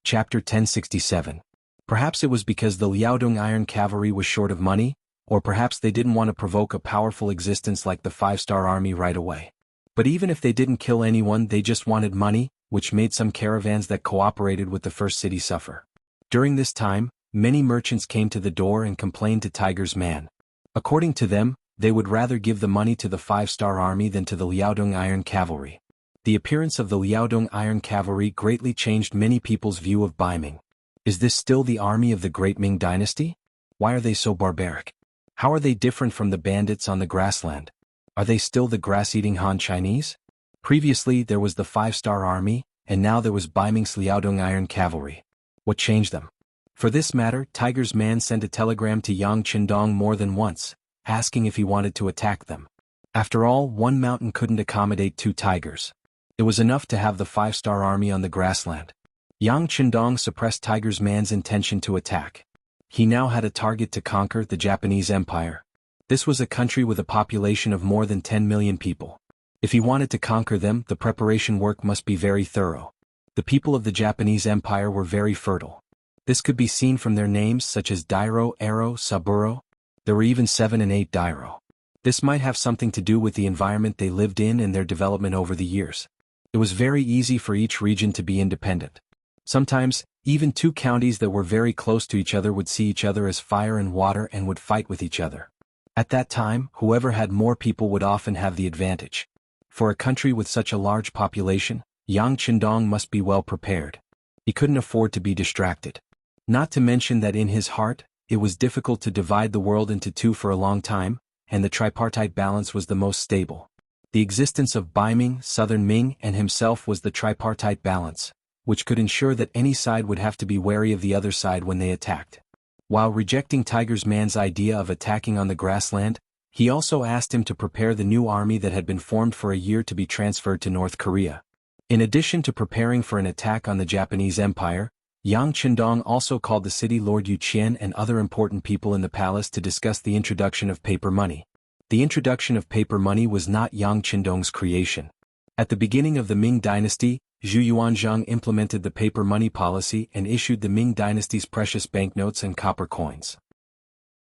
Chapter 1067. Perhaps it was because the Liaodong Iron Cavalry was short of money, or perhaps they didn't want to provoke a powerful existence like the five-star army right away. But even if they didn't kill anyone, they just wanted money, which made some caravans that cooperated with the first city suffer. During this time, many merchants came to the door and complained to Tiger's man. According to them, they would rather give the money to the five-star army than to the Liaodong Iron Cavalry. The appearance of the Liaodong Iron Cavalry greatly changed many people's view of Ming. Is this still the army of the great Ming dynasty? Why are they so barbaric? How are they different from the bandits on the grassland? Are they still the grass-eating Han Chinese? Previously there was the five-star army, and now there was Ming's Liaodong Iron Cavalry. What changed them? For this matter, Tiger's man sent a telegram to Yang Qindong more than once, asking if he wanted to attack them. After all, one mountain couldn't accommodate two tigers. It was enough to have the five-star army on the grassland. Yang Qindong suppressed Tiger's man's intention to attack. He now had a target to conquer: the Japanese Empire. This was a country with a population of more than 10 million people. If he wanted to conquer them, the preparation work must be very thorough. The people of the Japanese Empire were very fertile. This could be seen from their names such as Dairo, Ero, Saburo. There were even 7 and 8 Dairo. This might have something to do with the environment they lived in and their development over the years. It was very easy for each region to be independent. Sometimes, even two counties that were very close to each other would see each other as fire and water and would fight with each other. At that time, whoever had more people would often have the advantage. For a country with such a large population, Yang Qindong must be well prepared. He couldn't afford to be distracted. Not to mention that in his heart, it was difficult to divide the world into two for a long time, and the tripartite balance was the most stable. The existence of Ming, Southern Ming, and himself was the tripartite balance, which could ensure that any side would have to be wary of the other side when they attacked. While rejecting Tiger's man's idea of attacking on the grassland, he also asked him to prepare the new army that had been formed for a year to be transferred to North Korea. In addition to preparing for an attack on the Japanese Empire, Yang Qindong also called the city Lord Wuxia and other important people in the palace to discuss the introduction of paper money. The introduction of paper money was not Yang Qindong's creation. At the beginning of the Ming dynasty, Zhu Yuanzhang implemented the paper money policy and issued the Ming dynasty's precious banknotes and copper coins.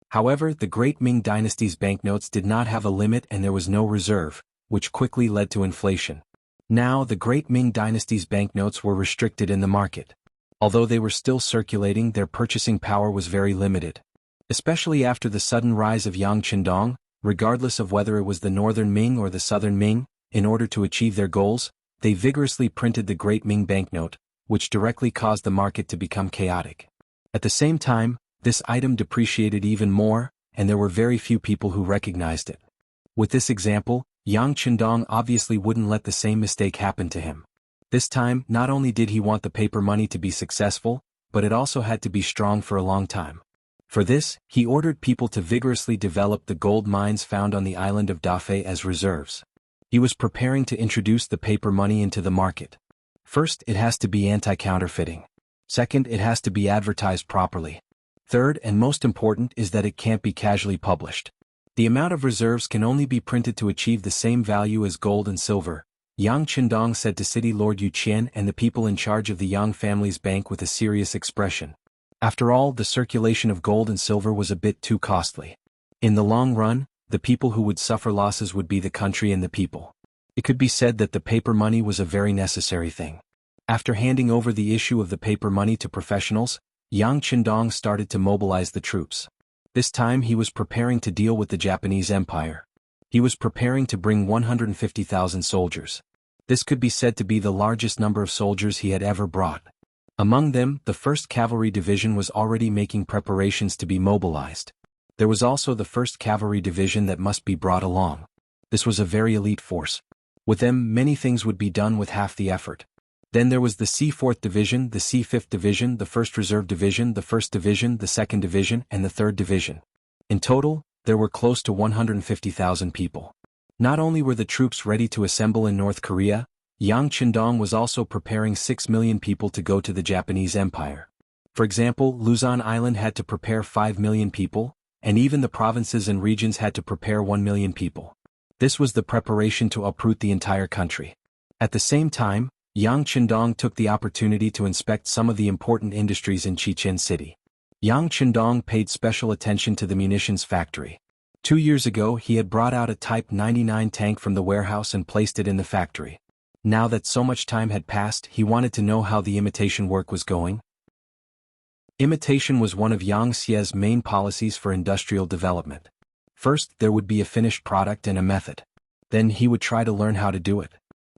However, the great Ming dynasty's banknotes did not have a limit and there was no reserve, which quickly led to inflation. Now the great Ming dynasty's banknotes were restricted in the market. Although they were still circulating, their purchasing power was very limited. Especially after the sudden rise of Yang Qindong, regardless of whether it was the Northern Ming or the Southern Ming, in order to achieve their goals, they vigorously printed the Great Ming banknote, which directly caused the market to become chaotic. At the same time, this item depreciated even more, and there were very few people who recognized it. With this example, Yang Qindong obviously wouldn't let the same mistake happen to him. This time, not only did he want the paper money to be successful, but it also had to be strong for a long time. For this, he ordered people to vigorously develop the gold mines found on the island of Dafei as reserves. He was preparing to introduce the paper money into the market. First, it has to be anti-counterfeiting. Second, it has to be advertised properly. Third, and most important, is that it can't be casually published. The amount of reserves can only be printed to achieve the same value as gold and silver, Yang Qindong said to City Lord Wuxia and the people in charge of the Yang family's bank with a serious expression. After all, the circulation of gold and silver was a bit too costly. In the long run, the people who would suffer losses would be the country and the people. It could be said that the paper money was a very necessary thing. After handing over the issue of the paper money to professionals, Yang Qindong started to mobilize the troops. This time he was preparing to deal with the Japanese Empire. He was preparing to bring 150,000 soldiers. This could be said to be the largest number of soldiers he had ever brought. Among them, the 1st Cavalry Division was already making preparations to be mobilized. There was also the 1st Cavalry Division that must be brought along. This was a very elite force. With them, many things would be done with half the effort. Then there was the C4th Division, the C5th Division, the 1st Reserve Division, the 1st Division, the 2nd Division, and the 3rd Division. In total, there were close to 150,000 people. Not only were the troops ready to assemble in North Korea, Yang Qindong was also preparing 6 million people to go to the Japanese Empire. For example, Luzon Island had to prepare 5 million people, and even the provinces and regions had to prepare 1 million people. This was the preparation to uproot the entire country. At the same time, Yang Chendong took the opportunity to inspect some of the important industries in Chichen City. Yang Chendong paid special attention to the munitions factory. 2 years ago he had brought out a Type 99 tank from the warehouse and placed it in the factory. Now that so much time had passed, he wanted to know how the imitation work was going. Imitation was one of Yang Xie's main policies for industrial development. First, there would be a finished product and a method. Then he would try to learn how to do it.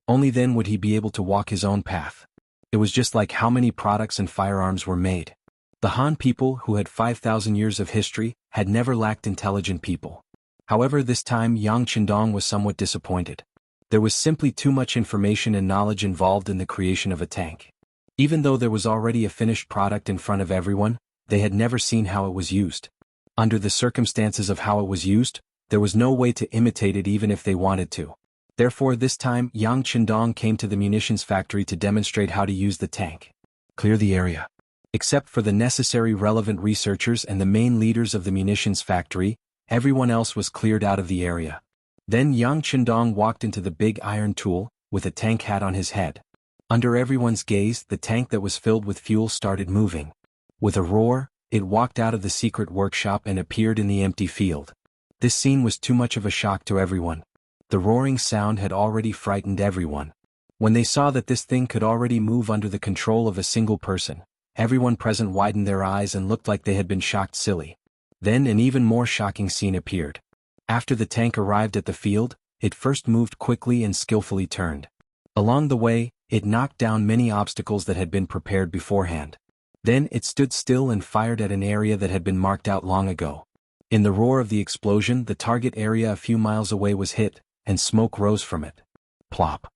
Only then would he be able to walk his own path. It was just like how many products and firearms were made. The Han people, who had 5,000 years of history, had never lacked intelligent people. However, this time Yang Chendong was somewhat disappointed. There was simply too much information and knowledge involved in the creation of a tank. Even though there was already a finished product in front of everyone, they had never seen how it was used. Under the circumstances of how it was used, there was no way to imitate it even if they wanted to. Therefore, this time Yang Chendong came to the munitions factory to demonstrate how to use the tank. Clear the area. Except for the necessary relevant researchers and the main leaders of the munitions factory, everyone else was cleared out of the area. Then Yang Chendong walked into the big iron tool, with a tank hat on his head. Under everyone's gaze, the tank that was filled with fuel started moving. With a roar, it walked out of the secret workshop and appeared in the empty field. This scene was too much of a shock to everyone. The roaring sound had already frightened everyone. When they saw that this thing could already move under the control of a single person, everyone present widened their eyes and looked like they had been shocked silly. Then an even more shocking scene appeared. After the tank arrived at the field, it first moved quickly and skillfully turned. Along the way, it knocked down many obstacles that had been prepared beforehand. Then it stood still and fired at an area that had been marked out long ago. In the roar of the explosion, the target area a few miles away was hit, and smoke rose from it. Plop.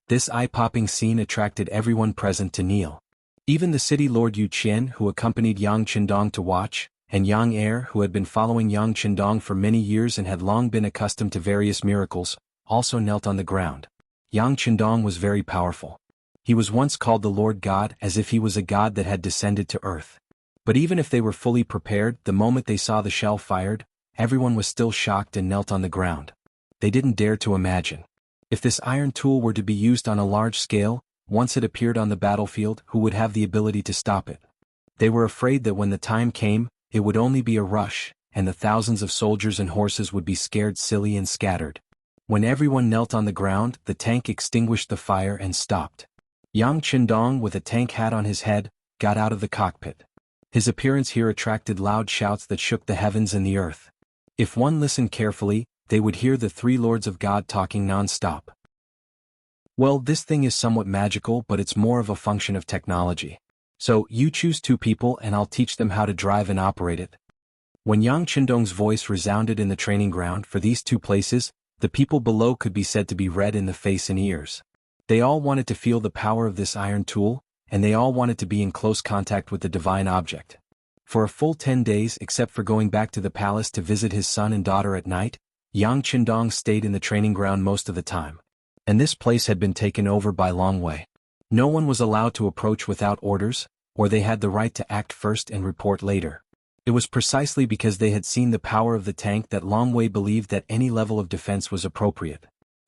This eye-popping scene attracted everyone present to kneel. Even the city lord Yu Qian, who accompanied Yang Chendong to watch, and Yang Er, who had been following Yang Chendong for many years and had long been accustomed to various miracles, also knelt on the ground. Yang Chendong was very powerful. He was once called the Lord God, as if he was a god that had descended to earth. But even if they were fully prepared, the moment they saw the shell fired, everyone was still shocked and knelt on the ground. They didn't dare to imagine. If this iron tool were to be used on a large scale, once it appeared on the battlefield, who would have the ability to stop it? They were afraid that when the time came, it would only be a rush, and the thousands of soldiers and horses would be scared silly and scattered. When everyone knelt on the ground, the tank extinguished the fire and stopped. Yang Chendong, with a tank hat on his head, got out of the cockpit. His appearance here attracted loud shouts that shook the heavens and the earth. If one listened carefully, they would hear the three lords of God talking non-stop. Well, this thing is somewhat magical, but it's more of a function of technology. So, you choose 2 people and I'll teach them how to drive and operate it. When Yang Chendong's voice resounded in the training ground for these 2 places, the people below could be said to be red in the face and ears. They all wanted to feel the power of this iron tool, and they all wanted to be in close contact with the divine object. For a full 10 days, except for going back to the palace to visit his son and daughter at night, Yang Chendong stayed in the training ground most of the time. And this place had been taken over by Long Wei. No one was allowed to approach without orders, or they had the right to act first and report later. It was precisely because they had seen the power of the tank that Long Wei believed that any level of defense was appropriate.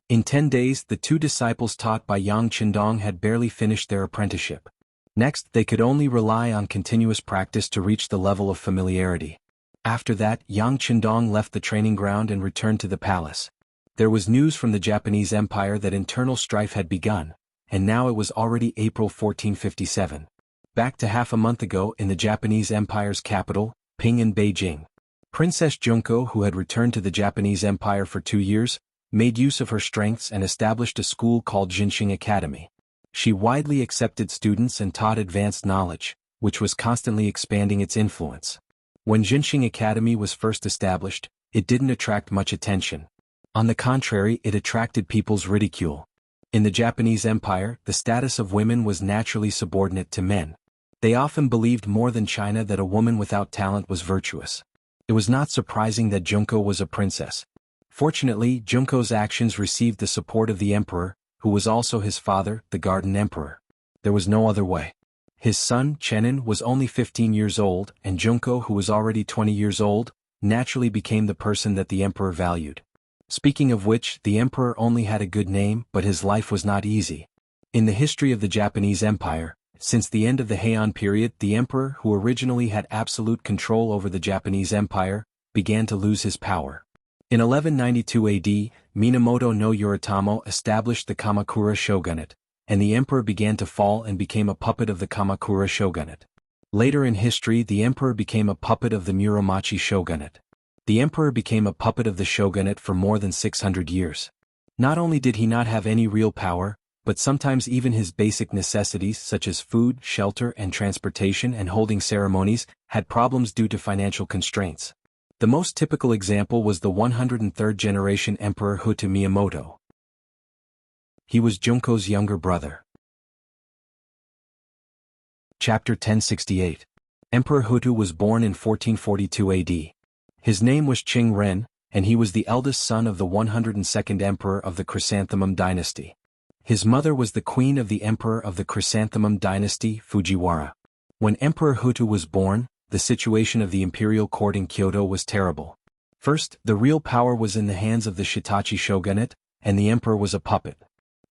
In 10 days, the 2 disciples taught by Yang Chendong had barely finished their apprenticeship. Next, they could only rely on continuous practice to reach the level of familiarity. After that, Yang Chendong left the training ground and returned to the palace. There was news from the Japanese Empire that internal strife had begun, and now it was already April 1457. Back to half a month ago in the Japanese Empire's capital, Ping in Beijing. Princess Junko, who had returned to the Japanese Empire for 2 years, made use of her strengths and established a school called Jinxing Academy. She widely accepted students and taught advanced knowledge, which was constantly expanding its influence. When Jinxing Academy was first established, it didn't attract much attention. On the contrary, it attracted people's ridicule. In the Japanese Empire, the status of women was naturally subordinate to men. They often believed more than China that a woman without talent was virtuous. It was not surprising that Junko was a princess. Fortunately, Junko's actions received the support of the emperor, who was also his father, the Garden Emperor. There was no other way. His son, Chenin, was only 15 years old, and Junko, who was already 20 years old, naturally became the person that the emperor valued. Speaking of which, the emperor only had a good name, but his life was not easy. In the history of the Japanese Empire, since the end of the Heian period, the emperor who originally had absolute control over the Japanese Empire began to lose his power. In 1192 AD, Minamoto no Yoritomo established the Kamakura shogunate, and the emperor began to fall and became a puppet of the Kamakura shogunate. Later in history, the emperor became a puppet of the Muromachi shogunate. The emperor became a puppet of the shogunate for more than 600 years. Not only did he not have any real power, but sometimes even his basic necessities such as food, shelter and transportation and holding ceremonies had problems due to financial constraints. The most typical example was the 103rd generation Emperor Hoto Miyamoto. He was Junko's younger brother. Chapter 1068. Emperor Hoto was born in 1442 AD. His name was Qing Ren, and he was the eldest son of the 102nd emperor of the Chrysanthemum dynasty. His mother was the queen of the emperor of the Chrysanthemum dynasty, Fujiwara. When Emperor Hoto was born, the situation of the imperial court in Kyoto was terrible. First, the real power was in the hands of the Shitachi shogunate, and the emperor was a puppet.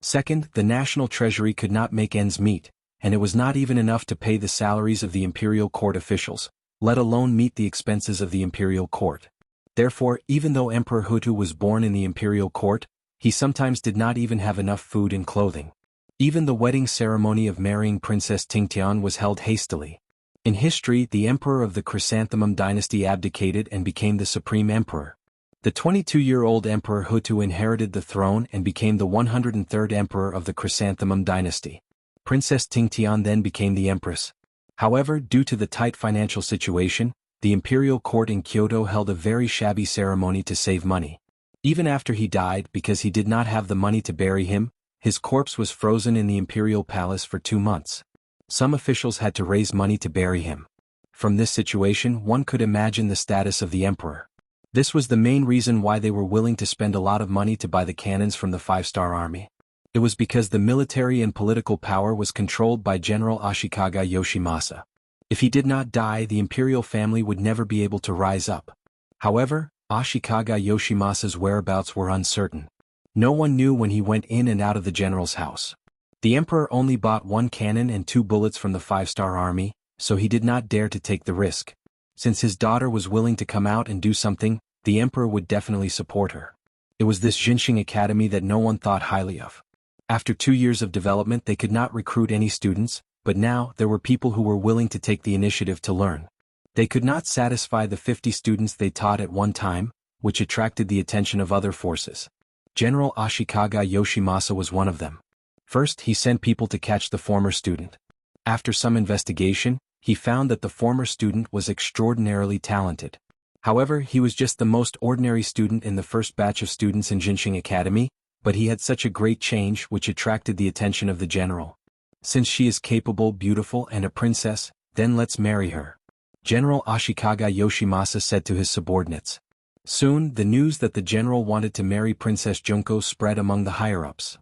Second, the national treasury could not make ends meet, and it was not even enough to pay the salaries of the imperial court officials, let alone meet the expenses of the imperial court. Therefore, even though Emperor Hoto was born in the imperial court, he sometimes did not even have enough food and clothing. Even the wedding ceremony of marrying Princess Tingtian was held hastily. In history, the emperor of the Chrysanthemum dynasty abdicated and became the supreme emperor. The 22-year-old Emperor Hoto inherited the throne and became the 103rd emperor of the Chrysanthemum dynasty. Princess Tingtian then became the empress. However, due to the tight financial situation, the imperial court in Kyoto held a very shabby ceremony to save money. Even after he died, because he did not have the money to bury him, his corpse was frozen in the imperial palace for 2 months. Some officials had to raise money to bury him. From this situation, one could imagine the status of the emperor. This was the main reason why they were willing to spend a lot of money to buy the cannons from the 5-star army. It was because the military and political power was controlled by General Ashikaga Yoshimasa. If he did not die, the imperial family would never be able to rise up. However, Ashikaga Yoshimasa's whereabouts were uncertain. No one knew when he went in and out of the general's house. The emperor only bought 1 cannon and 2 bullets from the 5-star army, so he did not dare to take the risk. Since his daughter was willing to come out and do something, the emperor would definitely support her. It was this Jinxing Academy that no one thought highly of. After 2 years of development, they could not recruit any students, but now there were people who were willing to take the initiative to learn. They could not satisfy the 50 students they taught at one time, which attracted the attention of other forces. General Ashikaga Yoshimasa was one of them. First, he sent people to catch the former student. After some investigation, he found that the former student was extraordinarily talented. However, he was just the most ordinary student in the first batch of students in Jinxing Academy, but he had such a great change which attracted the attention of the general. Since she is capable, beautiful, and a princess, then let's marry her. General Ashikaga Yoshimasa said to his subordinates. Soon, the news that the general wanted to marry Princess Junko spread among the higher-ups.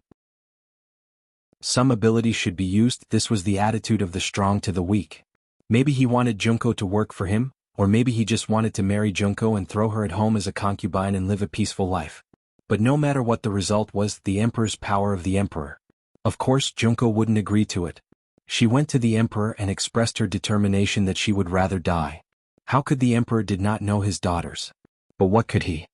Some ability should be used. This was the attitude of the strong to the weak. Maybe he wanted Junko to work for him, or maybe he just wanted to marry Junko and throw her at home as a concubine and live a peaceful life. But no matter what the result was, the emperor's power of the emperor. Of course, Junko wouldn't agree to it. She went to the emperor and expressed her determination that she would rather die. How could the emperor did not know his daughters? But what could he?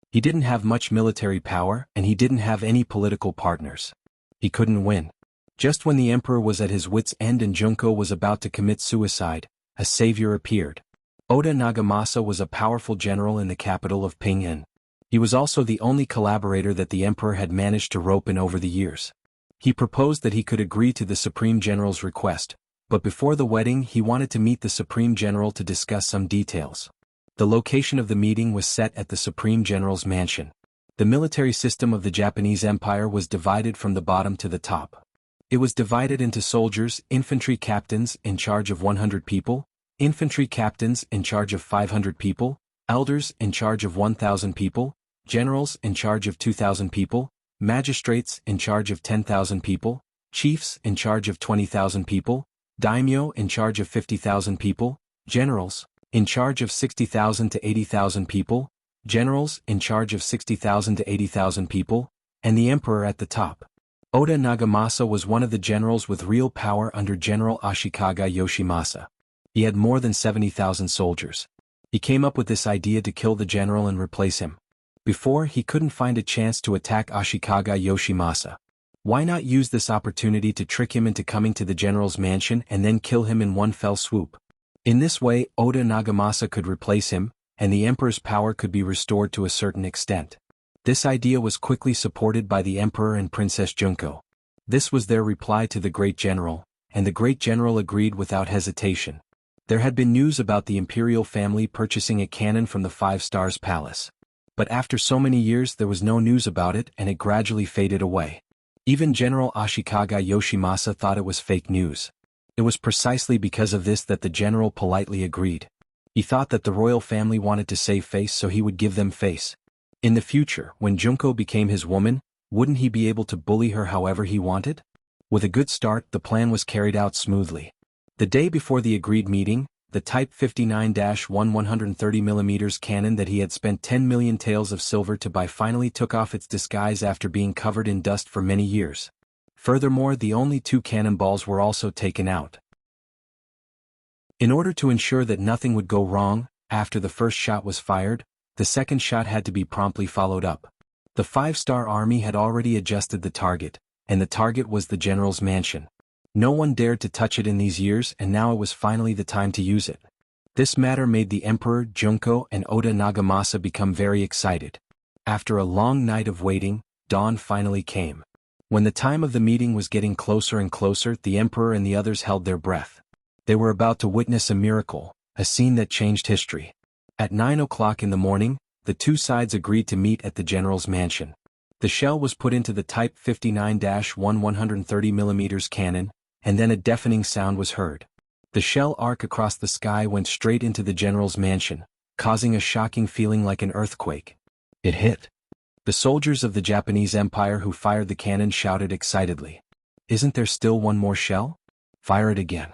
He didn't have much military power, and he didn't have any political partners. He couldn't win. Just when the emperor was at his wits' end and Junko was about to commit suicide, a savior appeared. Oda Nagamasa was a powerful general in the capital of Pinyin. He was also the only collaborator that the emperor had managed to rope in over the years. He proposed that he could agree to the Supreme General's request, but before the wedding he wanted to meet the Supreme General to discuss some details. The location of the meeting was set at the Supreme General's mansion. The military system of the Japanese Empire was divided from the bottom to the top. It was divided into soldiers, infantry captains in charge of 100 people, infantry captains in charge of 500 people, elders in charge of 1,000 people, generals in charge of 2,000 people, magistrates in charge of 10,000 people, chiefs in charge of 20,000 people, daimyo in charge of 50,000 people, generals in charge of 60,000 to 80,000 people, generals in charge of 60,000 to 80,000 people, and the emperor at the top. Oda Nagamasa was one of the generals with real power under General Ashikaga Yoshimasa. He had more than 70,000 soldiers. He came up with this idea to kill the general and replace him. Before, he couldn't find a chance to attack Ashikaga Yoshimasa. Why not use this opportunity to trick him into coming to the general's mansion and then kill him in one fell swoop? In this way, Oda Nagamasa could replace him, and the emperor's power could be restored to a certain extent. This idea was quickly supported by the emperor and Princess Junko. This was their reply to the great general, and the great general agreed without hesitation. There had been news about the imperial family purchasing a cannon from the Five Stars Palace. But after so many years there was no news about it and it gradually faded away. Even General Ashikaga Yoshimasa thought it was fake news. It was precisely because of this that the general politely agreed. He thought that the royal family wanted to save face, so he would give them face. In the future, when Junko became his woman, wouldn't he be able to bully her however he wanted? With a good start, the plan was carried out smoothly. The day before the agreed meeting, the Type 59-1 130mm cannon that he had spent 10 million taels of silver to buy finally took off its disguise after being covered in dust for many years. Furthermore, the only 2 cannonballs were also taken out. In order to ensure that nothing would go wrong, after the first shot was fired, the second shot had to be promptly followed up. The 5-star army had already adjusted the target, and the target was the general's mansion. No one dared to touch it in these years, and now it was finally the time to use it. This matter made the emperor, Junko, and Oda Nagamasa become very excited. After a long night of waiting, dawn finally came. When the time of the meeting was getting closer and closer, the emperor and the others held their breath. They were about to witness a miracle, a scene that changed history. At 9 o'clock in the morning, the two sides agreed to meet at the general's mansion. The shell was put into the Type 59-1 130mm cannon, and then a deafening sound was heard. The shell arc across the sky went straight into the general's mansion, causing a shocking feeling like an earthquake. It hit. The soldiers of the Japanese Empire who fired the cannon shouted excitedly, "Isn't there still one more shell? Fire it again."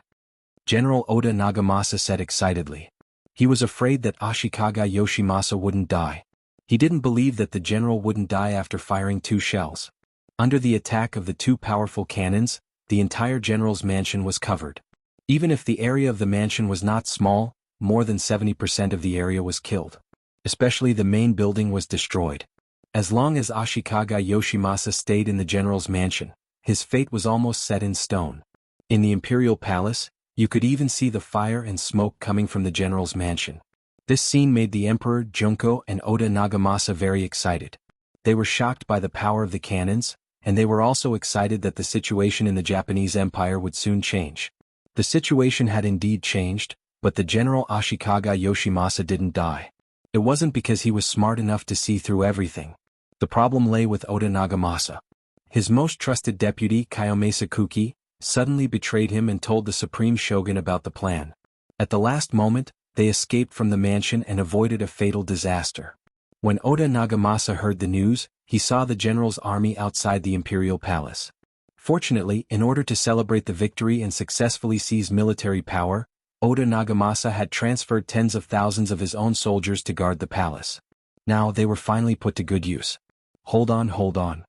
General Oda Nagamasa said excitedly. He was afraid that Ashikaga Yoshimasa wouldn't die. He didn't believe that the general wouldn't die after firing 2 shells. Under the attack of the 2 powerful cannons, the entire general's mansion was covered. Even if the area of the mansion was not small, more than 70% of the area was killed. Especially the main building was destroyed. As long as Ashikaga Yoshimasa stayed in the general's mansion, his fate was almost set in stone. In the imperial palace, you could even see the fire and smoke coming from the general's mansion. This scene made the emperor, Junko, and Oda Nagamasa very excited. They were shocked by the power of the cannons, and they were also excited that the situation in the Japanese Empire would soon change. The situation had indeed changed, but the General Ashikaga Yoshimasa didn't die. It wasn't because he was smart enough to see through everything. The problem lay with Oda Nagamasa. His most trusted deputy, Kayome Sakuki, suddenly betrayed him and told the supreme shogun about the plan. At the last moment, they escaped from the mansion and avoided a fatal disaster. When Oda Nagamasa heard the news, he saw the general's army outside the imperial palace. Fortunately, in order to celebrate the victory and successfully seize military power, Oda Nagamasa had transferred tens of thousands of his own soldiers to guard the palace. Now they were finally put to good use. Hold on.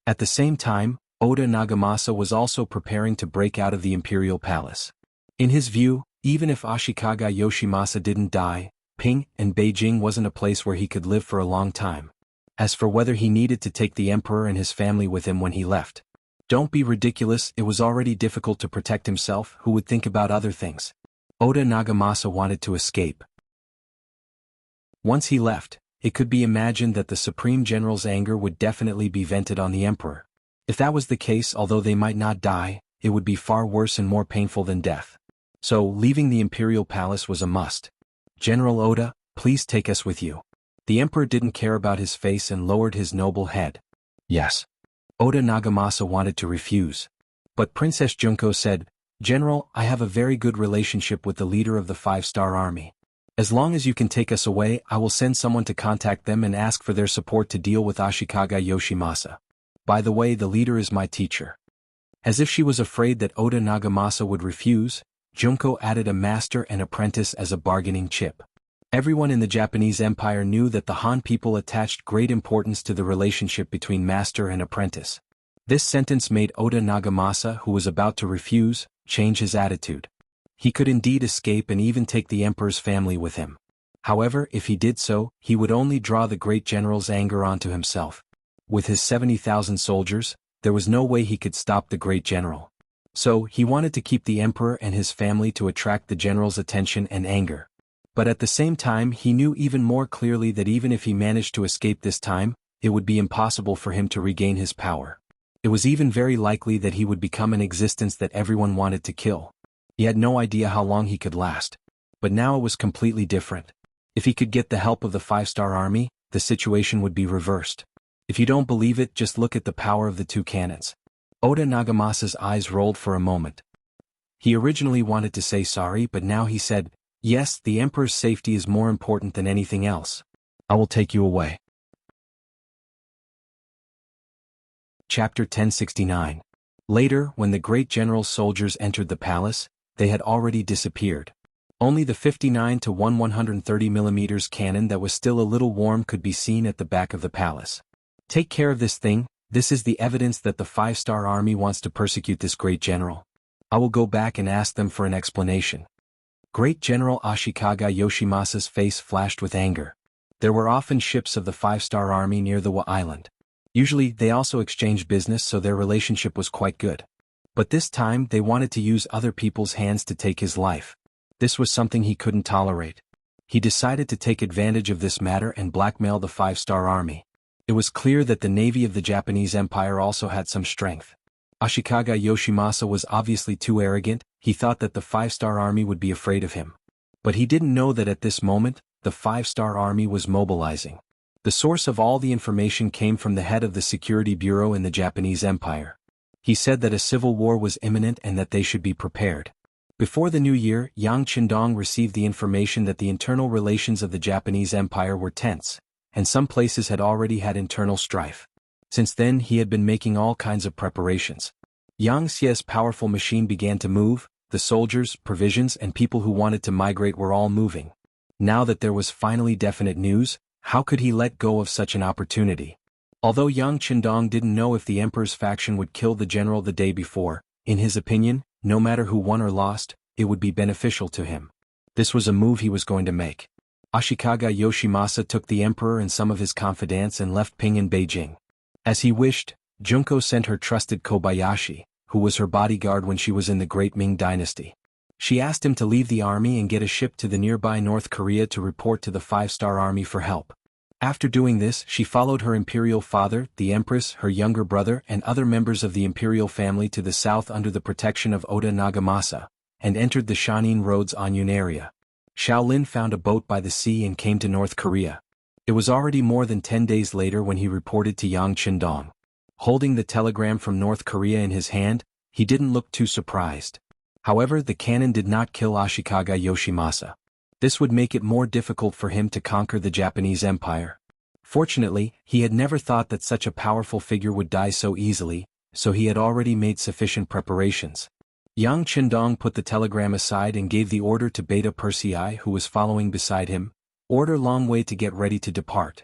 At the same time, Oda Nagamasa was also preparing to break out of the imperial palace. In his view, even if Ashikaga Yoshimasa didn't die, Ping and Beijing wasn't a place where he could live for a long time. As for whether he needed to take the emperor and his family with him when he left. Don't be ridiculous, it was already difficult to protect himself, who would think about other things. Oda Nagamasa wanted to escape. Once he left, it could be imagined that the Supreme General's anger would definitely be vented on the emperor. If that was the case, although they might not die, it would be far worse and more painful than death. So, leaving the imperial palace was a must. "General Oda, please take us with you." The emperor didn't care about his face and lowered his noble head. "Yes." Oda Nagamasa wanted to refuse. But Princess Junko said, "General, I have a very good relationship with the leader of the 5-star army. As long as you can take us away, I will send someone to contact them and ask for their support to deal with Ashikaga Yoshimasa. By the way, the leader is my teacher." As if she was afraid that Oda Nagamasa would refuse, Junko added a master and apprentice as a bargaining chip. Everyone in the Japanese Empire knew that the Han people attached great importance to the relationship between master and apprentice. This sentence made Oda Nagamasa, who was about to refuse, change his attitude. He could indeed escape and even take the emperor's family with him. However, if he did so, he would only draw the great general's anger onto himself. With his 70,000 soldiers, there was no way he could stop the great general. So, he wanted to keep the emperor and his family to attract the general's attention and anger. But at the same time, he knew even more clearly that even if he managed to escape this time, it would be impossible for him to regain his power. It was even very likely that he would become an existence that everyone wanted to kill. He had no idea how long he could last. But now it was completely different. If he could get the help of the 5-star army, the situation would be reversed. If you don't believe it, just look at the power of the 2 cannons. Oda Nagamasa's eyes rolled for a moment. He originally wanted to say sorry, but now he said, "Yes, the emperor's safety is more important than anything else. I will take you away." Chapter 1069. Later, when the great general's soldiers entered the palace, they had already disappeared. Only the 59 to 130 mm cannon that was still a little warm could be seen at the back of the palace. "Take care of this thing. This is the evidence that the 5-star army wants to persecute this great general. I will go back and ask them for an explanation." Great General Ashikaga Yoshimasa's face flashed with anger. There were often ships of the 5-star army near the Wa Island. Usually, they also exchanged business, so their relationship was quite good. But this time, they wanted to use other people's hands to take his life. This was something he couldn't tolerate. He decided to take advantage of this matter and blackmail the 5-star army. It was clear that the navy of the Japanese Empire also had some strength. Ashikaga Yoshimasa was obviously too arrogant. He thought that the 5-star army would be afraid of him. But he didn't know that at this moment, the 5-star army was mobilizing. The source of all the information came from the head of the security bureau in the Japanese Empire. He said that a civil war was imminent and that they should be prepared. Before the new year, Yang Qindong received the information that the internal relations of the Japanese Empire were tense, and some places had already had internal strife. Since then, he had been making all kinds of preparations. Yang Xie's powerful machine began to move. The soldiers, provisions, and people who wanted to migrate were all moving. Now that there was finally definite news, how could he let go of such an opportunity? Although Yang Qindong didn't know if the emperor's faction would kill the general the day before, in his opinion, no matter who won or lost, it would be beneficial to him. This was a move he was going to make. Ashikaga Yoshimasa took the emperor and some of his confidants and left Ping in Beijing. As he wished, Junko sent her trusted Kobayashi, who was her bodyguard when she was in the Great Ming dynasty. She asked him to leave the army and get a ship to the nearby North Korea to report to the 5-star army for help. After doing this, she followed her imperial father, the empress, her younger brother, and other members of the imperial family to the south under the protection of Oda Nagamasa, and entered the Shanin Road's Anyun area. Shaolin found a boat by the sea and came to North Korea. It was already more than 10 days later when he reported to Yang Qindong. Holding the telegram from North Korea in his hand, he didn't look too surprised. However, the cannon did not kill Ashikaga Yoshimasa. This would make it more difficult for him to conquer the Japanese Empire. Fortunately, he had never thought that such a powerful figure would die so easily, so he had already made sufficient preparations. Yang Qindong put the telegram aside and gave the order to Beta Persei, who was following beside him, "Order Long Way to get ready to depart.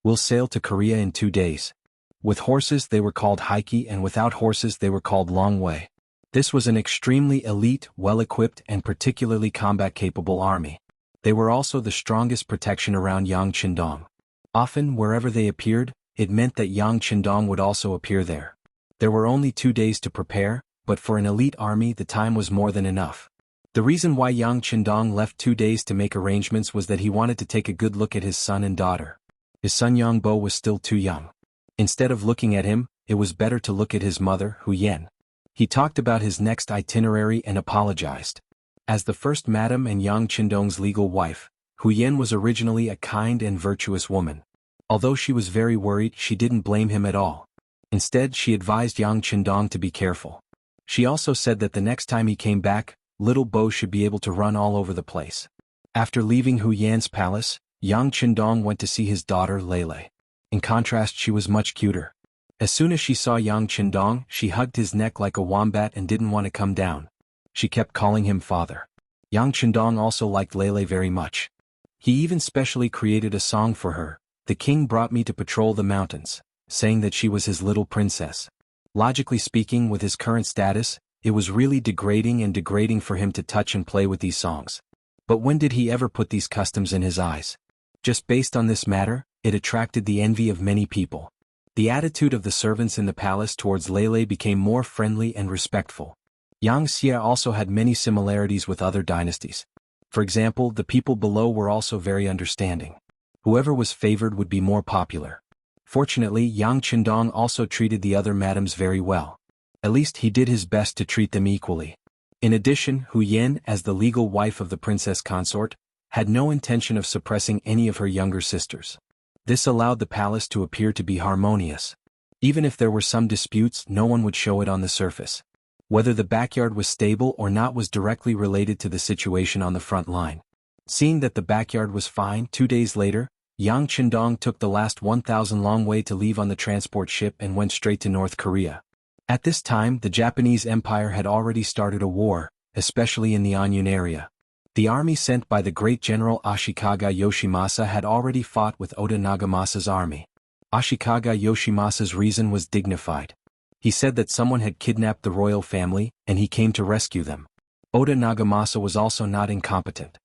We'll sail to Korea in 2 days." With horses they were called Haiki, and without horses they were called Long Way. This was an extremely elite, well-equipped and particularly combat-capable army. They were also the strongest protection around Yang Qindong. Often, wherever they appeared, it meant that Yang Qindong would also appear there. There were only 2 days to prepare, but for an elite army the time was more than enough. The reason why Yang Qindong left 2 days to make arrangements was that he wanted to take a good look at his son and daughter. His son Yangbo was still too young. Instead of looking at him, it was better to look at his mother, Hu Yan. He talked about his next itinerary and apologized. As the first madam and Yang Qindong's legal wife, Hu Yan was originally a kind and virtuous woman. Although she was very worried, she didn't blame him at all. Instead, she advised Yang Qindong to be careful. She also said that the next time he came back, little Bo should be able to run all over the place. After leaving Hu Yan's palace, Yang Qindong went to see his daughter Lele. In contrast, she was much cuter. As soon as she saw Yang Qindong, she hugged his neck like a wombat and didn't want to come down. She kept calling him father. Yang Qindong also liked Lele very much. He even specially created a song for her, "The King Brought Me to Patrol the Mountains." saying that she was his little princess. Logically speaking, with his current status, it was really degrading for him to touch and play with these songs. But when did he ever put these customs in his eyes? Just based on this matter, it attracted the envy of many people. The attitude of the servants in the palace towards Lele became more friendly and respectful. Yangxia also had many similarities with other dynasties. For example, the people below were also very understanding. Whoever was favored would be more popular. Fortunately, Yang Qindong also treated the other madams very well. At least he did his best to treat them equally. In addition, Hu Yin, as the legal wife of the princess consort, had no intention of suppressing any of her younger sisters. This allowed the palace to appear to be harmonious. Even if there were some disputes, no one would show it on the surface. Whether the backyard was stable or not was directly related to the situation on the front line. Seeing that the backyard was fine, 2 days later, Yang Qindong took the last 1,000 long way to leave on the transport ship and went straight to North Korea. At this time, the Japanese Empire had already started a war, especially in the Anyun area. The army sent by the great general Ashikaga Yoshimasa had already fought with Oda Nagamasa's army. Ashikaga Yoshimasa's reason was dignified. He said that someone had kidnapped the royal family, and he came to rescue them. Oda Nagamasa was also not incompetent.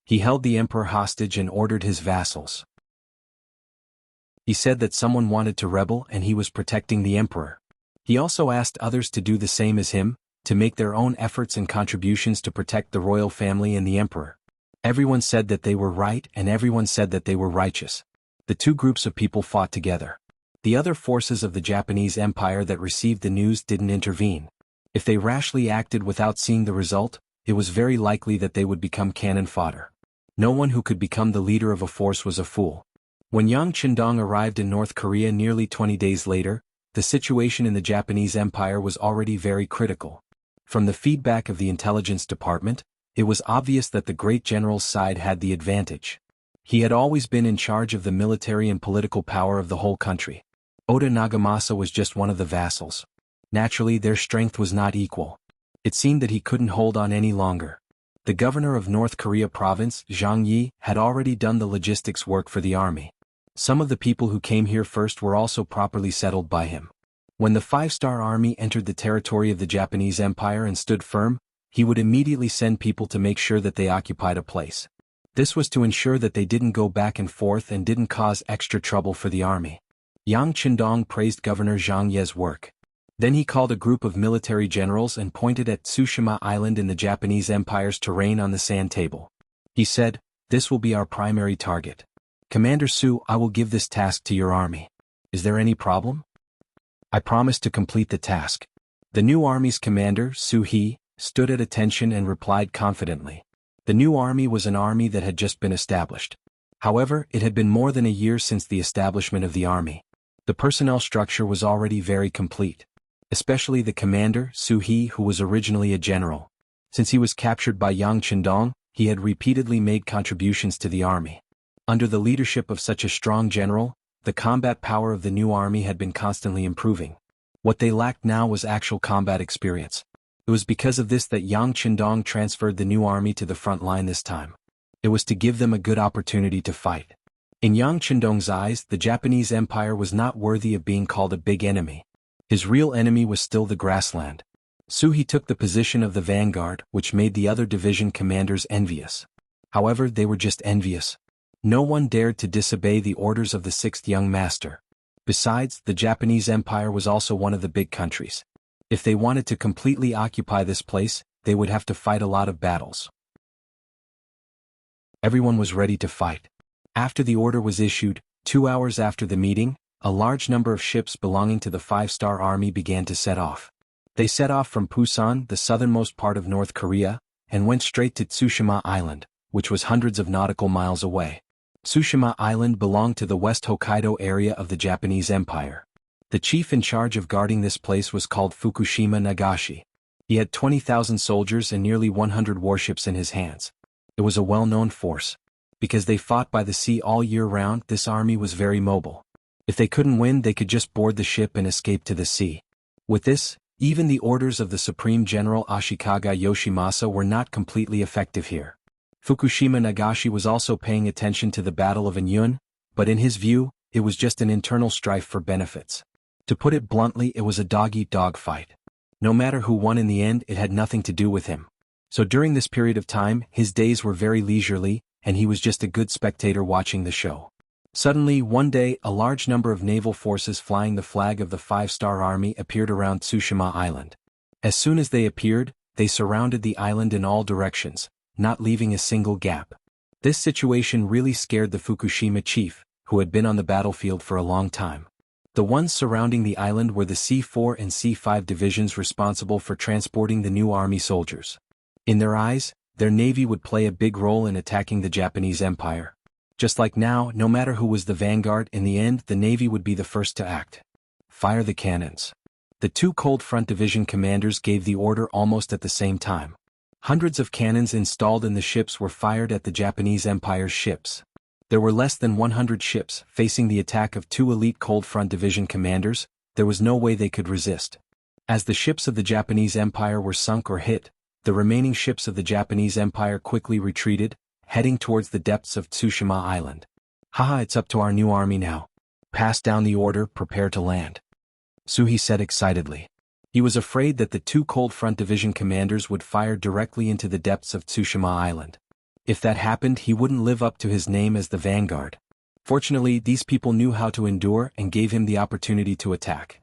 He held the emperor hostage and ordered his vassals. He said that someone wanted to rebel and he was protecting the emperor. He also asked others to do the same as him, to make their own efforts and contributions to protect the royal family and the emperor. Everyone said that they were right and everyone said that they were righteous. The two groups of people fought together. The other forces of the Japanese Empire that received the news didn't intervene. If they rashly acted without seeing the result, it was very likely that they would become cannon fodder. No one who could become the leader of a force was a fool. When Yang Qindong arrived in North Korea nearly 20 days later, the situation in the Japanese Empire was already very critical. From the feedback of the intelligence department, it was obvious that the great general's side had the advantage. He had always been in charge of the military and political power of the whole country. Oda Nagamasa was just one of the vassals. Naturally, their strength was not equal. It seemed that he couldn't hold on any longer. The governor of North Korea province, Jianghu, had already done the logistics work for the army. Some of the people who came here first were also properly settled by him. When the five-star army entered the territory of the Japanese Empire and stood firm, he would immediately send people to make sure that they occupied a place. This was to ensure that they didn't go back and forth and didn't cause extra trouble for the army. Yang Qindong praised Governor Zhang Ye's work. Then he called a group of military generals and pointed at Tsushima Island in the Japanese Empire's terrain on the sand table. He said, "This will be our primary target. Commander Su, I will give this task to your army. Is there any problem?" "I promise to complete the task." The new army's commander, Su He, stood at attention and replied confidently. The new army was an army that had just been established. However, it had been more than a year since the establishment of the army. The personnel structure was already very complete. Especially the commander, Su He, who was originally a general. Since he was captured by Yang Qindong, he had repeatedly made contributions to the army. Under the leadership of such a strong general, the combat power of the new army had been constantly improving. What they lacked now was actual combat experience. It was because of this that Yang Qindong transferred the new army to the front line this time. It was to give them a good opportunity to fight. In Yang Qindong's eyes, the Japanese Empire was not worthy of being called a big enemy. His real enemy was still the grassland. Su He took the position of the vanguard, which made the other division commanders envious. However, they were just envious. No one dared to disobey the orders of the sixth young master. Besides, the Japanese Empire was also one of the big countries. If they wanted to completely occupy this place, they would have to fight a lot of battles. Everyone was ready to fight. After the order was issued, 2 hours after the meeting, a large number of ships belonging to the five-star army began to set off. They set off from Pusan, the southernmost part of North Korea, and went straight to Tsushima Island, which was hundreds of nautical miles away. Tsushima Island belonged to the West Hokkaido area of the Japanese Empire. The chief in charge of guarding this place was called Fukushima Nagashi. He had 20,000 soldiers and nearly 100 warships in his hands. It was a well-known force. Because they fought by the sea all year round, this army was very mobile. If they couldn't win, they could just board the ship and escape to the sea. With this, even the orders of the Supreme General Ashikaga Yoshimasa were not completely effective here. Fukushima Nagashi was also paying attention to the Battle of Anyun, but in his view, it was just an internal strife for benefits. To put it bluntly, it was a dog-eat-dog fight. No matter who won in the end, it had nothing to do with him. So during this period of time, his days were very leisurely, and he was just a good spectator watching the show. Suddenly, one day, a large number of naval forces flying the flag of the Five-Star Army appeared around Tsushima Island. As soon as they appeared, they surrounded the island in all directions, not leaving a single gap. This situation really scared the Fukushima chief, who had been on the battlefield for a long time. The ones surrounding the island were the C4 and C5 divisions responsible for transporting the new army soldiers. In their eyes, their navy would play a big role in attacking the Japanese Empire. Just like now, no matter who was the vanguard, in the end the navy would be the first to act. Fire the cannons. The two Cold Front Division commanders gave the order almost at the same time. Hundreds of cannons installed in the ships were fired at the Japanese Empire's ships. There were less than 100 ships facing the attack of two elite Cold Front Division commanders. There was no way they could resist. As the ships of the Japanese Empire were sunk or hit, the remaining ships of the Japanese Empire quickly retreated, heading towards the depths of Tsushima Island. Haha, it's up to our new army now. Pass down the order, prepare to land. Suhi said excitedly. He was afraid that the two Cold Front Division commanders would fire directly into the depths of Tsushima Island. If that happened, he wouldn't live up to his name as the vanguard. Fortunately, these people knew how to endure and gave him the opportunity to attack.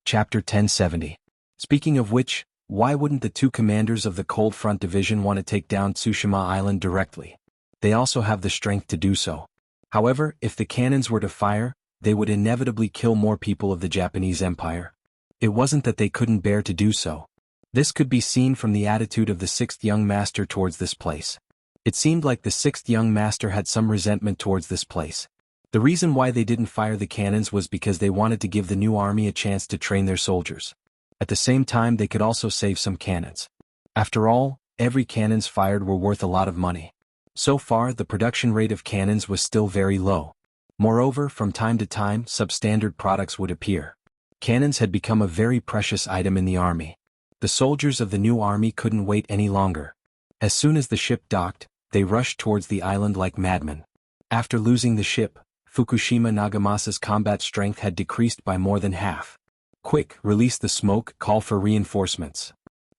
Chapter 1070. Speaking of which, why wouldn't the two commanders of the Cold Front Division want to take down Tsushima Island directly? They also have the strength to do so. However, if the cannons were to fire, they would inevitably kill more people of the Japanese Empire. It wasn't that they couldn't bear to do so. This could be seen from the attitude of the sixth young master towards this place. It seemed like the sixth young master had some resentment towards this place. The reason why they didn't fire the cannons was because they wanted to give the new army a chance to train their soldiers. At the same time, they could also save some cannons. After all, every cannons fired were worth a lot of money. So far, the production rate of cannons was still very low. Moreover, from time to time, substandard products would appear. Cannons had become a very precious item in the army. The soldiers of the new army couldn't wait any longer. As soon as the ship docked, they rushed towards the island like madmen. After losing the ship, Fukushima Nagamasa's combat strength had decreased by more than half. Quick, release the smoke, call for reinforcements.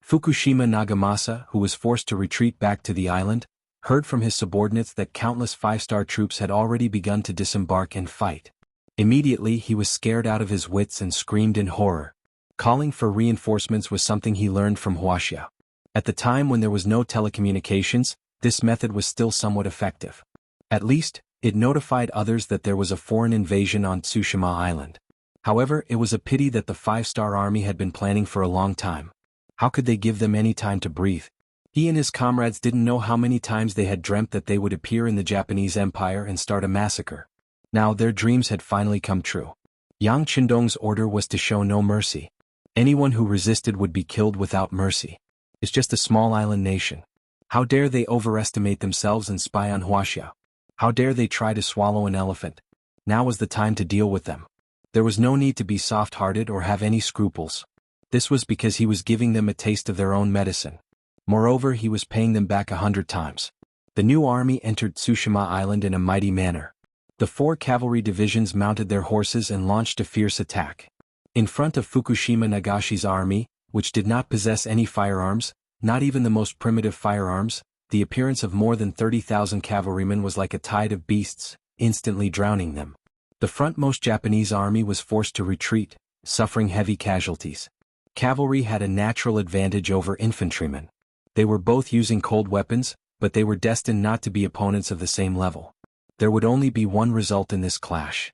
Fukushima Nagamasa, who was forced to retreat back to the island, heard from his subordinates that countless five-star troops had already begun to disembark and fight. Immediately he was scared out of his wits and screamed in horror. Calling for reinforcements was something he learned from Wuxia. At the time when there was no telecommunications, this method was still somewhat effective. At least, it notified others that there was a foreign invasion on Tsushima Island. However, it was a pity that the five-star army had been planning for a long time. How could they give them any time to breathe? He and his comrades didn't know how many times they had dreamt that they would appear in the Japanese Empire and start a massacre. Now their dreams had finally come true. Yang Qindong's order was to show no mercy. Anyone who resisted would be killed without mercy. It's just a small island nation. How dare they overestimate themselves and spy on Wuxia? How dare they try to swallow an elephant? Now was the time to deal with them. There was no need to be soft-hearted or have any scruples. This was because he was giving them a taste of their own medicine. Moreover, he was paying them back 100 times. The new army entered Tsushima Island in a mighty manner. The 4 cavalry divisions mounted their horses and launched a fierce attack. In front of Fukushima Nagashi's army, which did not possess any firearms, not even the most primitive firearms, the appearance of more than 30,000 cavalrymen was like a tide of beasts, instantly drowning them. The frontmost Japanese army was forced to retreat, suffering heavy casualties. Cavalry had a natural advantage over infantrymen. They were both using cold weapons, but they were destined not to be opponents of the same level. There would only be one result in this clash.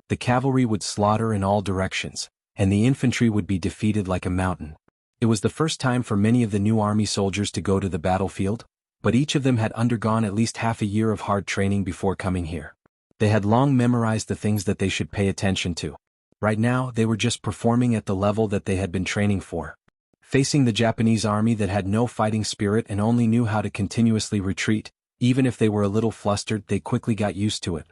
The cavalry would slaughter in all directions, and the infantry would be defeated like a mountain. It was the first time for many of the new army soldiers to go to the battlefield, but each of them had undergone at least half a year of hard training before coming here. They had long memorized the things that they should pay attention to. Right now, they were just performing at the level that they had been training for. Facing the Japanese army that had no fighting spirit and only knew how to continuously retreat, even if they were a little flustered, they quickly got used to it.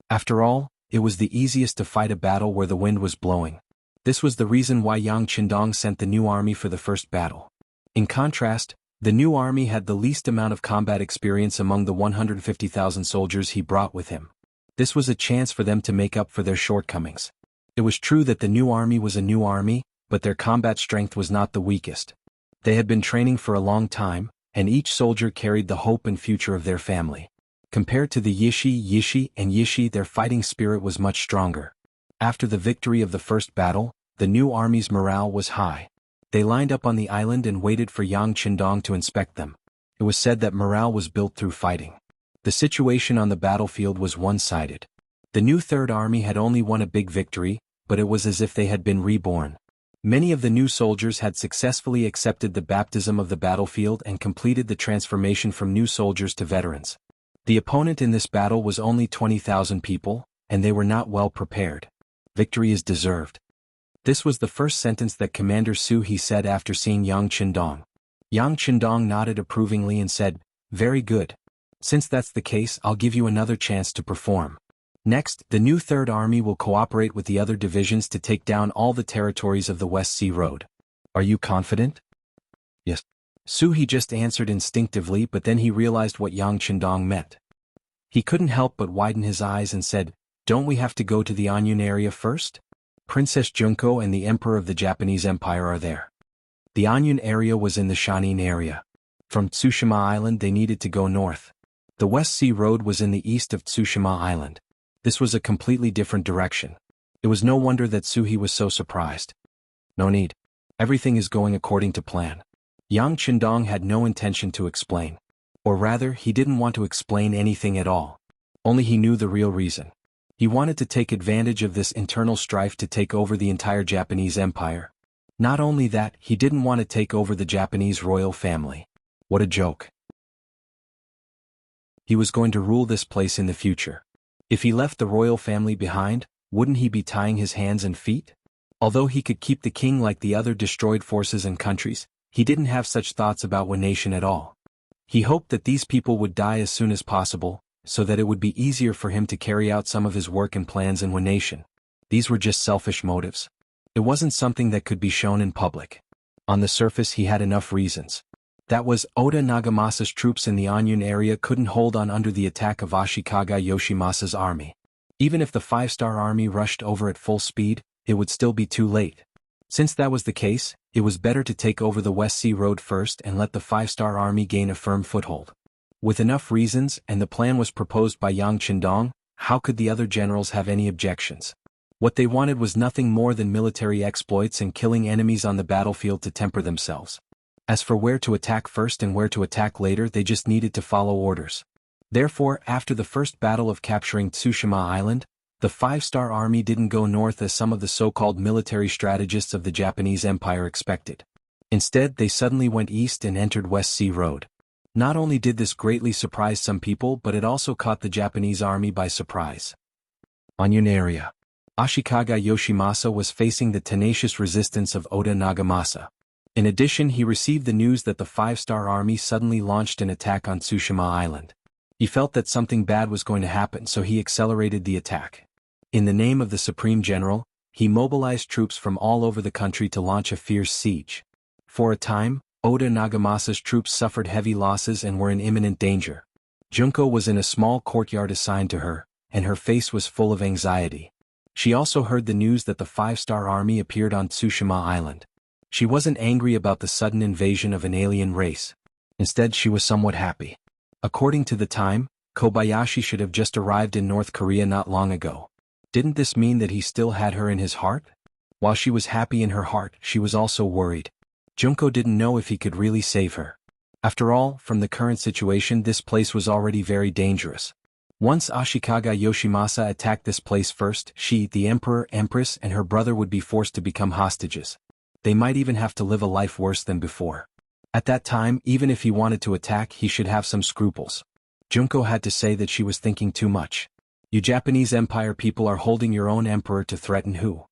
After all, it was the easiest to fight a battle where the wind was blowing. This was the reason why Yang Qindong sent the new army for the first battle. In contrast, The new army had the least amount of combat experience among the 150,000 soldiers he brought with him. This was a chance for them to make up for their shortcomings. It was true that the new army was a new army, but their combat strength was not the weakest. They had been training for a long time, and each soldier carried the hope and future of their family. Compared to the Yishi, their fighting spirit was much stronger. After the victory of the first battle, the new army's morale was high. They lined up on the island and waited for Yang Qindong to inspect them. It was said that morale was built through fighting. The situation on the battlefield was one-sided. The new Third Army had only won a big victory, but it was as if they had been reborn. Many of the new soldiers had successfully accepted the baptism of the battlefield and completed the transformation from new soldiers to veterans. The opponent in this battle was only 20,000 people, and they were not well prepared. Victory is deserved. This was the first sentence that Commander Su He said after seeing Yang Qindong. Yang Qindong nodded approvingly and said, "Very good. Since that's the case, I'll give you another chance to perform. Next, the new Third Army will cooperate with the other divisions to take down all the territories of the West Sea Road. Are you confident?" "Yes." Su He just answered instinctively, but then he realized what Yang Qindong meant. He couldn't help but widen his eyes and said, "Don't we have to go to the Anyun area first? Princess Junko and the Emperor of the Japanese Empire are there." The Anyun area was in the Shanin area. From Tsushima Island they needed to go north. The West Sea Road was in the east of Tsushima Island. This was a completely different direction. It was no wonder that Suhi was so surprised. "No need. Everything is going according to plan." Yang Qindong had no intention to explain. Or rather, he didn't want to explain anything at all. Only he knew the real reason. He wanted to take advantage of this internal strife to take over the entire Japanese empire. Not only that, he didn't want to take over the Japanese royal family. What a joke. He was going to rule this place in the future. If he left the royal family behind, wouldn't he be tying his hands and feet? Although he could keep the king like the other destroyed forces and countries, he didn't have such thoughts about one nation at all. He hoped that these people would die as soon as possible, so that it would be easier for him to carry out some of his work and plans in one nation. These were just selfish motives. It wasn't something that could be shown in public. On the surface he had enough reasons. That was, Oda Nagamasa's troops in the Anyun area couldn't hold on under the attack of Ashikaga Yoshimasa's army. Even if the five-star army rushed over at full speed, it would still be too late. Since that was the case, it was better to take over the West Sea Road first and let the five-star army gain a firm foothold. With enough reasons, and the plan was proposed by Yang Qindong, how could the other generals have any objections? What they wanted was nothing more than military exploits and killing enemies on the battlefield to temper themselves. As for where to attack first and where to attack later, they just needed to follow orders. Therefore, after the first battle of capturing Tsushima Island, the five-star army didn't go north as some of the so-called military strategists of the Japanese Empire expected. Instead, they suddenly went east and entered West Sea Road. Not only did this greatly surprise some people, but it also caught the Japanese army by surprise. Anyun area. Ashikaga Yoshimasa was facing the tenacious resistance of Oda Nagamasa. In addition, he received the news that the five-star army suddenly launched an attack on Tsushima Island. He felt that something bad was going to happen, so he accelerated the attack. In the name of the Supreme General, he mobilized troops from all over the country to launch a fierce siege. For a time, Oda Nagamasa's troops suffered heavy losses and were in imminent danger. Junko was in a small courtyard assigned to her, and her face was full of anxiety. She also heard the news that the five-star army appeared on Tsushima Island. She wasn't angry about the sudden invasion of an alien race. Instead, she was somewhat happy. According to the time, Kobayashi should have just arrived in North Korea not long ago. Didn't this mean that he still had her in his heart? While she was happy in her heart, she was also worried. Junko didn't know if he could really save her. After all, from the current situation, this place was already very dangerous. Once Ashikaga Yoshimasa attacked this place first, she, the Emperor, Empress, and her brother would be forced to become hostages. They might even have to live a life worse than before. At that time, even if he wanted to attack, he should have some scruples. Junko had to say that she was thinking too much. You Japanese Empire people are holding your own emperor to threaten who?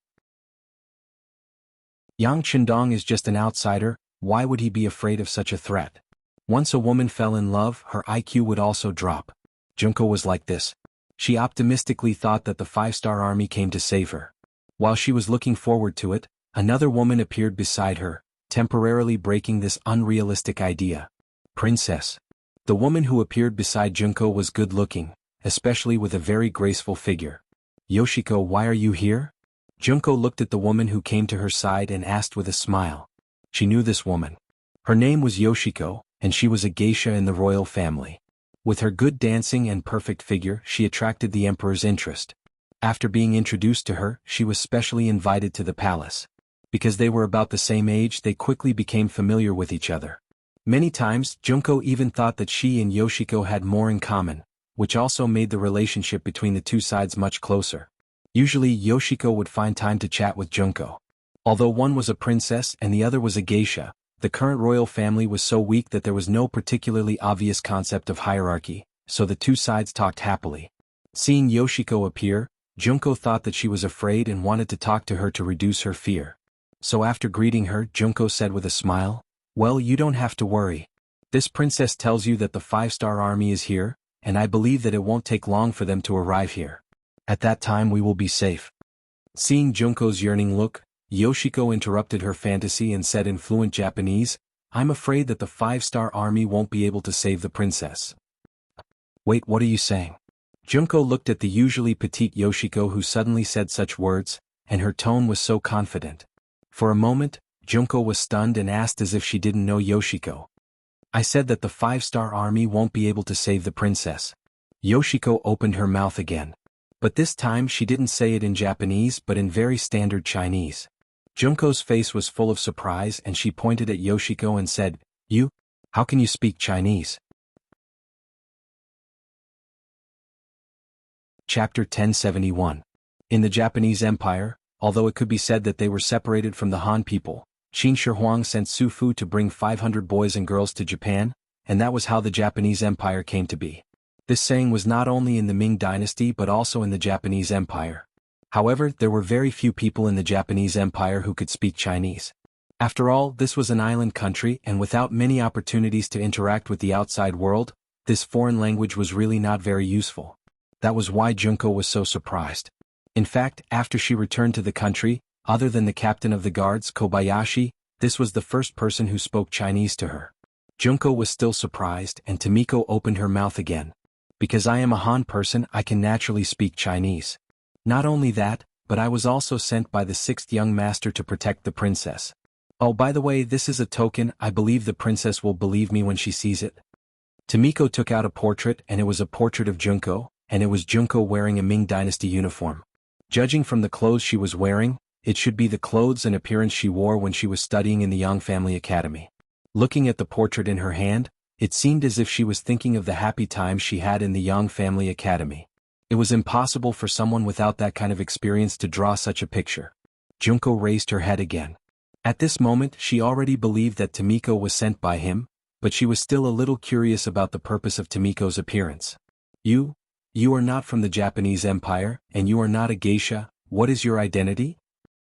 Yang Qindong is just an outsider. Why would he be afraid of such a threat? Once a woman fell in love, her IQ would also drop. Junko was like this. She optimistically thought that the five-star army came to save her. While she was looking forward to it, another woman appeared beside her, temporarily breaking this unrealistic idea. Princess. The woman who appeared beside Junko was good-looking, especially with a very graceful figure. Yoshiko, why are you here? Junko looked at the woman who came to her side and asked with a smile. She knew this woman. Her name was Yoshiko, and she was a geisha in the royal family. With her good dancing and perfect figure, she attracted the emperor's interest. After being introduced to her, she was specially invited to the palace. Because they were about the same age, they quickly became familiar with each other. Many times, Junko even thought that she and Yoshiko had more in common, which also made the relationship between the two sides much closer. Usually, Yoshiko would find time to chat with Junko. Although one was a princess and the other was a geisha, the current royal family was so weak that there was no particularly obvious concept of hierarchy, so the two sides talked happily. Seeing Yoshiko appear, Junko thought that she was afraid and wanted to talk to her to reduce her fear. So after greeting her, Junko said with a smile, "Well, you don't have to worry. This princess tells you that the 5-star army is here, and I believe that it won't take long for them to arrive here. At that time we will be safe." Seeing Junko's yearning look, Yoshiko interrupted her fantasy and said in fluent Japanese, "I'm afraid that the 5-star army won't be able to save the princess." Wait, what are you saying? Junko looked at the usually petite Yoshiko who suddenly said such words, and her tone was so confident. For a moment, Junko was stunned and asked as if she didn't know Yoshiko. "I said that the 5-star army won't be able to save the princess." Yoshiko opened her mouth again. But this time she didn't say it in Japanese but in very standard Chinese. Junko's face was full of surprise and she pointed at Yoshiko and said, "You? How can you speak Chinese?" Chapter 1071. In the Japanese Empire, although it could be said that they were separated from the Han people, Qin Shi Huang sent Su Fu to bring 500 boys and girls to Japan, and that was how the Japanese Empire came to be. This saying was not only in the Ming dynasty but also in the Japanese Empire. However, there were very few people in the Japanese Empire who could speak Chinese. After all, this was an island country and without many opportunities to interact with the outside world, this foreign language was really not very useful. That was why Junko was so surprised. In fact, after she returned to the country, other than the captain of the guards, Kobayashi, this was the first person who spoke Chinese to her. Junko was still surprised and Tomiko opened her mouth again. Because I am a Han person, I can naturally speak Chinese. Not only that, but I was also sent by the 6th young master to protect the princess. Oh, by the way, this is a token. I believe the princess will believe me when she sees it. Tomiko took out a portrait and it was a portrait of Junko, and it was Junko wearing a Ming dynasty uniform. Judging from the clothes she was wearing, it should be the clothes and appearance she wore when she was studying in the Yang Family Academy. Looking at the portrait in her hand, it seemed as if she was thinking of the happy times she had in the Yang Family Academy. It was impossible for someone without that kind of experience to draw such a picture. Junko raised her head again. At this moment she already believed that Tomiko was sent by him, but she was still a little curious about the purpose of Tomiko's appearance. You are not from the Japanese Empire, and you are not a geisha. What is your identity?"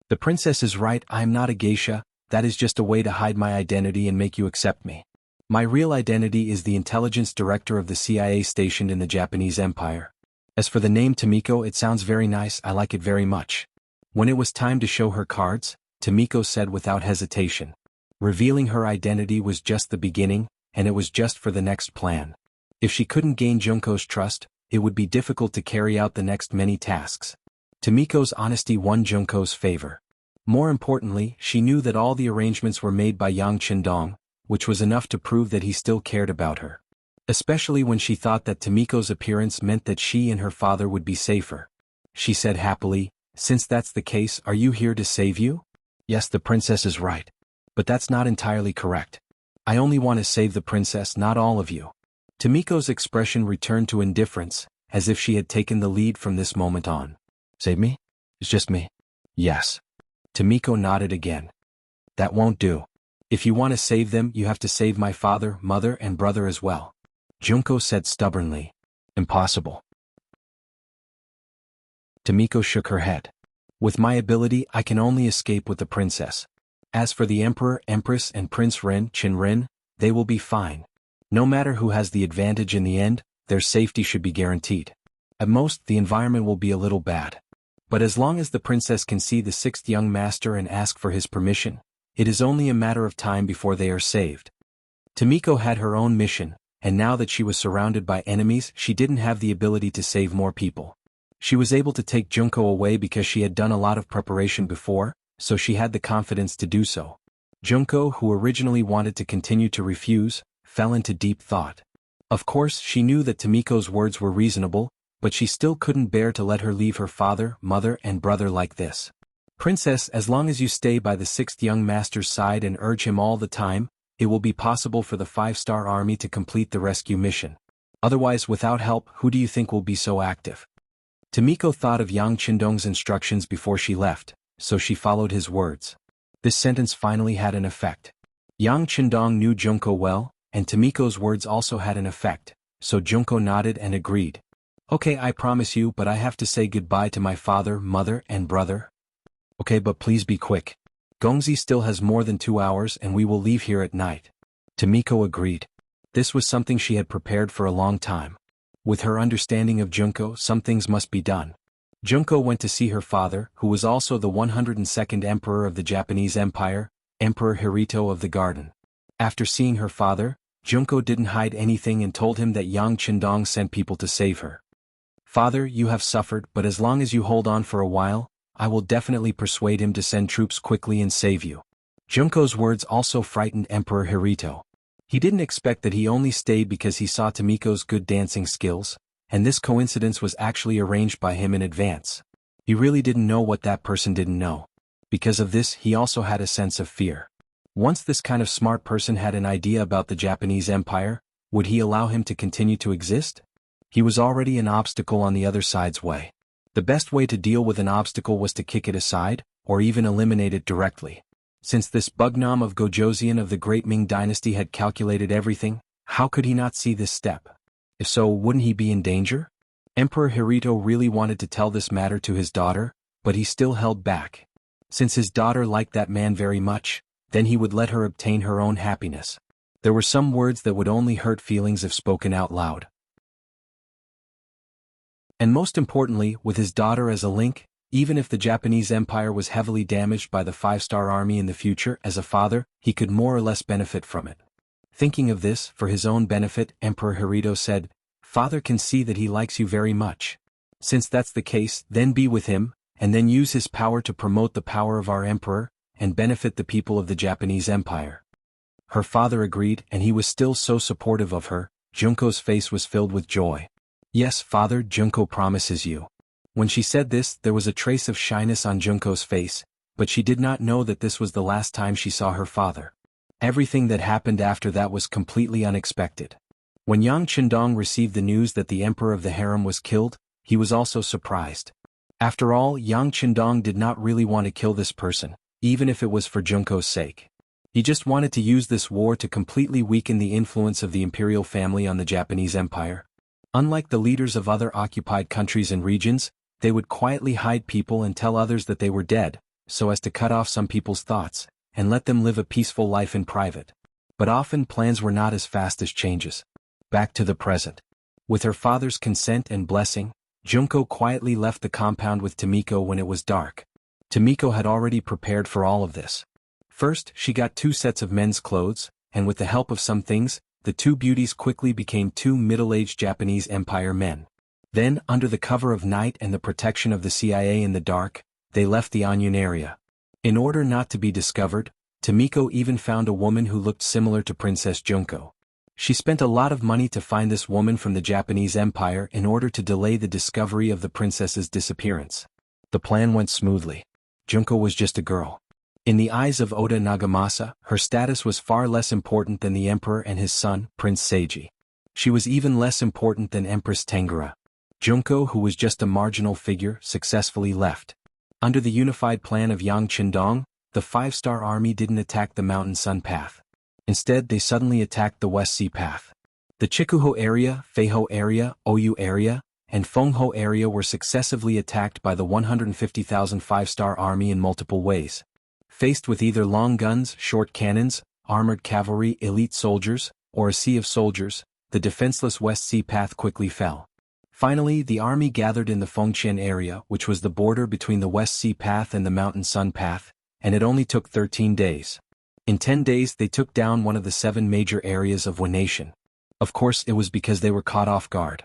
"The princess is right, I am not a geisha, that is just a way to hide my identity and make you accept me. My real identity is the intelligence director of the CIA stationed in the Japanese Empire. As for the name Tomiko, it sounds very nice, I like it very much." When it was time to show her cards, Tomiko said without hesitation. Revealing her identity was just the beginning, and it was just for the next plan. If she couldn't gain Junko's trust, it would be difficult to carry out the next many tasks. Tomiko's honesty won Junko's favor. More importantly, she knew that all the arrangements were made by Yang Qindong, which was enough to prove that he still cared about her. Especially when she thought that Tomiko's appearance meant that she and her father would be safer. She said happily, "Since that's the case, are you here to save you?" "Yes, the princess is right. But that's not entirely correct. I only want to save the princess, not all of you." Tomiko's expression returned to indifference, as if she had taken the lead from this moment on. "Save me? It's just me." "Yes." Tomiko nodded again. "That won't do. If you want to save them, you have to save my father, mother, and brother as well." Junko said stubbornly. "Impossible." Tomiko shook her head. "With my ability, I can only escape with the princess. As for the emperor, empress, and Prince Qinren, they will be fine. No matter who has the advantage in the end, their safety should be guaranteed. At most, the environment will be a little bad. But as long as the princess can see the 6th young master and ask for his permission, it is only a matter of time before they are saved." Tomiko had her own mission, and now that she was surrounded by enemies, she didn't have the ability to save more people. She was able to take Junko away because she had done a lot of preparation before, so she had the confidence to do so. Junko, who originally wanted to continue to refuse, fell into deep thought. Of course, she knew that Tomiko's words were reasonable, but she still couldn't bear to let her leave her father, mother, and brother like this. Princess, as long as you stay by the sixth young master's side and urge him all the time, it will be possible for the 5-star army to complete the rescue mission. Otherwise, without help, who do you think will be so active? Tomiko thought of Yang Qindong's instructions before she left, so she followed his words. This sentence finally had an effect. Yang Qindong knew Junko well, and Tomiko's words also had an effect, so Junko nodded and agreed. Okay, I promise you, but I have to say goodbye to my father, mother, and brother. Okay, but please be quick. Gongzi still has more than 2 hours and we will leave here at night. Tomiko agreed. This was something she had prepared for a long time. With her understanding of Junko, some things must be done. Junko went to see her father, who was also the 102nd emperor of the Japanese Empire, Emperor Hirito of the Garden. After seeing her father, Junko didn't hide anything and told him that Yang Qindong sent people to save her. Father, you have suffered, but as long as you hold on for a while, I will definitely persuade him to send troops quickly and save you. Junko's words also frightened Emperor Hirito. He didn't expect that he only stayed because he saw Tomiko's good dancing skills, and this coincidence was actually arranged by him in advance. He really didn't know what that person didn't know. Because of this, he also had a sense of fear. Once this kind of smart person had an idea about the Japanese Empire, would he allow him to continue to exist? He was already an obstacle on the other side's way. The best way to deal with an obstacle was to kick it aside, or even eliminate it directly. Since this Bugnam of Gojoseon of the great Ming dynasty had calculated everything, how could he not see this step? If so, wouldn't he be in danger? Emperor Hirito really wanted to tell this matter to his daughter, but he still held back. Since his daughter liked that man very much, then he would let her obtain her own happiness. There were some words that would only hurt feelings if spoken out loud. And most importantly, with his daughter as a link, even if the Japanese Empire was heavily damaged by the 5-star army in the future, as a father, he could more or less benefit from it. Thinking of this, for his own benefit, Emperor Hirito said, "Father can see that he likes you very much. Since that's the case, then be with him, and then use his power to promote the power of our emperor, and benefit the people of the Japanese Empire." Her father agreed, and he was still so supportive of her. Junko's face was filled with joy. "Yes, father, Junko promises you." When she said this, there was a trace of shyness on Junko's face, but she did not know that this was the last time she saw her father. Everything that happened after that was completely unexpected. When Yang Qindong received the news that the emperor of the harem was killed, he was also surprised. After all, Yang Qindong did not really want to kill this person, even if it was for Junko's sake. He just wanted to use this war to completely weaken the influence of the imperial family on the Japanese Empire. Unlike the leaders of other occupied countries and regions, they would quietly hide people and tell others that they were dead, so as to cut off some people's thoughts, and let them live a peaceful life in private. But often plans were not as fast as changes. Back to the present. With her father's consent and blessing, Junko quietly left the compound with Tomiko when it was dark. Tomiko had already prepared for all of this. First, she got 2 sets of men's clothes, and with the help of some things, the 2 beauties quickly became 2 middle-aged Japanese Empire men. Then, under the cover of night and the protection of the CIA in the dark, they left the Anyun area. In order not to be discovered, Tomiko even found a woman who looked similar to Princess Junko. She spent a lot of money to find this woman from the Japanese Empire in order to delay the discovery of the princess's disappearance. The plan went smoothly. Junko was just a girl. In the eyes of Oda Nagamasa, her status was far less important than the emperor and his son, Prince Seiji. She was even less important than Empress Tengara. Junko, who was just a marginal figure, successfully left. Under the unified plan of Yang Qindong, the 5-star army didn't attack the Mountain Sun Path. Instead, they suddenly attacked the West Sea Path. The Chikuho area, Feiho area, Oyu area, and Fengho area were successively attacked by the 150,000 5-star army in multiple ways. Faced with either long guns, short cannons, armored cavalry, elite soldiers, or a sea of soldiers, the defenseless West Sea Path quickly fell. Finally, the army gathered in the Fengqian area, which was the border between the West Sea Path and the Mountain Sun Path, and it only took 13 days. In 10 days they took down one of the 7 major areas of Wu Nation. Of course it was because they were caught off guard.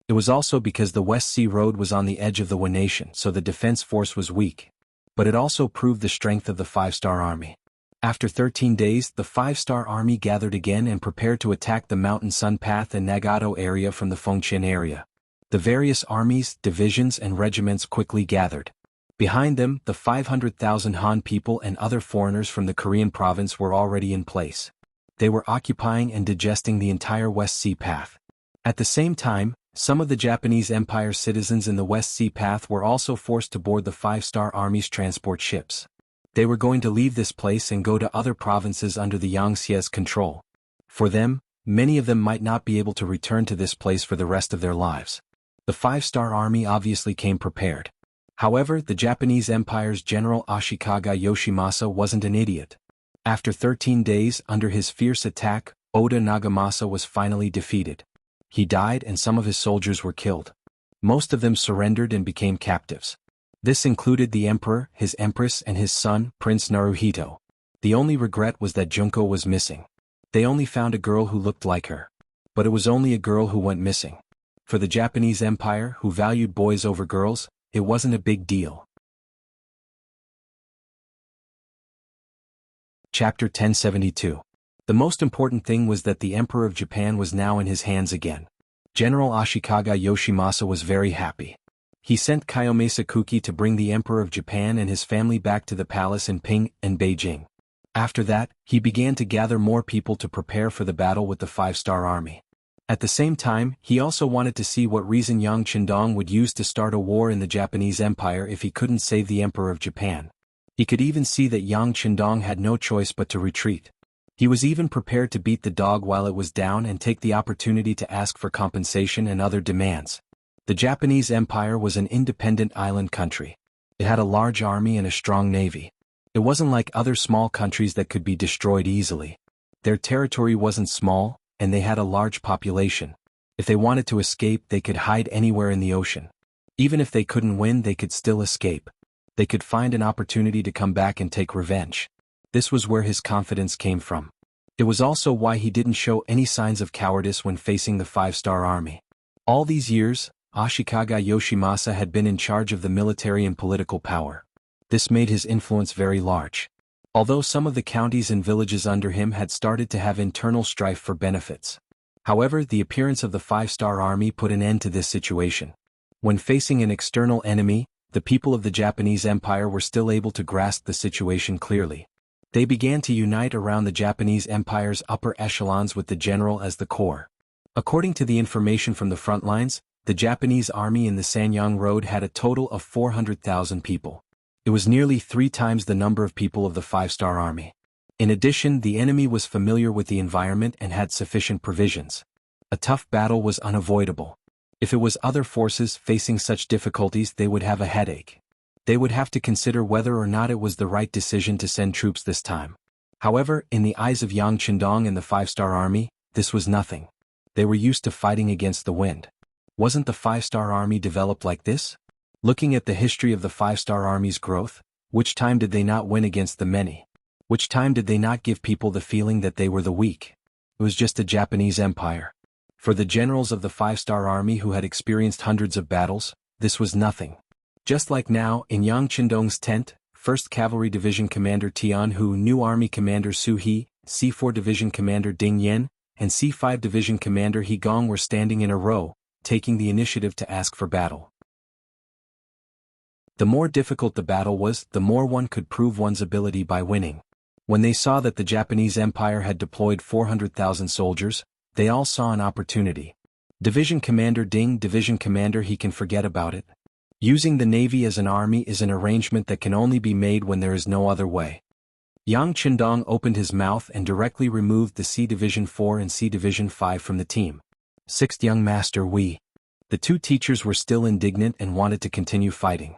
It was also because the West Sea Road was on the edge of the Wu Nation, so the defense force was weak. But it also proved the strength of the 5-star army. After 13 days, the 5-star army gathered again and prepared to attack the Mountain Sun Path and Nagato area from the Fengqian area. The various armies, divisions and regiments quickly gathered. Behind them, the 500,000 Han people and other foreigners from the Korean province were already in place. They were occupying and digesting the entire West Sea Path. At the same time, some of the Japanese Empire citizens in the West Sea Path were also forced to board the 5-star army's transport ships. They were going to leave this place and go to other provinces under the Yangtze's control. For them, many of them might not be able to return to this place for the rest of their lives. The 5-star army obviously came prepared. However, the Japanese Empire's General Ashikaga Yoshimasa wasn't an idiot. After 13 days under his fierce attack, Oda Nagamasa was finally defeated. He died and some of his soldiers were killed. Most of them surrendered and became captives. This included the emperor, his empress and his son, Prince Naruhito. The only regret was that Junko was missing. They only found a girl who looked like her. But it was only a girl who went missing. For the Japanese Empire, who valued boys over girls, it wasn't a big deal. Chapter 1072. The most important thing was that the Emperor of Japan was now in his hands again. General Ashikaga Yoshimasa was very happy. He sent Kayome Sakuki to bring the Emperor of Japan and his family back to the palace in Ping and Beijing. After that, he began to gather more people to prepare for the battle with the 5-star army. At the same time, he also wanted to see what reason Yang Qindong would use to start a war in the Japanese Empire if he couldn't save the Emperor of Japan. He could even see that Yang Qindong had no choice but to retreat. He was even prepared to beat the dog while it was down and take the opportunity to ask for compensation and other demands. The Japanese Empire was an independent island country. It had a large army and a strong navy. It wasn't like other small countries that could be destroyed easily. Their territory wasn't small, and they had a large population. If they wanted to escape, they could hide anywhere in the ocean. Even if they couldn't win, they could still escape. They could find an opportunity to come back and take revenge. This was where his confidence came from. It was also why he didn't show any signs of cowardice when facing the 5-star army. All these years, Ashikaga Yoshimasa had been in charge of the military and political power. This made his influence very large. Although some of the counties and villages under him had started to have internal strife for benefits. However, the appearance of the 5-star army put an end to this situation. When facing an external enemy, the people of the Japanese Empire were still able to grasp the situation clearly. They began to unite around the Japanese Empire's upper echelons with the general as the core. According to the information from the front lines, the Japanese army in the Sanyang Road had a total of 400,000 people. It was nearly 3 times the number of people of the 5-star army. In addition, the enemy was familiar with the environment and had sufficient provisions. A tough battle was unavoidable. If it was other forces facing such difficulties, they would have a headache. They would have to consider whether or not it was the right decision to send troops this time. However, in the eyes of Yang Qindong and the 5-star army, this was nothing. They were used to fighting against the wind. Wasn't the 5-star army developed like this? Looking at the history of the 5-star army's growth, which time did they not win against the many? Which time did they not give people the feeling that they were the weak? It was just a Japanese empire. For the generals of the 5-star army who had experienced hundreds of battles, this was nothing. Just like now, in Yang Qindong's tent, 1st Cavalry Division Commander Tianhu, new Army Commander Su He, C4 Division Commander Ding Yen, and C5 Division Commander He Gong were standing in a row, taking the initiative to ask for battle. The more difficult the battle was, the more one could prove one's ability by winning. When they saw that the Japanese Empire had deployed 400,000 soldiers, they all saw an opportunity. Division Commander Ding, Division Commander He can forget about it. Using the Navy as an army is an arrangement that can only be made when there is no other way. Yang Qindong opened his mouth and directly removed the C Division 4 and C Division 5 from the team. 6th Young Master We. The 2 teachers were still indignant and wanted to continue fighting.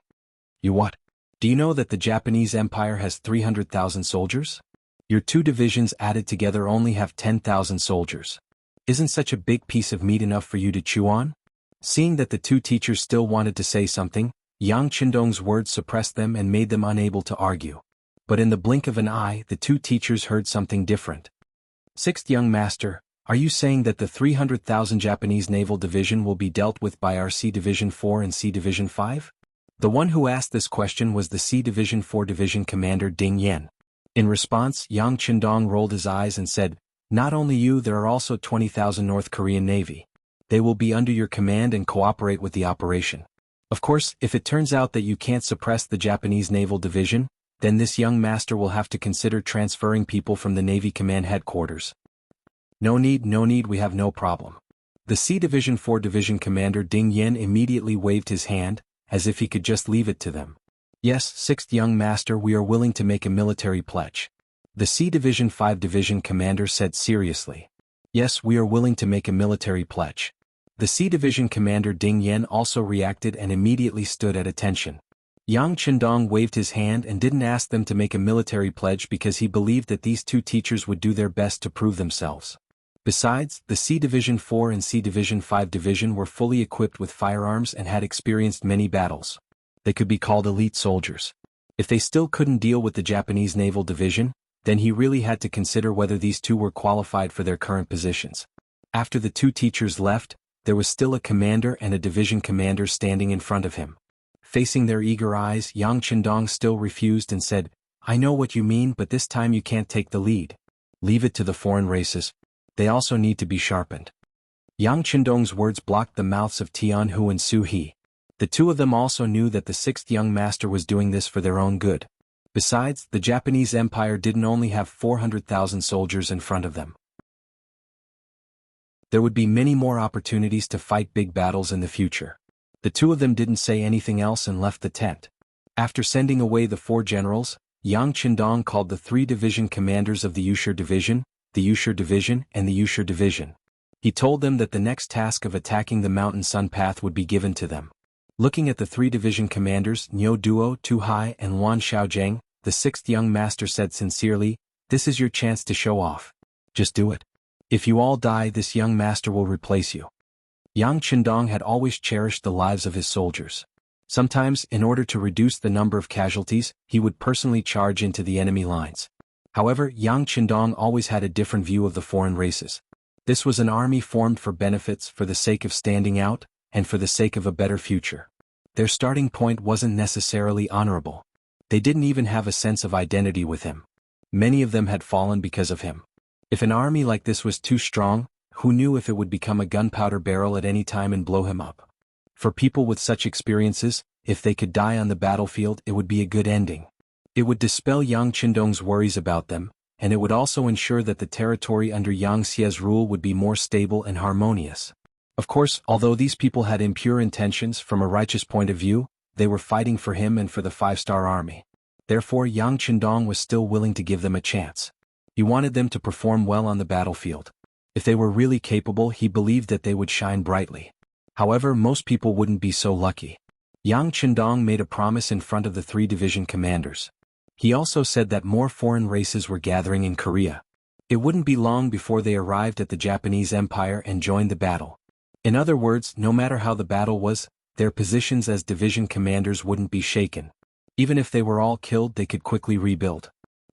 You what? Do you know that the Japanese Empire has 300,000 soldiers? Your 2 divisions added together only have 10,000 soldiers. Isn't such a big piece of meat enough for you to chew on? Seeing that the 2 teachers still wanted to say something, Yang Qindong's words suppressed them and made them unable to argue. But in the blink of an eye, the two teachers heard something different. Sixth young master, are you saying that the 300,000 Japanese Naval Division will be dealt with by our C Division 4 and C Division 5? The one who asked this question was the C Division 4 Division Commander Ding Yen. In response, Yang Qindong rolled his eyes and said, "Not only you, there are also 20,000 North Korean Navy. They will be under your command and cooperate with the operation. Of course, if it turns out that you can't suppress the Japanese Naval Division, then this young master will have to consider transferring people from the Navy Command Headquarters." No need, we have no problem. The C Division 4 Division Commander Ding Yen immediately waved his hand, as if he could just leave it to them. Yes, sixth young master, we are willing to make a military pledge. The C Division 5 Division Commander said seriously. Yes, we are willing to make a military pledge. The C Division Commander Ding Yen also reacted and immediately stood at attention. Yang Qindong waved his hand and didn't ask them to make a military pledge because he believed that these two teachers would do their best to prove themselves. Besides, the C Division 4 and C Division 5 Division were fully equipped with firearms and had experienced many battles. They could be called elite soldiers. If they still couldn't deal with the Japanese Naval Division, then he really had to consider whether these two were qualified for their current positions. After the two teachers left, there was still a commander and a division commander standing in front of him. Facing their eager eyes, Yang Qindong still refused and said, "I know what you mean, but this time you can't take the lead. Leave it to the foreign races. They also need to be sharpened." Yang Qindong's words blocked the mouths of Tianhu and Su He. The two of them also knew that the sixth young master was doing this for their own good. Besides, the Japanese Empire didn't only have 400,000 soldiers in front of them. There would be many more opportunities to fight big battles in the future. The two of them didn't say anything else and left the tent. After sending away the four generals, Yang Qindong called the three division commanders of the Wuxia Division, the Wuxia Division, and the Wuxia Division. He told them that the next task of attacking the Mountain Sun Path would be given to them. Looking at the three division commanders, Niu Duo, Tu Hai, and Wan Xiaozheng, the sixth young master said sincerely, "This is your chance to show off. Just do it. If you all die, this young master will replace you." Yang Qindong had always cherished the lives of his soldiers. Sometimes, in order to reduce the number of casualties, he would personally charge into the enemy lines. However, Yang Qindong always had a different view of the foreign races. This was an army formed for benefits, for the sake of standing out, and for the sake of a better future. Their starting point wasn't necessarily honorable. They didn't even have a sense of identity with him. Many of them had fallen because of him. If an army like this was too strong, who knew if it would become a gunpowder barrel at any time and blow him up? For people with such experiences, if they could die on the battlefield, it would be a good ending. It would dispel Yang Qindong's worries about them, and it would also ensure that the territory under Yang Xie's rule would be more stable and harmonious. Of course, although these people had impure intentions from a righteous point of view, they were fighting for him and for the five-star army. Therefore, Yang Qindong was still willing to give them a chance. He wanted them to perform well on the battlefield. If they were really capable, he believed that they would shine brightly. However, most people wouldn't be so lucky. Yang Qindong made a promise in front of the three division commanders. He also said that more foreign races were gathering in Korea. It wouldn't be long before they arrived at the Japanese Empire and joined the battle. In other words, no matter how the battle was, their positions as division commanders wouldn't be shaken. Even if they were all killed, they could quickly rebuild.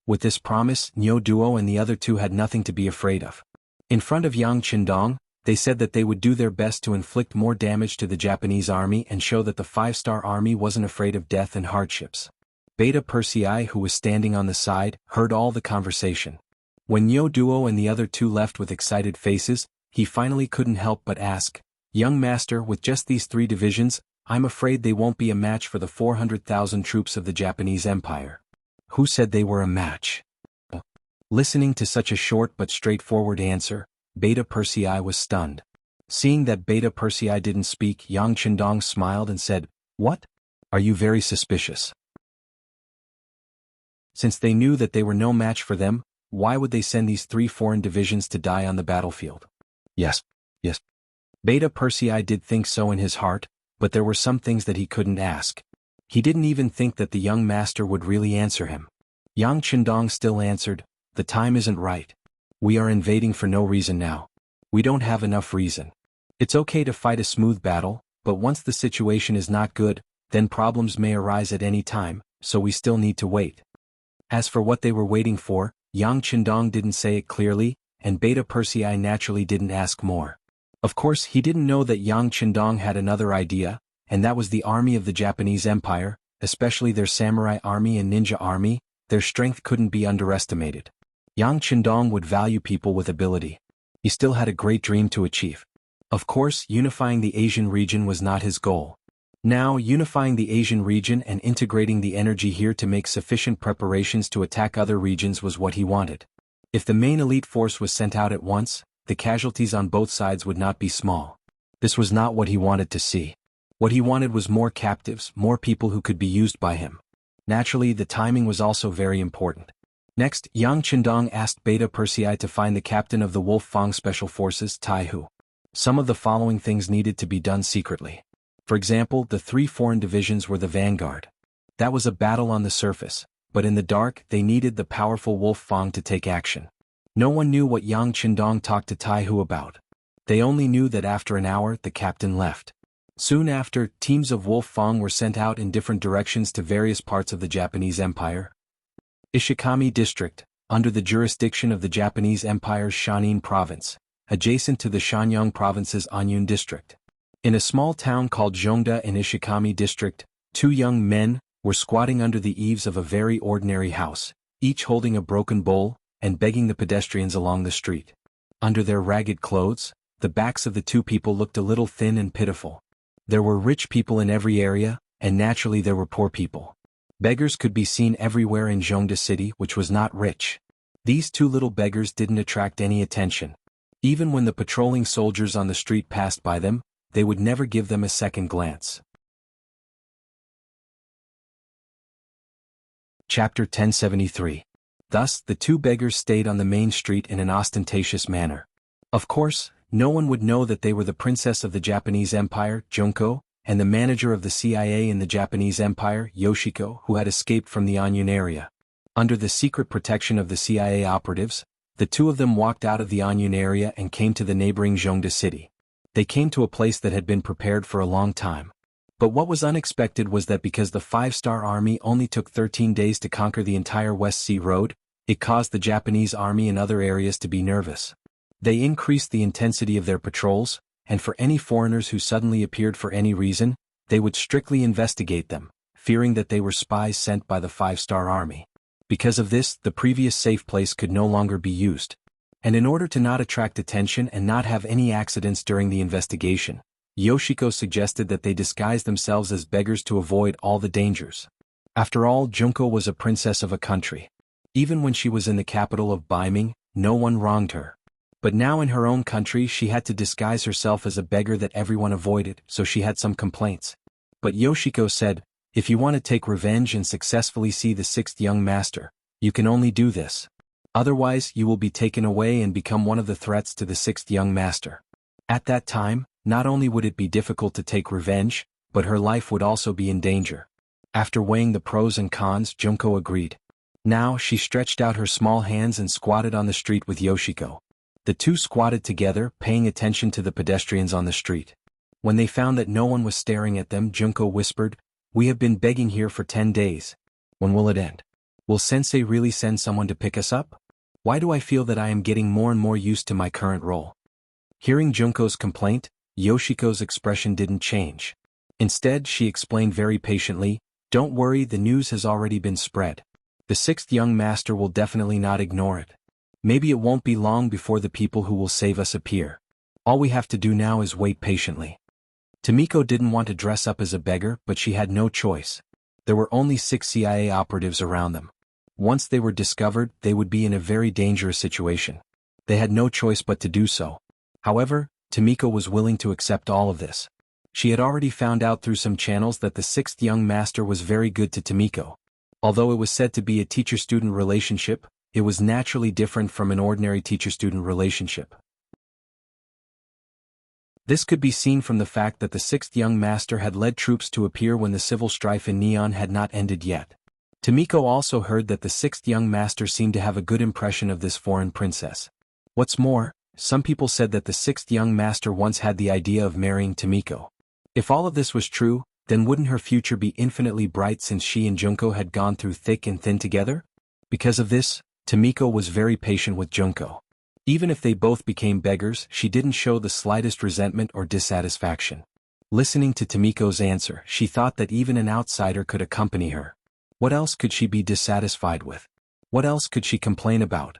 With this promise, Niu Duo and the other two had nothing to be afraid of. In front of Yang Qindong, they said that they would do their best to inflict more damage to the Japanese army and show that the five-star army wasn't afraid of death and hardships. Beta Persei, who was standing on the side, heard all the conversation. When Niu Duo and the other two left with excited faces, he finally couldn't help but ask, "Young master, with just these three divisions, I'm afraid they won't be a match for the 400,000 troops of the Japanese Empire." Who said they were a match? Listening to such a short but straightforward answer, Beta Persei was stunned. Seeing that Beta Persei didn't speak, Yang Qindong smiled and said, "What? Are you very suspicious?" Since they knew that they were no match for them, why would they send these three foreign divisions to die on the battlefield? Yes. Beta Persei did think so in his heart, but there were some things that he couldn't ask. He didn't even think that the young master would really answer him. Yang Qindong still answered, "The time isn't right. We are invading for no reason now. We don't have enough reason. It's okay to fight a smooth battle, but once the situation is not good, then problems may arise at any time, so we still need to wait." As for what they were waiting for, Yang Qindong didn't say it clearly, and Beta Persei naturally didn't ask more. Of course, he didn't know that Yang Qindong had another idea, and that was the army of the Japanese Empire, especially their samurai army and ninja army. Their strength couldn't be underestimated. Yang Qindong would value people with ability. He still had a great dream to achieve. Of course, unifying the Asian region was not his goal. Now, unifying the Asian region and integrating the energy here to make sufficient preparations to attack other regions was what he wanted. If the main elite force was sent out at once, the casualties on both sides would not be small. This was not what he wanted to see. What he wanted was more captives, more people who could be used by him. Naturally, the timing was also very important. Next, Yang Qindong asked Beta Persei to find the captain of the Wolf Fang Special Forces, Taihu. Some of the following things needed to be done secretly. For example, the 3 foreign divisions were the vanguard. That was a battle on the surface, but in the dark they needed the powerful Wolf Fang to take action. No one knew what Yang Qindong talked to Taihu about. They only knew that after an hour the captain left. Soon after, teams of Wolf Fang were sent out in different directions to various parts of the Japanese Empire. Ishikami District, under the jurisdiction of the Japanese Empire's Shanin Province, adjacent to the Shanyang Province's Anyun District. In a small town called Zhongda in Ishikami District, 2 young men were squatting under the eaves of a very ordinary house, each holding a broken bowl, and begging the pedestrians along the street. Under their ragged clothes, the backs of the 2 people looked a little thin and pitiful. There were rich people in every area, and naturally there were poor people. Beggars could be seen everywhere in Zhongda City, which was not rich. These 2 little beggars didn't attract any attention. Even when the patrolling soldiers on the street passed by them, they would never give them a second glance. Chapter 1073. Thus, the 2 beggars stayed on the main street in an ostentatious manner. Of course, no one would know that they were the princess of the Japanese Empire, Junko, and the manager of the CIA in the Japanese Empire, Yoshiko, who had escaped from the Anyun area. Under the secret protection of the CIA operatives, the 2 of them walked out of the Anyun area and came to the neighboring Zhongda city. They came to a place that had been prepared for a long time. But what was unexpected was that because the 5-star army only took 13 days to conquer the entire West Sea Road, it caused the Japanese army in other areas to be nervous. They increased the intensity of their patrols, and for any foreigners who suddenly appeared for any reason, they would strictly investigate them, fearing that they were spies sent by the 5-star army. Because of this, the previous safe place could no longer be used. And in order to not attract attention and not have any accidents during the investigation, Yoshiko suggested that they disguise themselves as beggars to avoid all the dangers. After all, Junko was a princess of a country. Even when she was in the capital of Ming, no one wronged her. But now in her own country she had to disguise herself as a beggar that everyone avoided, so she had some complaints. But Yoshiko said, if you want to take revenge and successfully see the 6th young master, you can only do this. Otherwise, you will be taken away and become one of the threats to the 6th young master. At that time, not only would it be difficult to take revenge, but her life would also be in danger. After weighing the pros and cons, Junko agreed. Now, she stretched out her small hands and squatted on the street with Yoshiko. The 2 squatted together, paying attention to the pedestrians on the street. When they found that no one was staring at them, Junko whispered, "We have been begging here for 10 days. When will it end? Will Sensei really send someone to pick us up? Why do I feel that I am getting more and more used to my current role?" Hearing Junko's complaint, Yoshiko's expression didn't change. Instead, she explained very patiently, "Don't worry, the news has already been spread. The 6th young master will definitely not ignore it. Maybe it won't be long before the people who will save us appear. All we have to do now is wait patiently." Tomiko didn't want to dress up as a beggar, but she had no choice. There were only 6 CIA operatives around them. Once they were discovered, they would be in a very dangerous situation. They had no choice but to do so. However, Tomiko was willing to accept all of this. She had already found out through some channels that the 6th young master was very good to Tomiko. Although it was said to be a teacher-student relationship, it was naturally different from an ordinary teacher-student relationship. This could be seen from the fact that the 6th young master had led troops to appear when the civil strife in Neon had not ended yet. Tomiko also heard that the 6th young master seemed to have a good impression of this foreign princess. What's more, some people said that the 6th young master once had the idea of marrying Tomiko. If all of this was true, then wouldn't her future be infinitely bright since she and Junko had gone through thick and thin together? Because of this, Tomiko was very patient with Junko. Even if they both became beggars, she didn't show the slightest resentment or dissatisfaction. Listening to Tomiko's answer, she thought that even an outsider could accompany her. What else could she be dissatisfied with? What else could she complain about?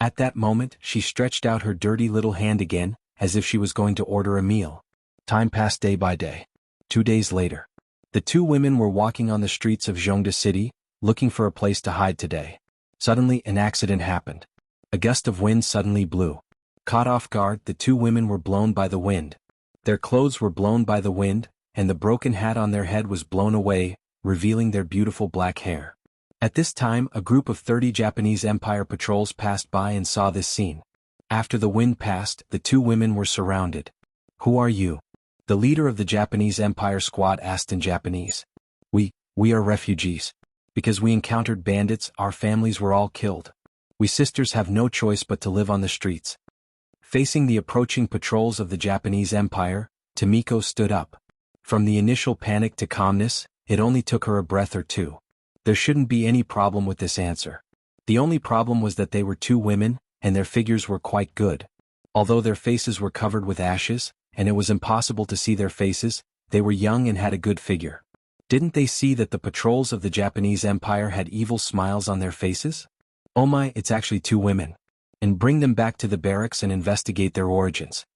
At that moment, she stretched out her dirty little hand again, as if she was going to order a meal. Time passed day by day. 2 days later. The two women were walking on the streets of Jianghu City, looking for a place to hide today. Suddenly, an accident happened. A gust of wind suddenly blew. Caught off guard, the two women were blown by the wind. Their clothes were blown by the wind, and the broken hat on their head was blown away, revealing their beautiful black hair. At this time, a group of 30 Japanese Empire patrols passed by and saw this scene. After the wind passed, the two women were surrounded. "Who are you?" The leader of the Japanese Empire squad asked in Japanese. We are refugees. Because we encountered bandits, our families were all killed. We sisters have no choice but to live on the streets." Facing the approaching patrols of the Japanese Empire, Tomiko stood up. From the initial panic to calmness, it only took her a breath or two. There shouldn't be any problem with this answer. The only problem was that they were two women, and their figures were quite good. Although their faces were covered with ashes, and it was impossible to see their faces, they were young and had a good figure. Didn't they see that the patrols of the Japanese Empire had evil smiles on their faces? "Oh my, it's actually two women. And bring them back to the barracks and investigate their origins,"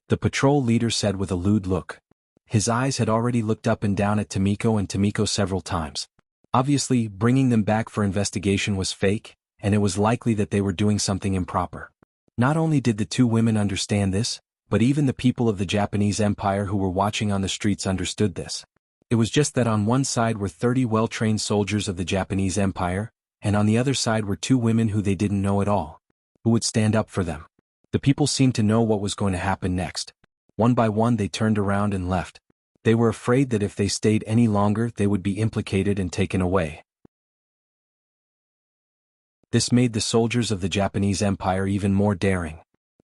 the patrol leader said with a lewd look. His eyes had already looked up and down at Tomiko and Tomiko several times. Obviously, bringing them back for investigation was fake, and it was likely that they were doing something improper. Not only did the two women understand this, but even the people of the Japanese Empire who were watching on the streets understood this. It was just that on one side were 30 well-trained soldiers of the Japanese Empire, and on the other side were two women who they didn't know at all. Who would stand up for them? The people seemed to know what was going to happen next. One by one they turned around and left. They were afraid that if they stayed any longer they would be implicated and taken away. This made the soldiers of the Japanese Empire even more daring.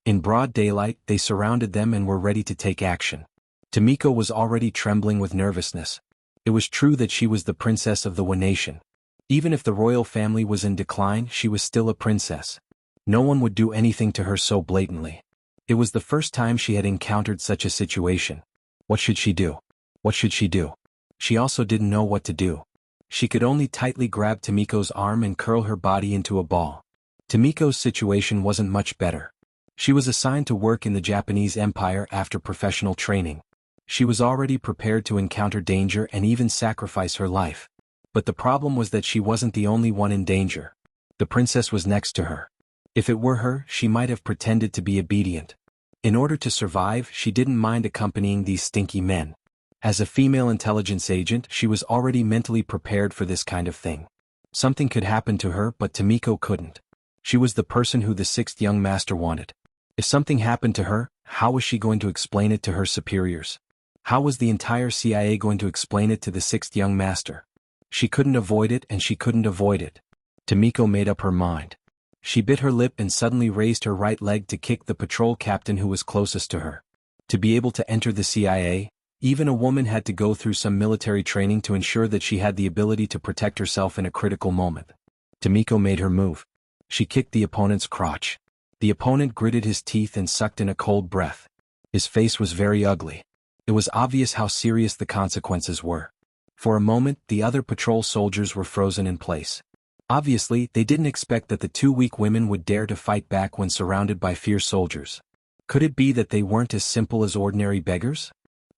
In broad daylight, they surrounded them and were ready to take action. Tomiko was already trembling with nervousness. It was true that she was the princess of the Wu nation. Even if the royal family was in decline, she was still a princess. No one would do anything to her so blatantly. It was the first time she had encountered such a situation. What should she do? What should she do? She also didn't know what to do. She could only tightly grab Tomiko's arm and curl her body into a ball. Tomiko's situation wasn't much better. She was assigned to work in the Japanese Empire after professional training. She was already prepared to encounter danger and even sacrifice her life. But the problem was that she wasn't the only one in danger. The princess was next to her. If it were her, she might have pretended to be obedient. In order to survive, she didn't mind accompanying these stinky men. As a female intelligence agent, she was already mentally prepared for this kind of thing. Something could happen to her, but Tomiko couldn't. She was the person who the sixth young master wanted. If something happened to her, how was she going to explain it to her superiors? How was the entire CIA going to explain it to the sixth young master? She couldn't avoid it and she couldn't avoid it. Tomiko made up her mind. She bit her lip and suddenly raised her right leg to kick the patrol captain who was closest to her. To be able to enter the CIA, even a woman had to go through some military training to ensure that she had the ability to protect herself in a critical moment. Tomiko made her move. She kicked the opponent's crotch. The opponent gritted his teeth and sucked in a cold breath. His face was very ugly. It was obvious how serious the consequences were. For a moment, the other patrol soldiers were frozen in place. Obviously, they didn't expect that the two weak women would dare to fight back when surrounded by fierce soldiers. Could it be that they weren't as simple as ordinary beggars?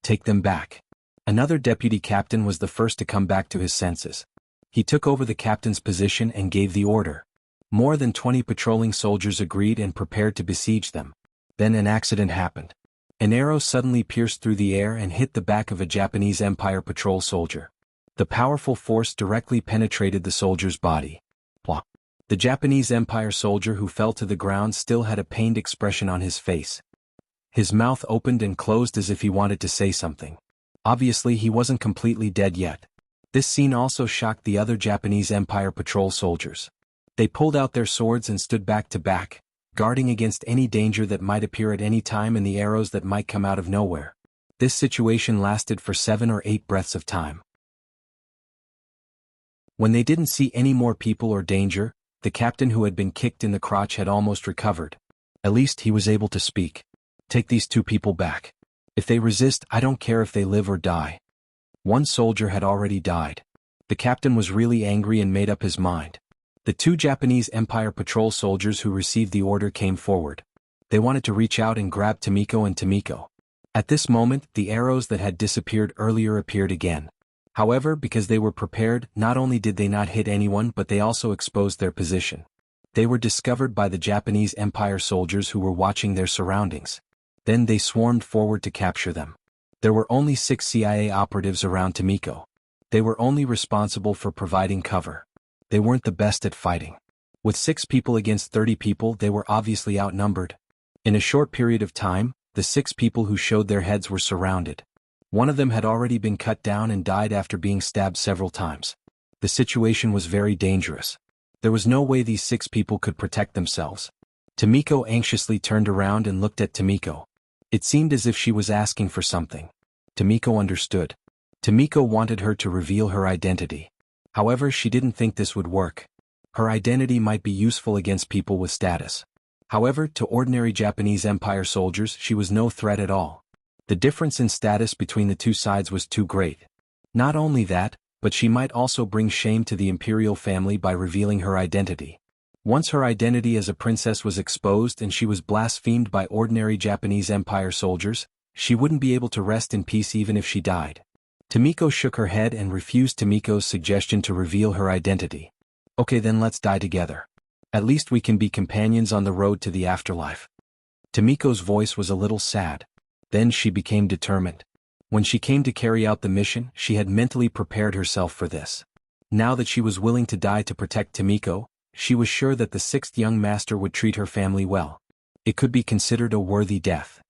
Take them back. Another deputy captain was the first to come back to his senses. He took over the captain's position and gave the order. More than 20 patrolling soldiers agreed and prepared to besiege them. Then an accident happened. An arrow suddenly pierced through the air and hit the back of a Japanese Empire patrol soldier. The powerful force directly penetrated the soldier's body. Plop. The Japanese Empire soldier who fell to the ground still had a pained expression on his face. His mouth opened and closed as if he wanted to say something. Obviously, he wasn't completely dead yet. This scene also shocked the other Japanese Empire patrol soldiers. They pulled out their swords and stood back to back, guarding against any danger that might appear at any time and the arrows that might come out of nowhere. This situation lasted for 7 or 8 breaths of time. When they didn't see any more people or danger, the captain who had been kicked in the crotch had almost recovered. At least he was able to speak. Take these 2 people back. If they resist, I don't care if they live or die. One soldier had already died. The captain was really angry and made up his mind. The 2 Japanese Empire patrol soldiers who received the order came forward. They wanted to reach out and grab Tomiko and Tomiko. At this moment, the arrows that had disappeared earlier appeared again. However, because they were prepared, not only did they not hit anyone but they also exposed their position. They were discovered by the Japanese Empire soldiers who were watching their surroundings. Then they swarmed forward to capture them. There were only 6 CIA operatives around Tomiko. They were only responsible for providing cover. They weren't the best at fighting. With 6 people against 30 people, they were obviously outnumbered. In a short period of time, the 6 people who showed their heads were surrounded. One of them had already been cut down and died after being stabbed several times. The situation was very dangerous. There was no way these 6 people could protect themselves. Tomiko anxiously turned around and looked at Tomiko. It seemed as if she was asking for something. Tomiko understood. Tomiko wanted her to reveal her identity. However, she didn't think this would work. Her identity might be useful against people with status. However, to ordinary Japanese Empire soldiers, she was no threat at all. The difference in status between the 2 sides was too great. Not only that, but she might also bring shame to the imperial family by revealing her identity. Once her identity as a princess was exposed and she was blasphemed by ordinary Japanese Empire soldiers, she wouldn't be able to rest in peace even if she died. Tomiko shook her head and refused Tomiko's suggestion to reveal her identity. Okay, then let's die together. At least we can be companions on the road to the afterlife. Tomiko's voice was a little sad. Then she became determined. When she came to carry out the mission, she had mentally prepared herself for this. Now that she was willing to die to protect Tomiko, she was sure that the 6th young master would treat her family well. It could be considered a worthy death.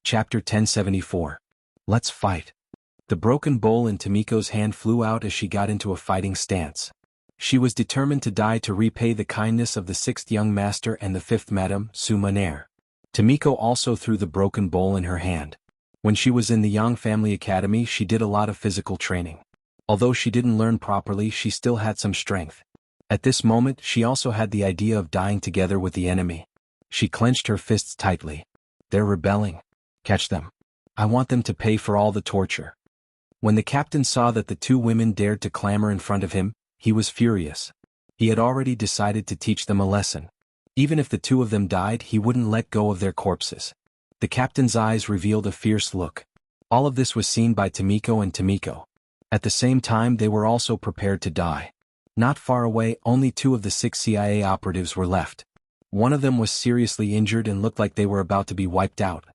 Chapter 1074. Let's fight. The broken bowl in Tomiko's hand flew out as she got into a fighting stance. She was determined to die to repay the kindness of the 6th young master and the 5th Madame, Su Maner. Tomiko also threw the broken bowl in her hand. When she was in the Yang Family Academy, she did a lot of physical training. Although she didn't learn properly, she still had some strength. At this moment, she also had the idea of dying together with the enemy. She clenched her fists tightly. They're rebelling. Catch them. I want them to pay for all the torture. When the captain saw that the 2 women dared to clamor in front of him, he was furious. He had already decided to teach them a lesson. Even if the 2 of them died, he wouldn't let go of their corpses. The captain's eyes revealed a fierce look. All of this was seen by Tomiko and Tomiko. At the same time, they were also prepared to die. Not far away, only 2 of the 6 CIA operatives were left. One of them was seriously injured and looked like they were about to be wiped out.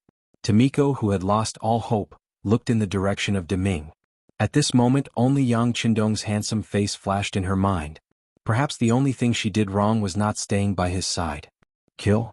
Tomiko, who had lost all hope, looked in the direction of Ming. At this moment, only Yang Qindong's handsome face flashed in her mind. Perhaps the only thing she did wrong was not staying by his side. Kill?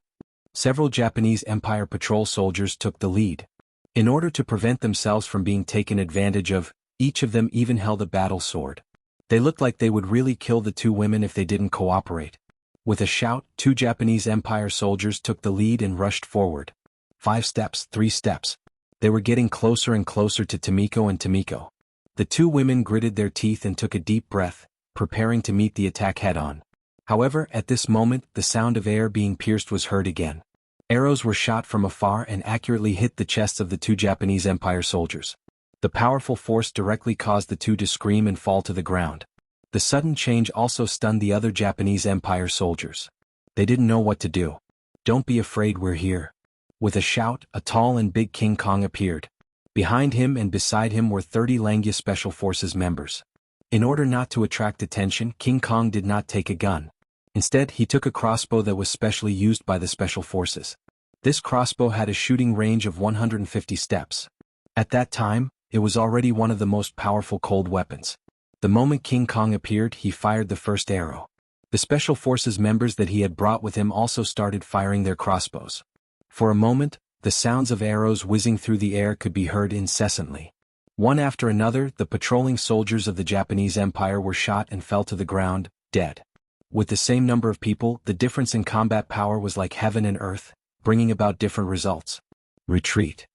Several Japanese Empire patrol soldiers took the lead. In order to prevent themselves from being taken advantage of, each of them even held a battle sword. They looked like they would really kill the 2 women if they didn't cooperate. With a shout, 2 Japanese Empire soldiers took the lead and rushed forward. 5 steps, 3 steps. They were getting closer and closer to Tomiko and Tomiko. The 2 women gritted their teeth and took a deep breath, preparing to meet the attack head-on. However, at this moment, the sound of air being pierced was heard again. Arrows were shot from afar and accurately hit the chests of the 2 Japanese Empire soldiers. The powerful force directly caused the 2 to scream and fall to the ground. The sudden change also stunned the other Japanese Empire soldiers. They didn't know what to do. Don't be afraid, we're here. With a shout, a tall and big King Kong appeared. Behind him and beside him were 30 Langya Special Forces members. In order not to attract attention, King Kong did not take a gun. Instead, he took a crossbow that was specially used by the Special Forces. This crossbow had a shooting range of 150 steps. At that time, it was already one of the most powerful cold weapons. The moment King Kong appeared, he fired the first arrow. The Special Forces members that he had brought with him also started firing their crossbows. For a moment, the sounds of arrows whizzing through the air could be heard incessantly. One after another, the patrolling soldiers of the Japanese Empire were shot and fell to the ground, dead. With the same number of people, the difference in combat power was like heaven and earth, bringing about different results. Retreat.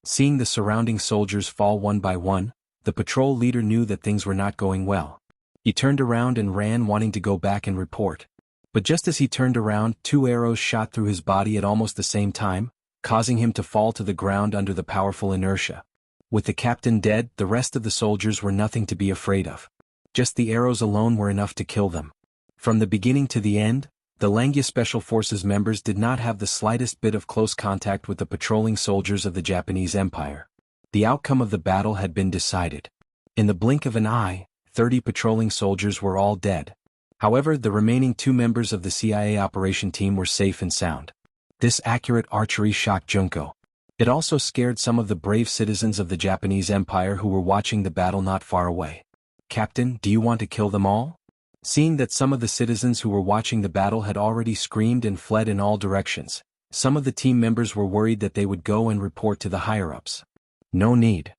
Seeing the surrounding soldiers fall one by one, the patrol leader knew that things were not going well. He turned around and ran, wanting to go back and report. But just as he turned around, 2 arrows shot through his body at almost the same time, causing him to fall to the ground under the powerful inertia. With the captain dead, the rest of the soldiers were nothing to be afraid of. Just the arrows alone were enough to kill them. From the beginning to the end, the Langya Special Forces members did not have the slightest bit of close contact with the patrolling soldiers of the Japanese Empire. The outcome of the battle had been decided. In the blink of an eye, 30 patrolling soldiers were all dead. However, the remaining 2 members of the CIA operation team were safe and sound. This accurate archery shocked Junko. It also scared some of the brave citizens of the Japanese Empire who were watching the battle not far away. "Captain, do you want to kill them all?" Seeing that some of the citizens who were watching the battle had already screamed and fled in all directions, some of the team members were worried that they would go and report to the higher-ups. "No need."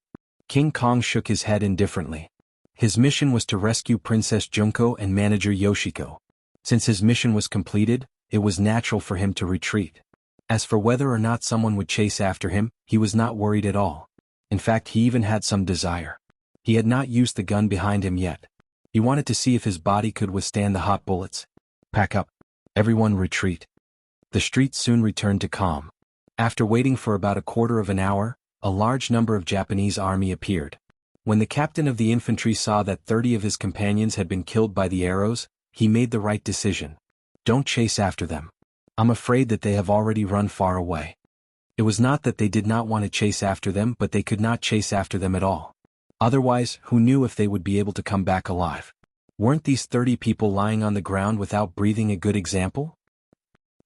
King Kong shook his head indifferently. His mission was to rescue Princess Junko and manager Yoshiko. Since his mission was completed, it was natural for him to retreat. As for whether or not someone would chase after him, he was not worried at all. In fact, he even had some desire. He had not used the gun behind him yet. He wanted to see if his body could withstand the hot bullets. "Pack up. Everyone retreat." The streets soon returned to calm. After waiting for about a quarter of an hour, a large number of Japanese army appeared. When the captain of the infantry saw that 30 of his companions had been killed by the arrows, he made the right decision. "Don't chase after them. I'm afraid that they have already run far away." It was not that they did not want to chase after them, but they could not chase after them at all. Otherwise, who knew if they would be able to come back alive? Weren't these 30 people lying on the ground without breathing a good example?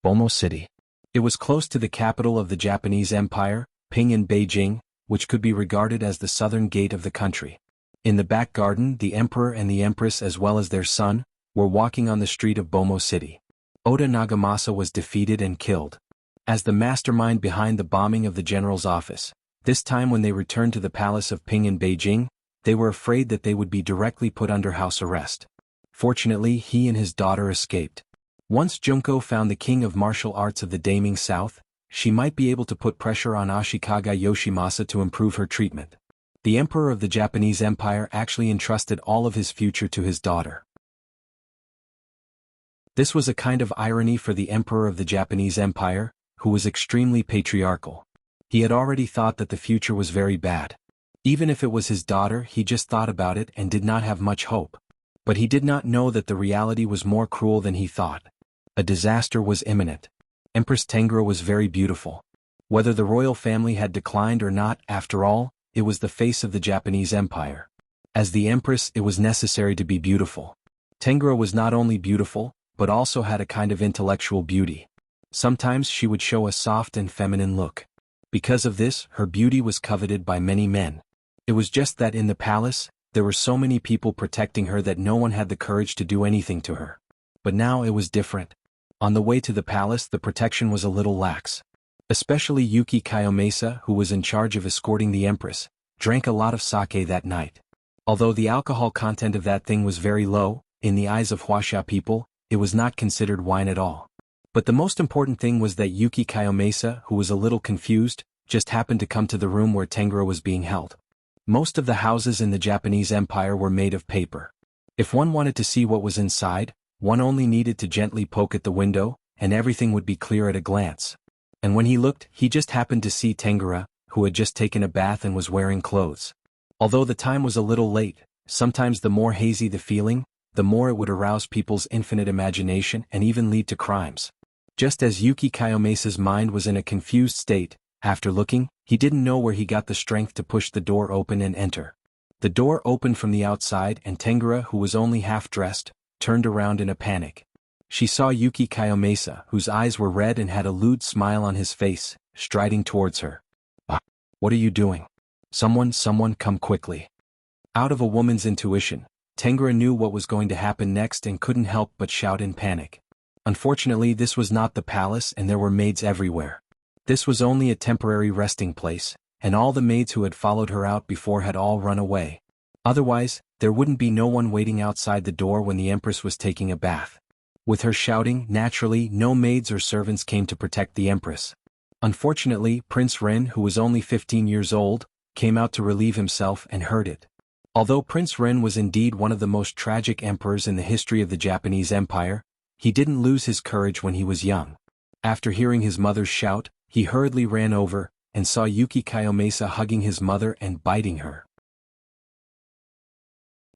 Bomo City. It was close to the capital of the Japanese Empire, Ping in Beijing, which could be regarded as the southern gate of the country. In the back garden, the emperor and the empress as well as their son, were walking on the street of Bomo City. Oda Nagamasa was defeated and killed. As the mastermind behind the bombing of the general's office, this time when they returned to the palace of Ping in Beijing, they were afraid that they would be directly put under house arrest. Fortunately, he and his daughter escaped. Once Junko found the king of martial arts of the Daming South, she might be able to put pressure on Ashikaga Yoshimasa to improve her treatment. The emperor of the Japanese Empire actually entrusted all of his future to his daughter. This was a kind of irony for the emperor of the Japanese Empire, who was extremely patriarchal. He had already thought that the future was very bad. Even if it was his daughter, he just thought about it and did not have much hope. But he did not know that the reality was more cruel than he thought. A disaster was imminent. Empress Tengra was very beautiful. Whether the royal family had declined or not, after all, it was the face of the Japanese Empire. As the empress, it was necessary to be beautiful. Tengra was not only beautiful, but also had a kind of intellectual beauty. Sometimes she would show a soft and feminine look. Because of this, her beauty was coveted by many men. It was just that in the palace, there were so many people protecting her that no one had the courage to do anything to her. But now it was different. On the way to the palace, the protection was a little lax. Especially Yuki Kiyomasa, who was in charge of escorting the empress, drank a lot of sake that night. Although the alcohol content of that thing was very low, in the eyes of Wuxia people, it was not considered wine at all. But the most important thing was that Yuki Kiyomasa, who was a little confused, just happened to come to the room where Tengra was being held. Most of the houses in the Japanese Empire were made of paper. If one wanted to see what was inside, one only needed to gently poke at the window, and everything would be clear at a glance. And when he looked, he just happened to see Tengra, who had just taken a bath and was wearing clothes. Although the time was a little late, sometimes the more hazy the feeling, the more it would arouse people's infinite imagination and even lead to crimes. Just as Yuki Kiyomasa's mind was in a confused state, after looking, he didn't know where he got the strength to push the door open and enter. The door opened from the outside and Tengra, who was only half-dressed, turned around in a panic. She saw Yuki Kiyomasa, whose eyes were red and had a lewd smile on his face, striding towards her. "Ah, what are you doing? Someone come quickly." Out of a woman's intuition, Tengra knew what was going to happen next and couldn't help but shout in panic. Unfortunately, this was not the palace and there were maids everywhere. This was only a temporary resting place, and all the maids who had followed her out before had all run away. Otherwise, there wouldn't be no one waiting outside the door when the empress was taking a bath. With her shouting, naturally, no maids or servants came to protect the empress. Unfortunately, Prince Ren, who was only 15 years old, came out to relieve himself and heard it. Although Prince Ren was indeed one of the most tragic emperors in the history of the Japanese Empire, he didn't lose his courage when he was young. After hearing his mother's shout, he hurriedly ran over, and saw Yuki Kiyomasa hugging his mother and biting her.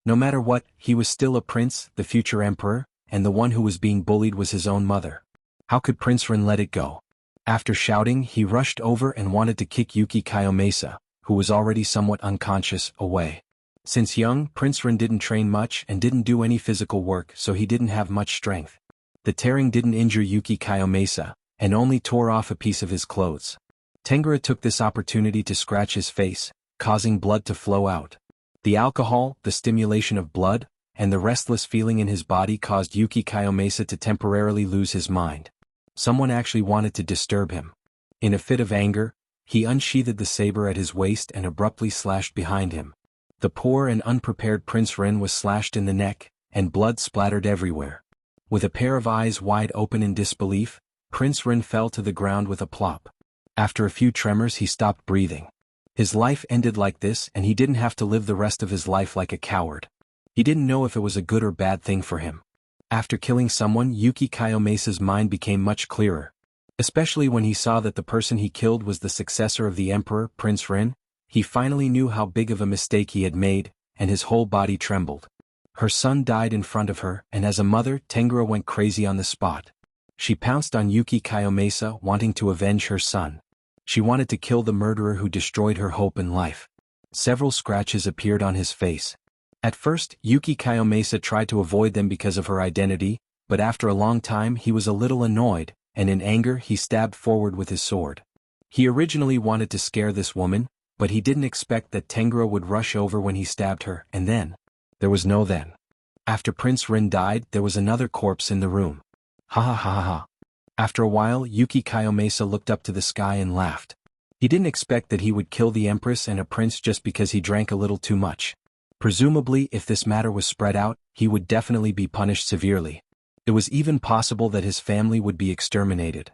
No matter what, he was still a prince, the future emperor, and the one who was being bullied was his own mother. How could Prince Ren let it go? After shouting, he rushed over and wanted to kick Yuki Kiyomasa, who was already somewhat unconscious, away. Since young, Prince Ren didn't train much and didn't do any physical work, so he didn't have much strength. The tearing didn't injure Yuki Kiyomasa, and only tore off a piece of his clothes. Tengira took this opportunity to scratch his face, causing blood to flow out. The alcohol, the stimulation of blood, and the restless feeling in his body caused Yuki Kiyomasa to temporarily lose his mind. Someone actually wanted to disturb him. In a fit of anger, he unsheathed the saber at his waist and abruptly slashed behind him. The poor and unprepared Prince Ren was slashed in the neck, and blood splattered everywhere. With a pair of eyes wide open in disbelief, Prince Ren fell to the ground with a plop. After a few tremors he stopped breathing. His life ended like this, and he didn't have to live the rest of his life like a coward. He didn't know if it was a good or bad thing for him. After killing someone, Yuki Kiyomasa's mind became much clearer. Especially when he saw that the person he killed was the successor of the emperor, Prince Ren. He finally knew how big of a mistake he had made, and his whole body trembled. Her son died in front of her, and as a mother, Tengira went crazy on the spot. She pounced on Yuki Kiyomasa, wanting to avenge her son. She wanted to kill the murderer who destroyed her hope in life. Several scratches appeared on his face. At first, Yuki Kiyomasa tried to avoid them because of her identity, but after a long time he was a little annoyed, and in anger he stabbed forward with his sword. He originally wanted to scare this woman, but he didn't expect that Tengira would rush over when he stabbed her, and then. There was no then. After Prince Ren died, there was another corpse in the room. Ha ha ha ha ha. After a while, Yuki Kiyomasa looked up to the sky and laughed. He didn't expect that he would kill the empress and a prince just because he drank a little too much. Presumably, if this matter was spread out, he would definitely be punished severely. It was even possible that his family would be exterminated.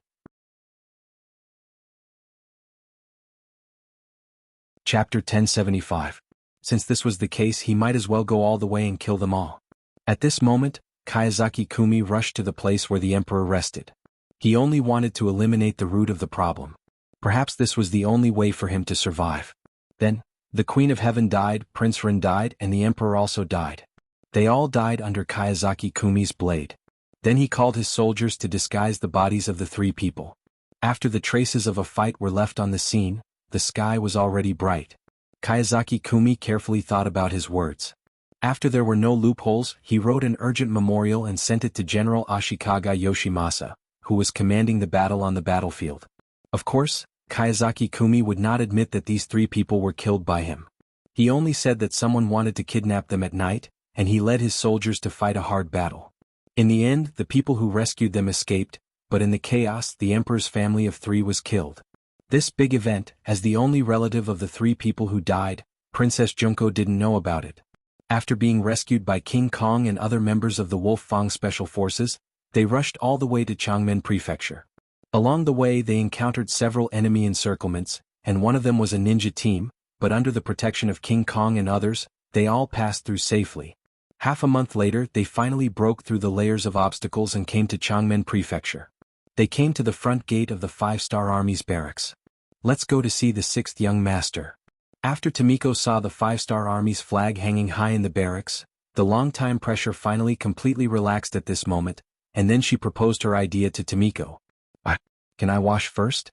Chapter 1075. Since this was the case, he might as well go all the way and kill them all. At this moment, Kazaki Kumi rushed to the place where the emperor rested. He only wanted to eliminate the root of the problem. Perhaps this was the only way for him to survive. Then, the Queen of Heaven died, Prince Ren died, and the emperor also died. They all died under Kazaki Kumi's blade. Then he called his soldiers to disguise the bodies of the three people. After the traces of a fight were left on the scene, the sky was already bright. Kazaki Kumi carefully thought about his words. After there were no loopholes, he wrote an urgent memorial and sent it to General Ashikaga Yoshimasa, who was commanding the battle on the battlefield. Of course, Kazaki Kumi would not admit that these three people were killed by him. He only said that someone wanted to kidnap them at night, and he led his soldiers to fight a hard battle. In the end, the people who rescued them escaped, but in the chaos, the emperor's family of three was killed. This big event, as the only relative of the three people who died, Princess Junko didn't know about it. After being rescued by King Kong and other members of the Wolf Fang Special Forces, they rushed all the way to Changmen Prefecture. Along the way they encountered several enemy encirclements, and one of them was a ninja team, but under the protection of King Kong and others, they all passed through safely. Half a month later they finally broke through the layers of obstacles and came to Changmen Prefecture. They came to the front gate of the 5-star Army's barracks. Let's go to see the sixth young master. After Tomiko saw the 5-star Army's flag hanging high in the barracks, the long-time pressure finally completely relaxed at this moment, and then she proposed her idea to Tomiko. Can I wash first?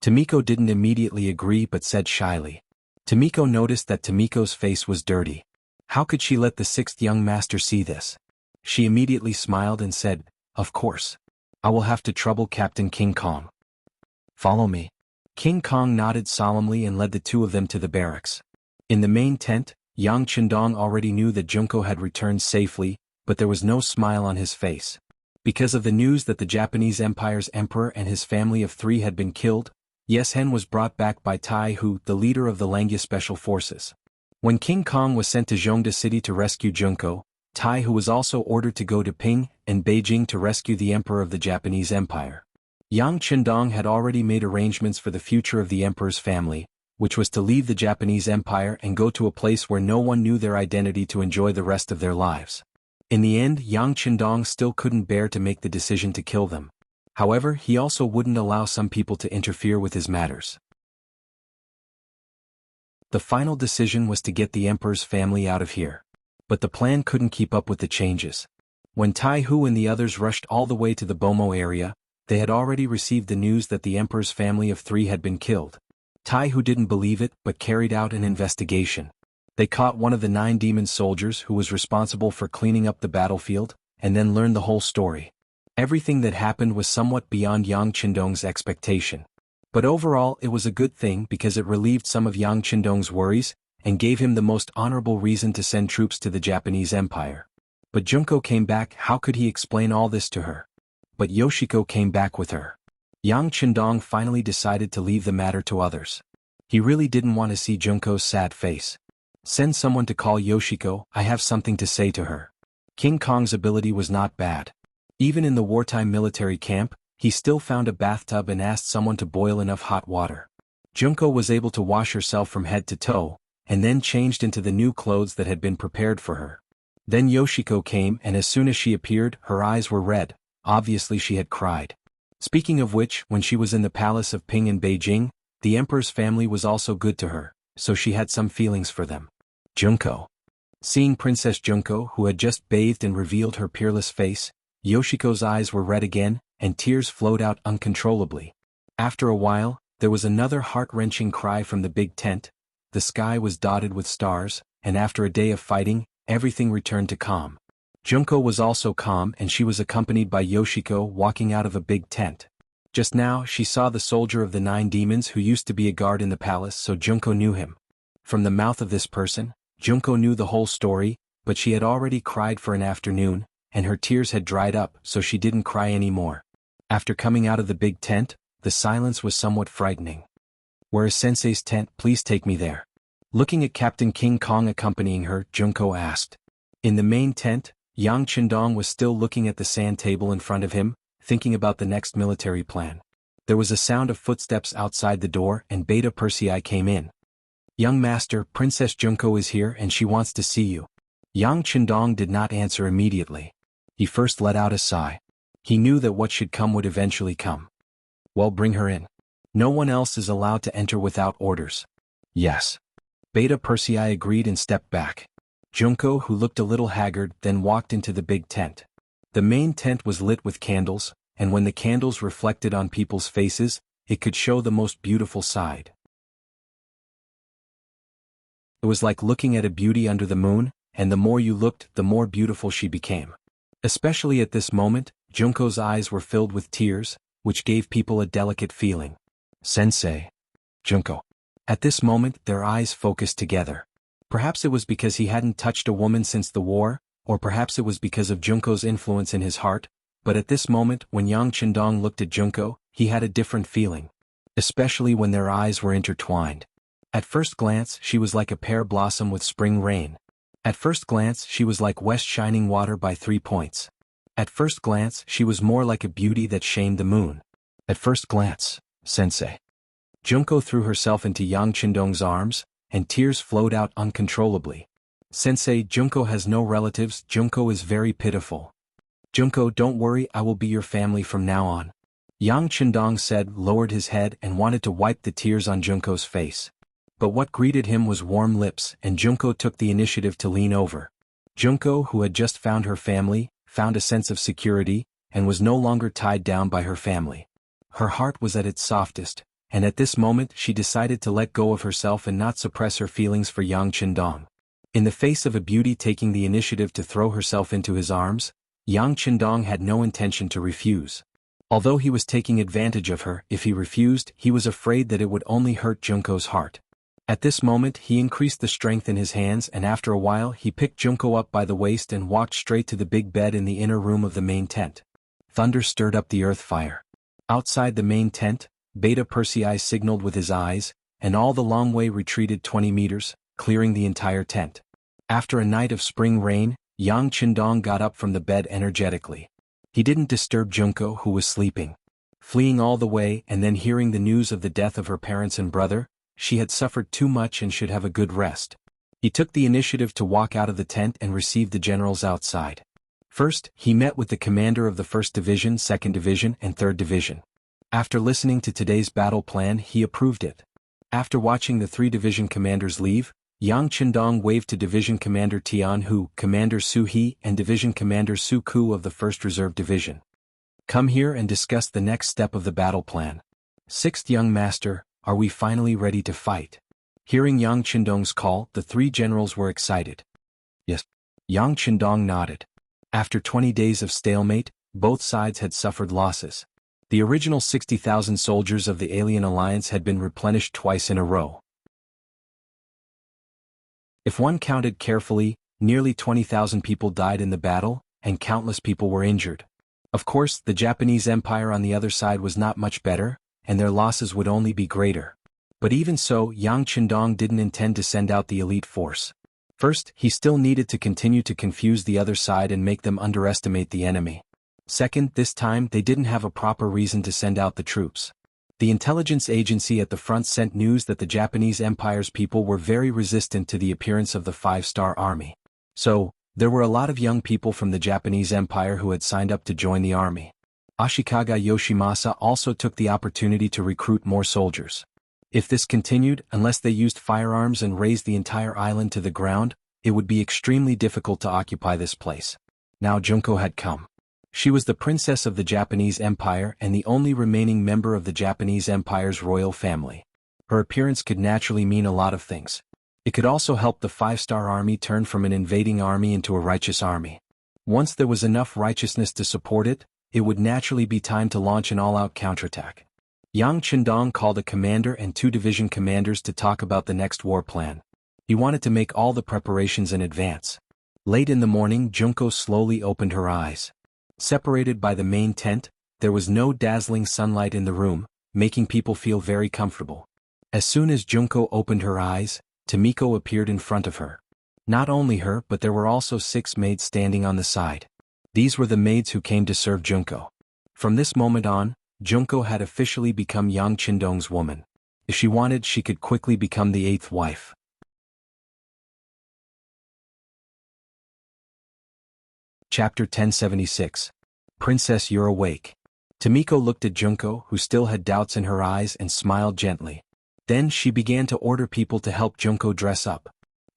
Tomiko didn't immediately agree but said shyly. Tomiko noticed that Tomiko's face was dirty. How could she let the sixth young master see this? She immediately smiled and said, "Of course. I will have to trouble Captain King Kong. Follow me." King Kong nodded solemnly and led the two of them to the barracks. In the main tent, Yang Chendong already knew that Junko had returned safely, but there was no smile on his face. Because of the news that the Japanese Empire's emperor and his family of three had been killed, Yeshen was brought back by Tai Hu, the leader of the Langya Special Forces. When King Kong was sent to Zhongda City to rescue Junko, Tai Hu was also ordered to go to Ping and Beijing to rescue the emperor of the Japanese Empire. Yang Chendong had already made arrangements for the future of the emperor's family, which was to leave the Japanese Empire and go to a place where no one knew their identity to enjoy the rest of their lives. In the end, Yang Qindong still couldn't bear to make the decision to kill them. However, he also wouldn't allow some people to interfere with his matters. The final decision was to get the emperor's family out of here. But the plan couldn't keep up with the changes. When Tai Hu and the others rushed all the way to the Bomo area, they had already received the news that the emperor's family of 3 had been killed. Tai Hu didn't believe it but carried out an investigation. They caught one of the 9 demon soldiers who was responsible for cleaning up the battlefield, and then learned the whole story. Everything that happened was somewhat beyond Yang Qindong's expectation. But overall it was a good thing because it relieved some of Yang Qindong's worries, and gave him the most honorable reason to send troops to the Japanese Empire. But Junko came back. How could he explain all this to her? But Yoshiko came back with her. Yang Qindong finally decided to leave the matter to others. He really didn't want to see Junko's sad face. Send someone to call Yoshiko, I have something to say to her. King Kong's ability was not bad. Even in the wartime military camp, he still found a bathtub and asked someone to boil enough hot water. Junko was able to wash herself from head to toe, and then changed into the new clothes that had been prepared for her. Then Yoshiko came, and as soon as she appeared, her eyes were red. Obviously she had cried. Speaking of which, when she was in the palace of Ping in Beijing, the emperor's family was also good to her, so she had some feelings for them. Junko. Seeing Princess Junko, who had just bathed and revealed her peerless face, Yoshiko's eyes were red again, and tears flowed out uncontrollably. After a while, there was another heart-wrenching cry from the big tent. The sky was dotted with stars, and after a day of fighting, everything returned to calm. Junko was also calm, and she was accompanied by Yoshiko walking out of a big tent. Just now she saw the soldier of the 9 demons who used to be a guard in the palace, so Junko knew him. From the mouth of this person, Junko knew the whole story, but she had already cried for an afternoon, and her tears had dried up, so she didn't cry anymore. After coming out of the big tent, the silence was somewhat frightening. Where is Sensei's tent? Please take me there. Looking at Captain King Kong accompanying her, Junko asked. In the main tent, Yang Qindong was still looking at the sand table in front of him, thinking about the next military plan. There was a sound of footsteps outside the door, and Beta Persei came in. Young master, Princess Junko is here and she wants to see you. Yang Qindong did not answer immediately. He first let out a sigh. He knew that what should come would eventually come. Well, bring her in. No one else is allowed to enter without orders. Yes. Beta Persei agreed and stepped back. Junko, who looked a little haggard, then walked into the big tent. The main tent was lit with candles, and when the candles reflected on people's faces, it could show the most beautiful side. It was like looking at a beauty under the moon, and the more you looked, the more beautiful she became. Especially at this moment, Junko's eyes were filled with tears, which gave people a delicate feeling. Sensei. Junko. At this moment, their eyes focused together. Perhaps it was because he hadn't touched a woman since the war, or perhaps it was because of Junko's influence in his heart, but at this moment, when Yang Qindong looked at Junko, he had a different feeling. Especially when their eyes were intertwined. At first glance, she was like a pear blossom with spring rain. At first glance, she was like west shining water by 3 points. At first glance, she was more like a beauty that shamed the moon. At first glance, Sensei. Junko threw herself into Yang Qindong's arms, and tears flowed out uncontrollably. Sensei, Junko has no relatives. Junko is very pitiful. Junko, don't worry, I will be your family from now on. Yang Qindong said, lowered his head and wanted to wipe the tears on Junko's face. But what greeted him was warm lips, and Junko took the initiative to lean over. Junko, who had just found her family, found a sense of security, and was no longer tied down by her family. Her heart was at its softest, and at this moment she decided to let go of herself and not suppress her feelings for Yang Qindong. In the face of a beauty taking the initiative to throw herself into his arms, Yang Qindong had no intention to refuse. Although he was taking advantage of her, if he refused, he was afraid that it would only hurt Junko's heart. At this moment he increased the strength in his hands, and after a while he picked Junko up by the waist and walked straight to the big bed in the inner room of the main tent. Thunder stirred up the earth fire. Outside the main tent, Beta Persei signaled with his eyes, and all the long way retreated 20 meters, clearing the entire tent. After a night of spring rain, Yang Qindong got up from the bed energetically. He didn't disturb Junko, who was sleeping. Fleeing all the way and then hearing the news of the death of her parents and brother, she had suffered too much and should have a good rest. He took the initiative to walk out of the tent and receive the generals outside. First, he met with the commander of the 1st Division, 2nd Division, and 3rd Division. After listening to today's battle plan, he approved it. After watching the 3 division commanders leave, Yang Qindong waved to Division Commander Tianhu, Commander Su He, and Division Commander Su Ku of the 1st Reserve Division. Come here and discuss the next step of the battle plan. 6th Young Master, are we finally ready to fight? Hearing Yang Qindong's call, the 3 generals were excited. Yes. Yang Qindong nodded. After 20 days of stalemate, both sides had suffered losses. The original 60,000 soldiers of the Alien Alliance had been replenished twice in a row. If one counted carefully, nearly 20,000 people died in the battle, and countless people were injured. Of course, the Japanese Empire on the other side was not much better, and their losses would only be greater. But even so, Yang Qindong didn't intend to send out the elite force. First, he still needed to continue to confuse the other side and make them underestimate the enemy. Second, this time they didn't have a proper reason to send out the troops. The intelligence agency at the front sent news that the Japanese Empire's people were very resistant to the appearance of the 5-star army. So, there were a lot of young people from the Japanese Empire who had signed up to join the army. Ashikaga Yoshimasa also took the opportunity to recruit more soldiers. If this continued, unless they used firearms and razed the entire island to the ground, it would be extremely difficult to occupy this place. Now Junko had come. She was the princess of the Japanese Empire and the only remaining member of the Japanese Empire's royal family. Her appearance could naturally mean a lot of things. It could also help the 5-star army turn from an invading army into a righteous army. Once there was enough righteousness to support it, it would naturally be time to launch an all-out counterattack. Yang Qindong called a commander and 2 division commanders to talk about the next war plan. He wanted to make all the preparations in advance. Late in the morning, Junko slowly opened her eyes. Separated by the main tent, there was no dazzling sunlight in the room, making people feel very comfortable. As soon as Junko opened her eyes, Tomiko appeared in front of her. Not only her, but there were also 6 maids standing on the side. These were the maids who came to serve Junko. From this moment on, Junko had officially become Yang Qindong's woman. If she wanted, she could quickly become the 8th wife. Chapter 1076. Princess, you're awake. Tomiko looked at Junko, who still had doubts in her eyes, and smiled gently. Then she began to order people to help Junko dress up.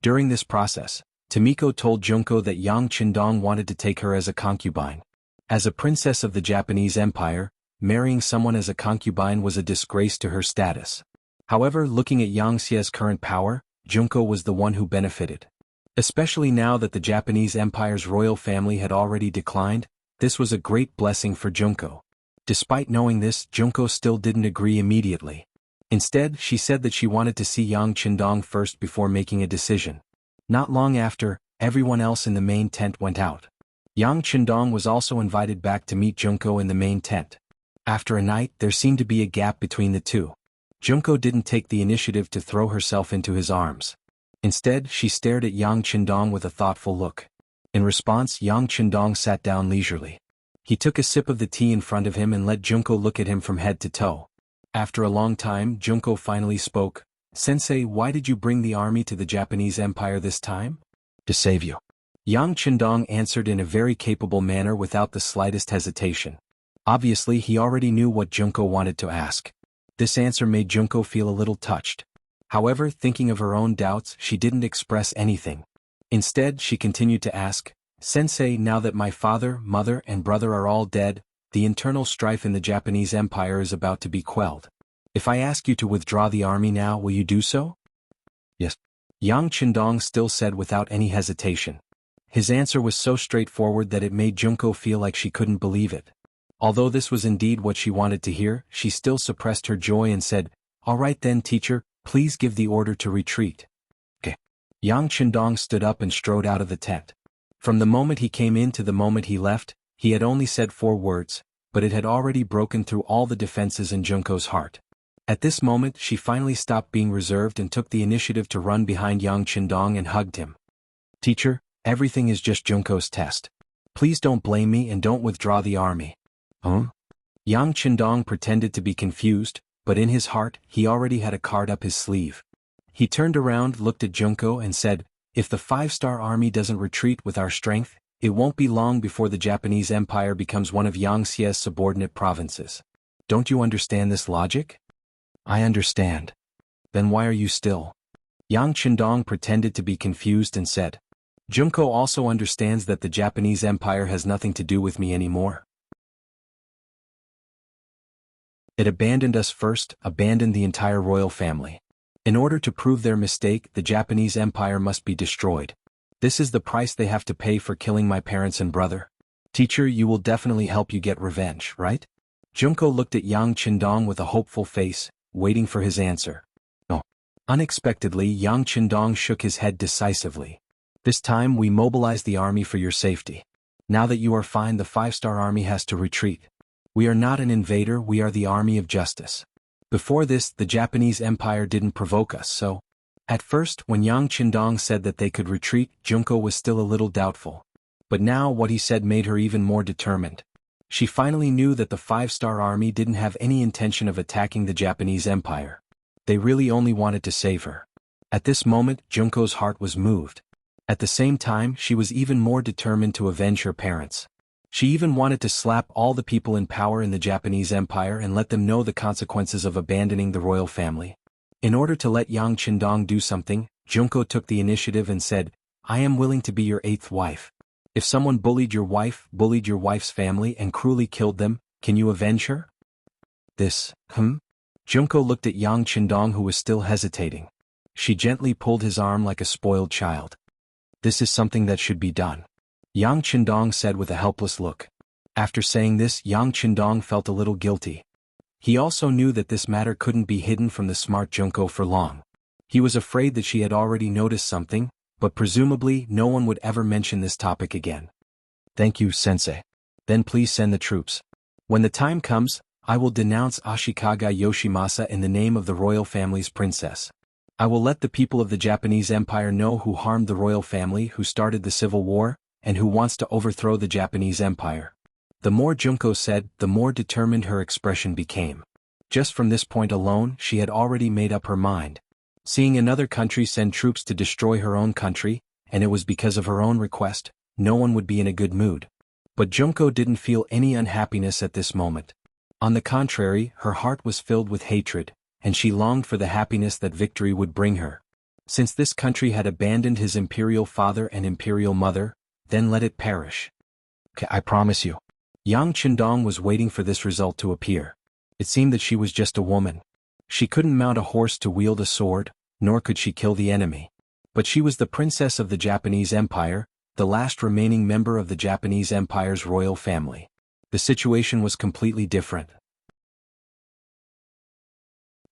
During this process, Tomiko told Junko that Yang Qindong wanted to take her as a concubine. As a princess of the Japanese Empire, marrying someone as a concubine was a disgrace to her status. However, looking at Yang Xie's current power, Junko was the one who benefited. Especially now that the Japanese Empire's royal family had already declined, this was a great blessing for Junko. Despite knowing this, Junko still didn't agree immediately. Instead, she said that she wanted to see Yang Qindong first before making a decision. Not long after, everyone else in the main tent went out. Yang Qindong was also invited back to meet Junko in the main tent. After a night, there seemed to be a gap between the two. Junko didn't take the initiative to throw herself into his arms. Instead, she stared at Yang Qindong with a thoughtful look. In response, Yang Qindong sat down leisurely. He took a sip of the tea in front of him and let Junko look at him from head to toe. After a long time, Junko finally spoke. Sensei, why did you bring the army to the Japanese Empire this time? To save you. Yang Qindong answered in a very capable manner without the slightest hesitation. Obviously, he already knew what Junko wanted to ask. This answer made Junko feel a little touched. However, thinking of her own doubts, she didn't express anything. Instead, she continued to ask, Sensei, now that my father, mother, and brother are all dead, the internal strife in the Japanese Empire is about to be quelled. If I ask you to withdraw the army now, will you do so? Yes. Yang Qindong still said without any hesitation. His answer was so straightforward that it made Junko feel like she couldn't believe it. Although this was indeed what she wanted to hear, she still suppressed her joy and said, All right then, teacher, please give the order to retreat. Okay. Yang Qindong stood up and strode out of the tent. From the moment he came in to the moment he left, he had only said 4 words, but it had already broken through all the defenses in Junko's heart. At this moment, she finally stopped being reserved and took the initiative to run behind Yang Qindong and hugged him. Teacher, everything is just Junko's test. Please don't blame me and don't withdraw the army. Huh? Yang Qindong pretended to be confused, but in his heart, he already had a card up his sleeve. He turned around, looked at Junko and said, "If the 5-star army doesn't retreat with our strength, it won't be long before the Japanese Empire becomes one of Yangtze's subordinate provinces. Don't you understand this logic?" "I understand." "Then why are you still?" Yang Qindong pretended to be confused and said, "Junko also understands that the Japanese Empire has nothing to do with me anymore. It abandoned us first, abandoned the entire royal family. In order to prove their mistake, the Japanese Empire must be destroyed. This is the price they have to pay for killing my parents and brother. Teacher, you will definitely help you get revenge, right?" Junko looked at Yang Qindong with a hopeful face, waiting for his answer. No. Unexpectedly, Yang Qindong shook his head decisively. "This time we mobilize the army for your safety. Now that you are fine, the 5-star army has to retreat. We are not an invader, we are the army of justice. Before this, the Japanese Empire didn't provoke us, so..." At first, when Yang Qindong said that they could retreat, Junko was still a little doubtful. But now what he said made her even more determined. She finally knew that the 5-star army didn't have any intention of attacking the Japanese Empire. They really only wanted to save her. At this moment, Junko's heart was moved. At the same time, she was even more determined to avenge her parents. She even wanted to slap all the people in power in the Japanese Empire and let them know the consequences of abandoning the royal family. In order to let Yang Qindong do something, Junko took the initiative and said, "I am willing to be your 8th wife. If someone bullied your wife's family and cruelly killed them, can you avenge her?" This. Junko looked at Yang Qindong, who was still hesitating. She gently pulled his arm like a spoiled child. "This is something that should be done," Yang Qindong said with a helpless look. After saying this, Yang Qindong felt a little guilty. He also knew that this matter couldn't be hidden from the smart Junko for long. He was afraid that she had already noticed something, but presumably no one would ever mention this topic again. "Thank you, Sensei. Then please send the troops. When the time comes, I will denounce Ashikaga Yoshimasa in the name of the royal family's princess. I will let the people of the Japanese Empire know who harmed the royal family, who started the civil war, and who wants to overthrow the Japanese Empire." The more Junko said, the more determined her expression became. Just from this point alone, she had already made up her mind. Seeing another country send troops to destroy her own country, and it was because of her own request, no one would be in a good mood. But Junko didn't feel any unhappiness at this moment. On the contrary, her heart was filled with hatred, and she longed for the happiness that victory would bring her. Since this country had abandoned his imperial father and imperial mother, then let it perish. "Okay, I promise you." Yang Qindong was waiting for this result to appear. It seemed that she was just a woman. She couldn't mount a horse to wield a sword, nor could she kill the enemy. But she was the princess of the Japanese Empire, the last remaining member of the Japanese Empire's royal family. The situation was completely different.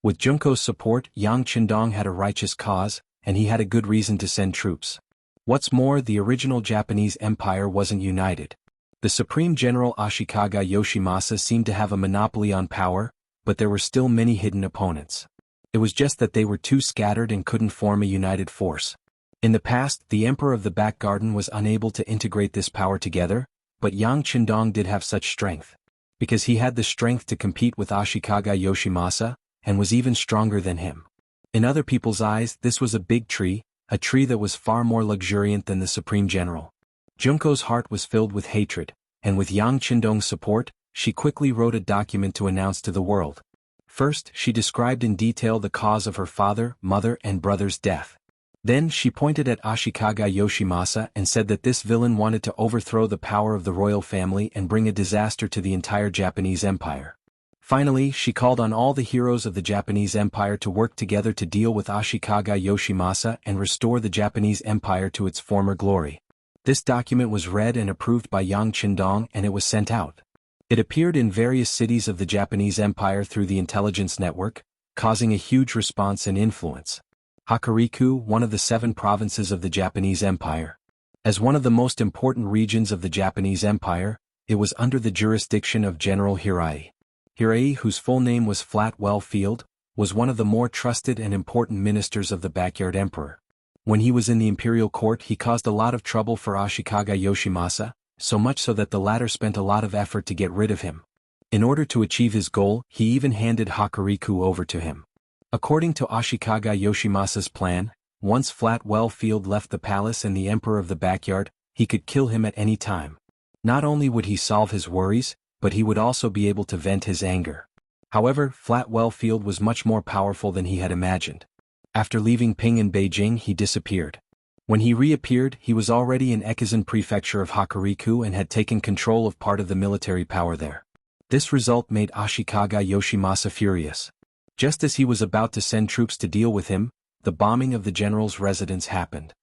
With Junko's support, Yang Qindong had a righteous cause, and he had a good reason to send troops. What's more, the original Japanese Empire wasn't united. The Supreme General Ashikaga Yoshimasa seemed to have a monopoly on power, but there were still many hidden opponents. It was just that they were too scattered and couldn't form a united force. In the past, the Emperor of the Back Garden was unable to integrate this power together, but Yang Qindong did have such strength. Because he had the strength to compete with Ashikaga Yoshimasa, and was even stronger than him. In other people's eyes, this was a big tree, a tree that was far more luxuriant than the Supreme General. Junko's heart was filled with hatred, and with Yang Qindong's support, she quickly wrote a document to announce to the world. First, she described in detail the cause of her father, mother, and brother's death. Then she pointed at Ashikaga Yoshimasa and said that this villain wanted to overthrow the power of the royal family and bring a disaster to the entire Japanese Empire. Finally, she called on all the heroes of the Japanese Empire to work together to deal with Ashikaga Yoshimasa and restore the Japanese Empire to its former glory. This document was read and approved by Yang Qindong, and it was sent out. It appeared in various cities of the Japanese Empire through the intelligence network, causing a huge response and influence. Hokuriku, one of the 7 provinces of the Japanese Empire. As one of the most important regions of the Japanese Empire, it was under the jurisdiction of General Hirai. Hirai, whose full name was Flatwell Field, was one of the more trusted and important ministers of the Backyard Emperor. When he was in the imperial court, he caused a lot of trouble for Ashikaga Yoshimasa, so much so that the latter spent a lot of effort to get rid of him. In order to achieve his goal, he even handed Hokuriku over to him. According to Ashikaga Yoshimasa's plan, once Flatwell Field left the palace and the emperor of the backyard, he could kill him at any time. Not only would he solve his worries, but he would also be able to vent his anger. However, Flatwell Field was much more powerful than he had imagined. After leaving Ping in Beijing, he disappeared. When he reappeared, he was already in Ekizan prefecture of Hokuriku and had taken control of part of the military power there. This result made Ashikaga Yoshimasa furious. Just as he was about to send troops to deal with him, the bombing of the general's residence happened.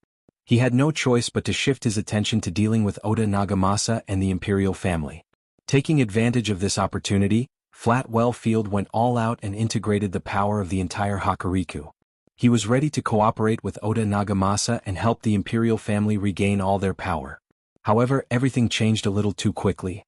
He had no choice but to shift his attention to dealing with Oda Nagamasa and the imperial family. Taking advantage of this opportunity, Flatwell Field went all out and integrated the power of the entire Hokuriku. He was ready to cooperate with Oda Nagamasa and help the imperial family regain all their power. However, everything changed a little too quickly.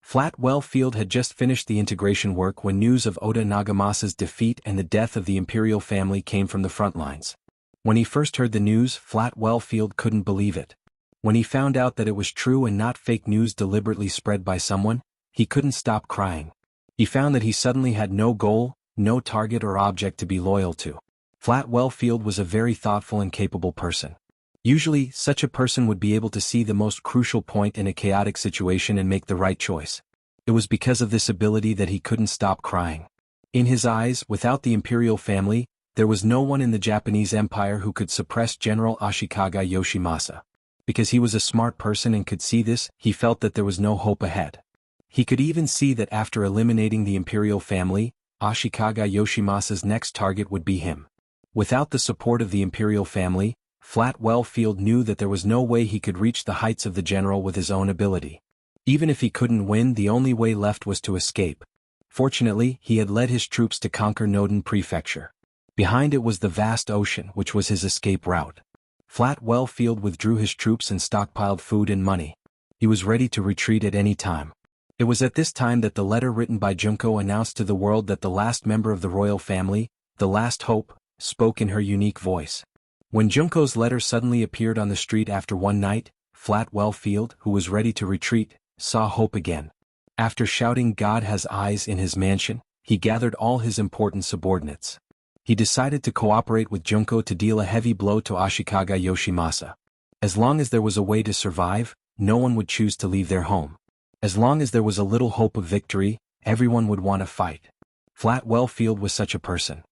Flatwell Field had just finished the integration work when news of Oda Nagamasa's defeat and the death of the imperial family came from the front lines. When he first heard the news, Flatwell Field couldn't believe it. When he found out that it was true and not fake news deliberately spread by someone, he couldn't stop crying. He found that he suddenly had no goal, no target or object to be loyal to. Flatwell Field was a very thoughtful and capable person. Usually, such a person would be able to see the most crucial point in a chaotic situation and make the right choice. It was because of this ability that he couldn't stop crying. In his eyes, without the imperial family, there was no one in the Japanese Empire who could suppress General Ashikaga Yoshimasa. Because he was a smart person and could see this, he felt that there was no hope ahead. He could even see that after eliminating the imperial family, Ashikaga Yoshimasa's next target would be him. Without the support of the imperial family, Flatwell Field knew that there was no way he could reach the heights of the general with his own ability. Even if he couldn't win, the only way left was to escape. Fortunately, he had led his troops to conquer Noden Prefecture. Behind it was the vast ocean, which was his escape route. Flatwell Field withdrew his troops and stockpiled food and money. He was ready to retreat at any time. It was at this time that the letter written by Junko announced to the world that the last member of the royal family, the last hope, spoke in her unique voice. When Junko's letter suddenly appeared on the street after one night, Flatwell Field, who was ready to retreat, saw hope again. After shouting "God has eyes" in his mansion, he gathered all his important subordinates. He decided to cooperate with Junko to deal a heavy blow to Ashikaga Yoshimasa. As long as there was a way to survive, no one would choose to leave their home. As long as there was a little hope of victory, everyone would want to fight. Flatwell Field was such a person.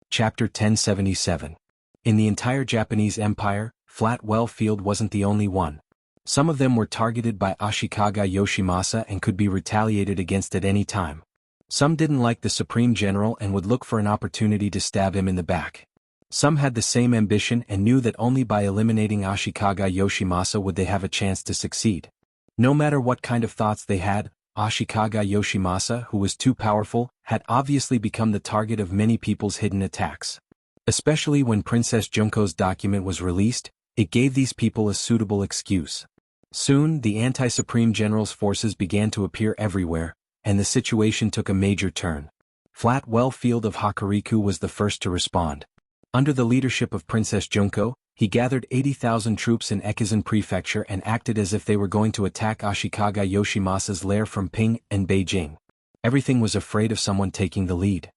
Chapter 1077. In the entire Japanese Empire, Flatwell Field wasn't the only one. Some of them were targeted by Ashikaga Yoshimasa and could be retaliated against at any time. Some didn't like the Supreme General and would look for an opportunity to stab him in the back. Some had the same ambition and knew that only by eliminating Ashikaga Yoshimasa would they have a chance to succeed. No matter what kind of thoughts they had, Ashikaga Yoshimasa, who was too powerful, had obviously become the target of many people's hidden attacks. Especially when Princess Junko's document was released, it gave these people a suitable excuse. Soon, the anti-Supreme General's forces began to appear everywhere, and the situation took a major turn. Flatwell Field of Hokuriku was the first to respond. Under the leadership of Princess Junko, he gathered 80,000 troops in Ekizan Prefecture and acted as if they were going to attack Ashikaga Yoshimasa's lair from Ping and Beijing. Everything was afraid of someone taking the lead.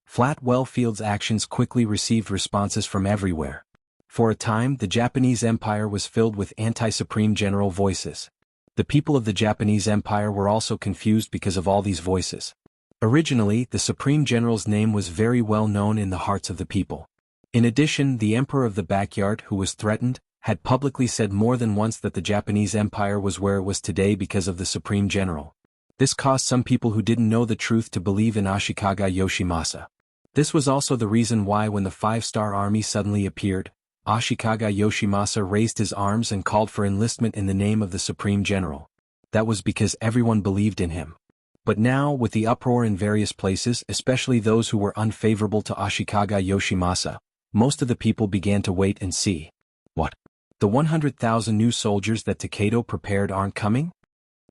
Flatwell Field's actions quickly received responses from everywhere. For a time, the Japanese Empire was filled with anti-Supreme General voices. The people of the Japanese Empire were also confused because of all these voices. Originally, the Supreme General's name was very well known in the hearts of the people. In addition, the Emperor of the Backyard, who was threatened, had publicly said more than once that the Japanese Empire was where it was today because of the Supreme General. This caused some people who didn't know the truth to believe in Ashikaga Yoshimasa. This was also the reason why when the five-star army suddenly appeared, Ashikaga Yoshimasa raised his arms and called for enlistment in the name of the Supreme General. That was because everyone believed in him. But now, with the uproar in various places, especially those who were unfavorable to Ashikaga Yoshimasa, most of the people began to wait and see. What? The 100,000 new soldiers that Takedo prepared aren't coming?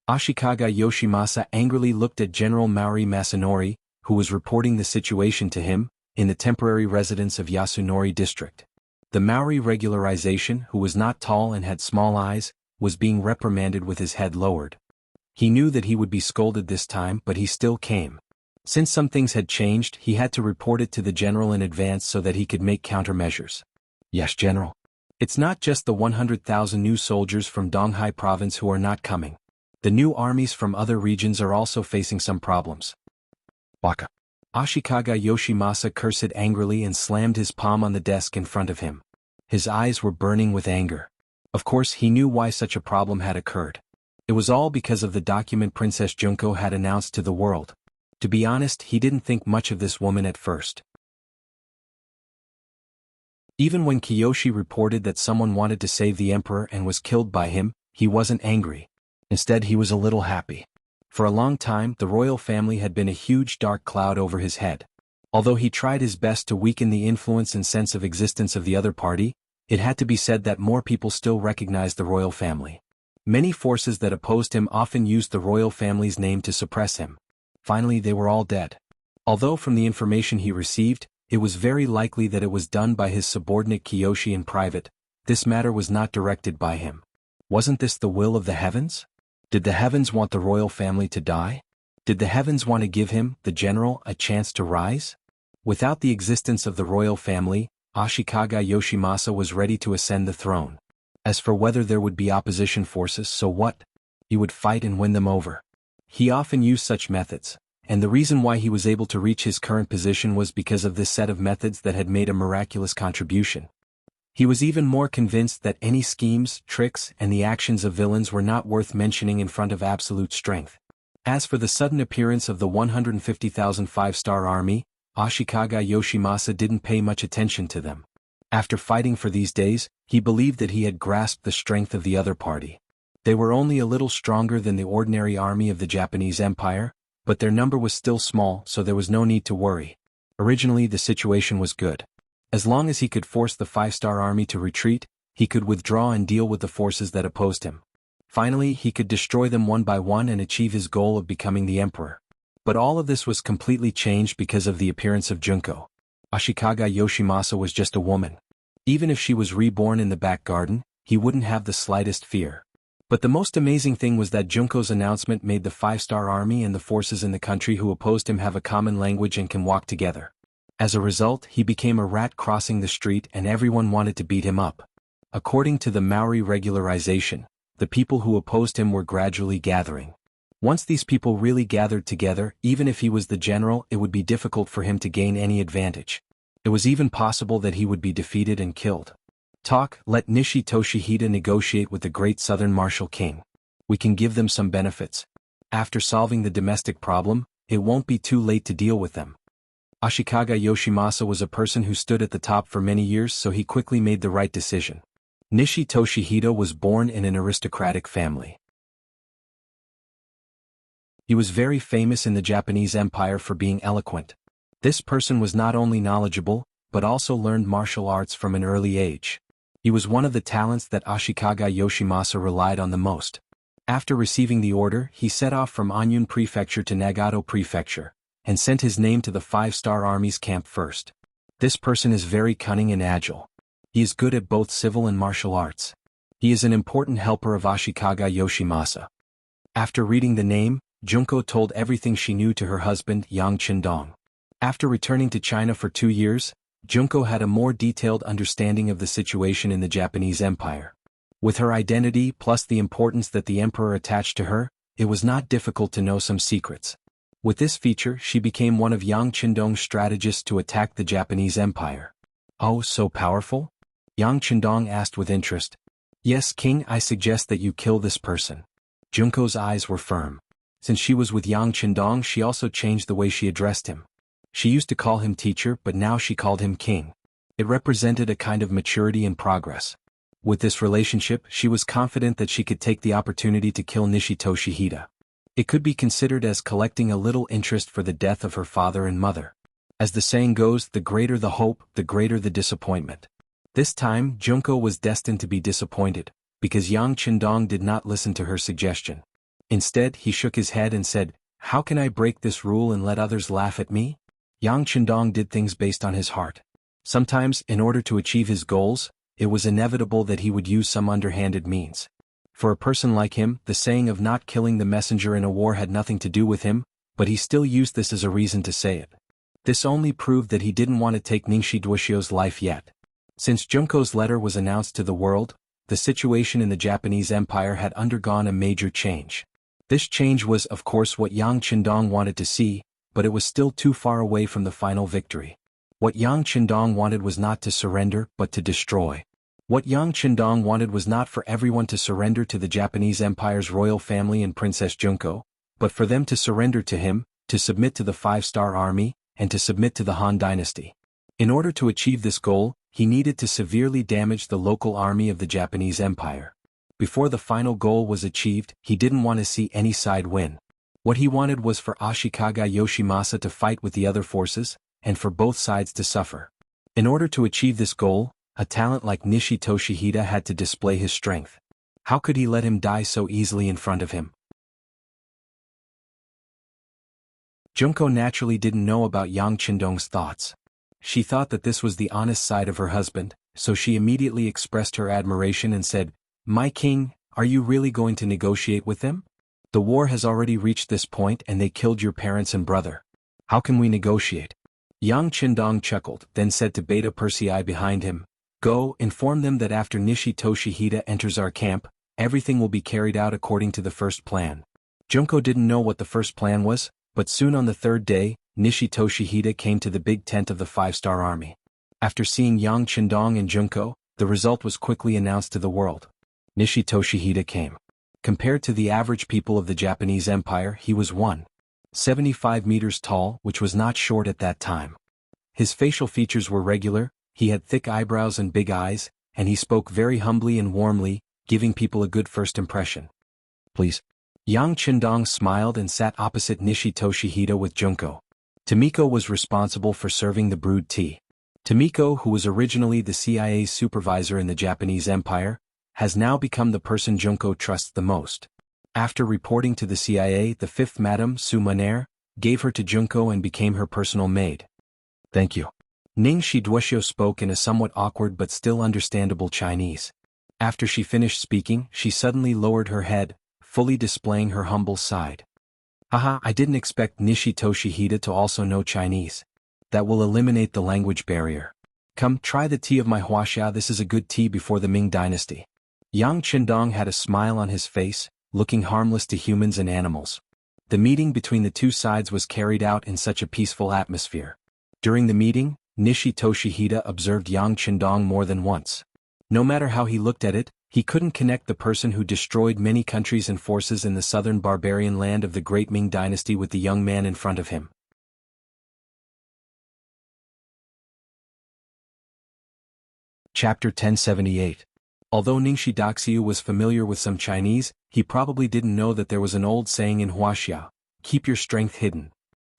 Ashikaga Yoshimasa angrily looked at General Maori Masanori, who was reporting the situation to him, in the temporary residence of Yasunori district. The Maori regularization, who was not tall and had small eyes, was being reprimanded with his head lowered. He knew that he would be scolded this time, but he still came. Since some things had changed, he had to report it to the general in advance so that he could make countermeasures. Yes, General. It's not just the 100,000 new soldiers from Donghai province who are not coming. The new armies from other regions are also facing some problems. Waka. Ashikaga Yoshimasa cursed angrily and slammed his palm on the desk in front of him. His eyes were burning with anger. Of course, he knew why such a problem had occurred. It was all because of the document Princess Junko had announced to the world. To be honest, he didn't think much of this woman at first. Even when Kiyoshi reported that someone wanted to save the emperor and was killed by him, he wasn't angry. Instead, he was a little happy. For a long time, the royal family had been a huge dark cloud over his head. Although he tried his best to weaken the influence and sense of existence of the other party, it had to be said that more people still recognized the royal family. Many forces that opposed him often used the royal family's name to suppress him. Finally, they were all dead. Although from the information he received, it was very likely that it was done by his subordinate Kiyoshi in private, this matter was not directed by him. Wasn't this the will of the heavens? Did the heavens want the royal family to die? Did the heavens want to give him, the general, a chance to rise? Without the existence of the royal family, Ashikaga Yoshimasa was ready to ascend the throne. As for whether there would be opposition forces, so what? He would fight and win them over. He often used such methods, and the reason why he was able to reach his current position was because of this set of methods that had made a miraculous contribution. He was even more convinced that any schemes, tricks, and the actions of villains were not worth mentioning in front of absolute strength. As for the sudden appearance of the 150,000 five-star army, Ashikaga Yoshimasa didn't pay much attention to them. After fighting for these days, he believed that he had grasped the strength of the other party. They were only a little stronger than the ordinary army of the Japanese Empire, but their number was still small, so there was no need to worry. Originally, the situation was good. As long as he could force the five-star army to retreat, he could withdraw and deal with the forces that opposed him. Finally, he could destroy them one by one and achieve his goal of becoming the emperor. But all of this was completely changed because of the appearance of Junko. Ashikaga Yoshimasa was just a woman. Even if she was reborn in the back garden, he wouldn't have the slightest fear. But the most amazing thing was that Junko's announcement made the five-star army and the forces in the country who opposed him have a common language and can walk together. As a result, he became a rat crossing the street and everyone wanted to beat him up. According to the Maori regularization, the people who opposed him were gradually gathering. Once these people really gathered together, even if he was the general, it would be difficult for him to gain any advantage. It was even possible that he would be defeated and killed. Let Nishi Toshihide negotiate with the great southern martial king. We can give them some benefits. After solving the domestic problem, it won't be too late to deal with them. Ashikaga Yoshimasa was a person who stood at the top for many years, so he quickly made the right decision. Nishi Toshihide was born in an aristocratic family. He was very famous in the Japanese Empire for being eloquent. This person was not only knowledgeable, but also learned martial arts from an early age. He was one of the talents that Ashikaga Yoshimasa relied on the most. After receiving the order, he set off from Anyun Prefecture to Nagato Prefecture, and sent his name to the five-star army's camp first. This person is very cunning and agile. He is good at both civil and martial arts. He is an important helper of Ashikaga Yoshimasa. After reading the name, Junko told everything she knew to her husband, Yang Qindong. After returning to China for 2 years, Junko had a more detailed understanding of the situation in the Japanese Empire. With her identity plus the importance that the emperor attached to her, it was not difficult to know some secrets. With this feature, she became one of Yang Qindong's strategists to attack the Japanese Empire. Oh, so powerful? Yang Qindong asked with interest. Yes, King, I suggest that you kill this person. Junko's eyes were firm. Since she was with Yang Qindong, she also changed the way she addressed him. She used to call him teacher, but now she called him king. It represented a kind of maturity and progress. With this relationship, she was confident that she could take the opportunity to kill Nishi Toshihide. It could be considered as collecting a little interest for the death of her father and mother. As the saying goes, the greater the hope, the greater the disappointment. This time, Junko was destined to be disappointed, because Yang Qindong did not listen to her suggestion. Instead, he shook his head and said, "How can I break this rule and let others laugh at me?" Yang Qindong did things based on his heart. Sometimes, in order to achieve his goals, it was inevitable that he would use some underhanded means. For a person like him, the saying of not killing the messenger in a war had nothing to do with him, but he still used this as a reason to say it. This only proved that he didn't want to take Ningxi Duoxio's life yet. Since Junko's letter was announced to the world, the situation in the Japanese Empire had undergone a major change. This change was, of course, what Yang Qindong wanted to see, but it was still too far away from the final victory. What Yang Qindong wanted was not to surrender, but to destroy. What Yang Qindong wanted was not for everyone to surrender to the Japanese Empire's royal family and Princess Junko, but for them to surrender to him, to submit to the five-star army, and to submit to the Han dynasty. In order to achieve this goal, he needed to severely damage the local army of the Japanese Empire. Before the final goal was achieved, he didn't want to see any side win. What he wanted was for Ashikaga Yoshimasa to fight with the other forces, and for both sides to suffer. In order to achieve this goal, a talent like Nishi Toshihide had to display his strength. How could he let him die so easily in front of him? Junko naturally didn't know about Yang Qindong's thoughts. She thought that this was the honest side of her husband, so she immediately expressed her admiration and said, "My king, are you really going to negotiate with them? The war has already reached this point and they killed your parents and brother. How can we negotiate?" Yang Qindong chuckled, then said to Beta Persei behind him, "Go, inform them that after Nishi Toshihide enters our camp, everything will be carried out according to the first plan." Junko didn't know what the first plan was, but soon on the third day, Nishi Toshihide came to the big tent of the five-star army. After seeing Yang Qindong and Junko, the result was quickly announced to the world. Nishi Toshihide came. Compared to the average people of the Japanese Empire, he was 1.75 meters tall, which was not short at that time. His facial features were regular, he had thick eyebrows and big eyes, and he spoke very humbly and warmly, giving people a good first impression. "Please." Yang Qindong smiled and sat opposite Nishi Toshihide with Junko. Tomiko was responsible for serving the brewed tea. Tomiko, who was originally the CIA's supervisor in the Japanese Empire, has now become the person Junko trusts the most. After reporting to the CIA, the fifth Madame Su Maner gave her to Junko and became her personal maid. "Thank you." Ningxi Duoxio spoke in a somewhat awkward but still understandable Chinese. After she finished speaking, she suddenly lowered her head, fully displaying her humble side. "Haha, I didn't expect Nishi Toshihide to also know Chinese. That will eliminate the language barrier. Come, try the tea of my Huaxia. This is a good tea before the Ming dynasty." Yang Qindong had a smile on his face, looking harmless to humans and animals. The meeting between the two sides was carried out in such a peaceful atmosphere. During the meeting, Nishi Toshihide observed Yang Qindong more than once. No matter how he looked at it, he couldn't connect the person who destroyed many countries and forces in the southern barbarian land of the great Ming dynasty with the young man in front of him. Chapter 1078. Although Ningxi Daxiu was familiar with some Chinese, he probably didn't know that there was an old saying in Huaxia, "Keep your strength hidden."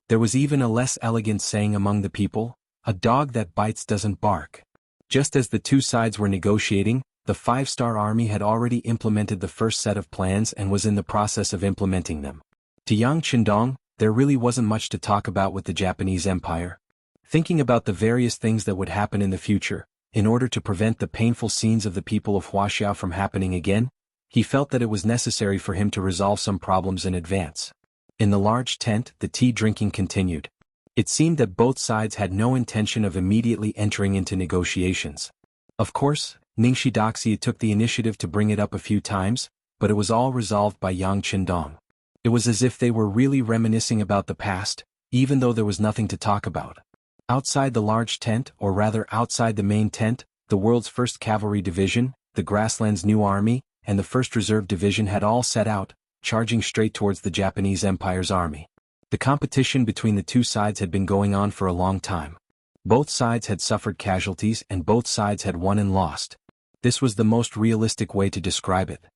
There was even a less elegant saying among the people, "A dog that bites doesn't bark." Just as the two sides were negotiating, the five-star army had already implemented the first set of plans and was in the process of implementing them. To Yang Qindong, there really wasn't much to talk about with the Japanese Empire. Thinking about the various things that would happen in the future, in order to prevent the painful scenes of the people of Huaxia from happening again, he felt that it was necessary for him to resolve some problems in advance. In the large tent, the tea drinking continued. It seemed that both sides had no intention of immediately entering into negotiations. Of course, Ningxi Daxi took the initiative to bring it up a few times, but it was all resolved by Yang Qindong. It was as if they were really reminiscing about the past, even though there was nothing to talk about. Outside the large tent, or rather outside the main tent, the world's 1st Cavalry Division, the Grassland's new army, and the 1st Reserve Division had all set out, charging straight towards the Japanese Empire's army. The competition between the two sides had been going on for a long time. Both sides had suffered casualties and both sides had won and lost. This was the most realistic way to describe it.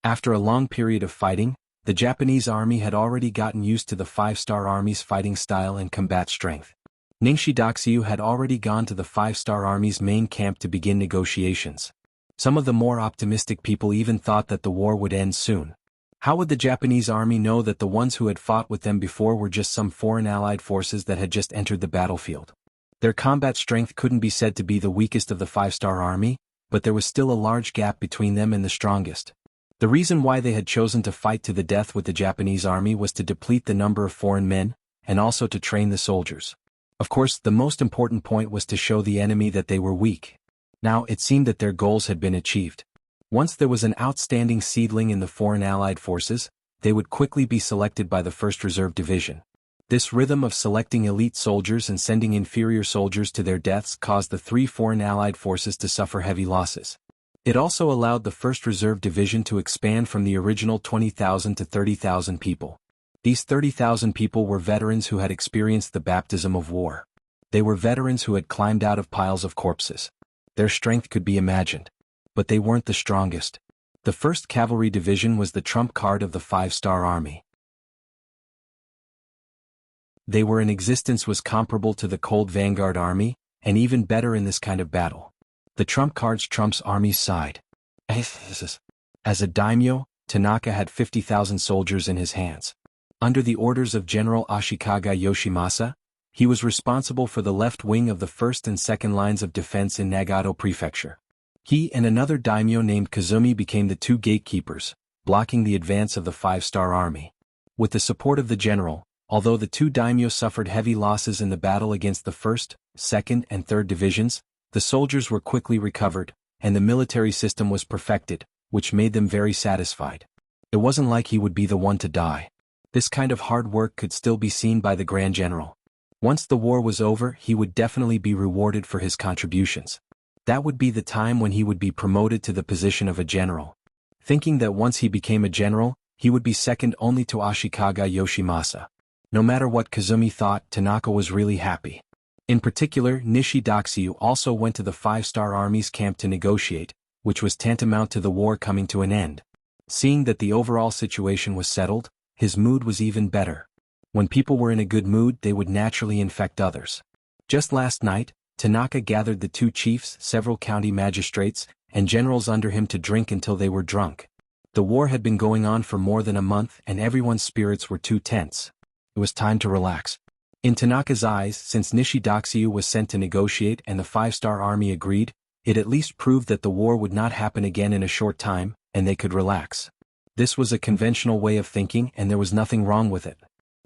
After a long period of fighting, the Japanese army had already gotten used to the five-star army's fighting style and combat strength. Ningxi Daxiu had already gone to the five-star army's main camp to begin negotiations. Some of the more optimistic people even thought that the war would end soon. How would the Japanese army know that the ones who had fought with them before were just some foreign allied forces that had just entered the battlefield? Their combat strength couldn't be said to be the weakest of the five-star army, but there was still a large gap between them and the strongest. The reason why they had chosen to fight to the death with the Japanese army was to deplete the number of foreign men, and also to train the soldiers. Of course, the most important point was to show the enemy that they were weak. Now, it seemed that their goals had been achieved. Once there was an outstanding seedling in the foreign allied forces, they would quickly be selected by the 1st Reserve Division. This rhythm of selecting elite soldiers and sending inferior soldiers to their deaths caused the 3 foreign allied forces to suffer heavy losses. It also allowed the 1st Reserve Division to expand from the original 20,000 to 30,000 people. These 30,000 people were veterans who had experienced the baptism of war. They were veterans who had climbed out of piles of corpses. Their strength could be imagined. But they weren't the strongest. The 1st Cavalry Division was the trump card of the 5-star army. They were in existence was comparable to the Cold Vanguard army, and even better in this kind of battle. The trump cards trumps army's side. As a daimyo, Tanaka had 50,000 soldiers in his hands. Under the orders of General Ashikaga Yoshimasa, he was responsible for the left wing of the 1st and 2nd lines of defense in Nagato Prefecture. He and another daimyo named Kazumi became the 2 gatekeepers, blocking the advance of the 5-star army. With the support of the general, although the 2 daimyo suffered heavy losses in the battle against the 1st, 2nd, and 3rd divisions, the soldiers were quickly recovered, and the military system was perfected, which made them very satisfied. It wasn't like he would be the one to die. This kind of hard work could still be seen by the Grand General. Once the war was over, he would definitely be rewarded for his contributions. That would be the time when he would be promoted to the position of a general. Thinking that once he became a general, he would be second only to Ashikaga Yoshimasa. No matter what Kazumi thought, Tanaka was really happy. In particular, Nishi Daxiu also went to the 5-star army's camp to negotiate, which was tantamount to the war coming to an end. Seeing that the overall situation was settled, his mood was even better. When people were in a good mood, they would naturally infect others. Just last night, Tanaka gathered the 2 chiefs, several county magistrates, and generals under him to drink until they were drunk. The war had been going on for more than a month and everyone's spirits were too tense. It was time to relax. In Tanaka's eyes, since Nishi Daxiu was sent to negotiate and the 5-star army agreed, it at least proved that the war would not happen again in a short time, and they could relax. This was a conventional way of thinking and there was nothing wrong with it.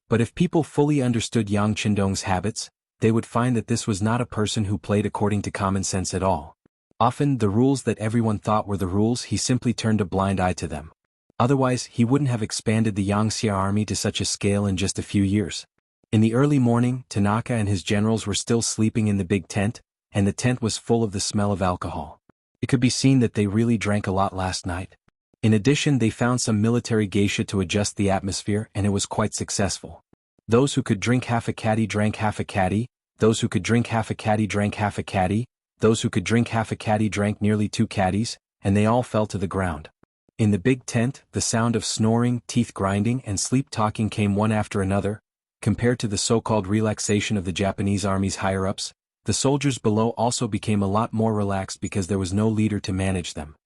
But if people fully understood Yang Qindong's habits, they would find that this was not a person who played according to common sense at all. Often, the rules that everyone thought were the rules, he simply turned a blind eye to them. Otherwise, he wouldn't have expanded the Yangxia army to such a scale in just a few years. In the early morning, Tanaka and his generals were still sleeping in the big tent, and the tent was full of the smell of alcohol. It could be seen that they really drank a lot last night. In addition, they found some military geisha to adjust the atmosphere, and it was quite successful. Those who could drink half a caddy drank half a caddy, those who could drink half a caddy drank half a caddy, those who could drink half a caddy drank nearly 2 caddies, and they all fell to the ground. In the big tent, the sound of snoring, teeth grinding, and sleep-talking came one after another. Compared to the so-called relaxation of the Japanese army's higher-ups, the soldiers below also became a lot more relaxed because there was no leader to manage them.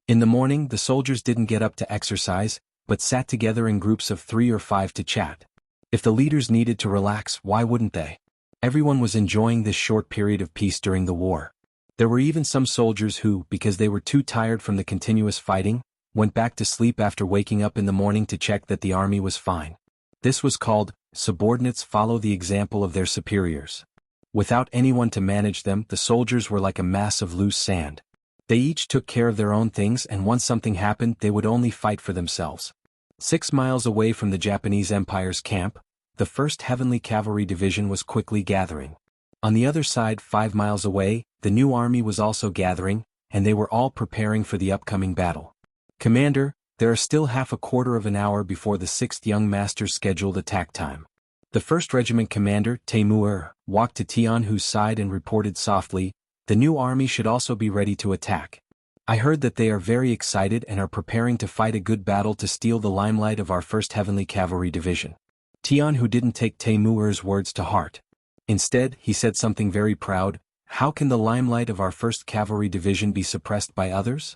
In the morning, the soldiers didn't get up to exercise, but sat together in groups of 3 or 5 to chat. If the leaders needed to relax, why wouldn't they? Everyone was enjoying this short period of peace during the war. There were even some soldiers who, because they were too tired from the continuous fighting, went back to sleep after waking up in the morning to check that the army was fine. This was called, subordinates follow the example of their superiors. Without anyone to manage them, the soldiers were like a mass of loose sand. They each took care of their own things, and once something happened, they would only fight for themselves. 6 miles away from the Japanese Empire's camp, the 1st Heavenly Cavalry Division was quickly gathering. On the other side, 5 miles away, the new army was also gathering, and they were all preparing for the upcoming battle. Commander, there are still half a quarter of an hour before the 6th Young Master's scheduled attack time. The 1st Regiment Commander, Taimur, walked to Tianhu's side and reported softly, the new army should also be ready to attack. I heard that they are very excited and are preparing to fight a good battle to steal the limelight of our 1st Heavenly Cavalry Division. Tianhu didn't take Taimur's words to heart. Instead, he said something very proud, how can the limelight of our 1st Cavalry Division be suppressed by others?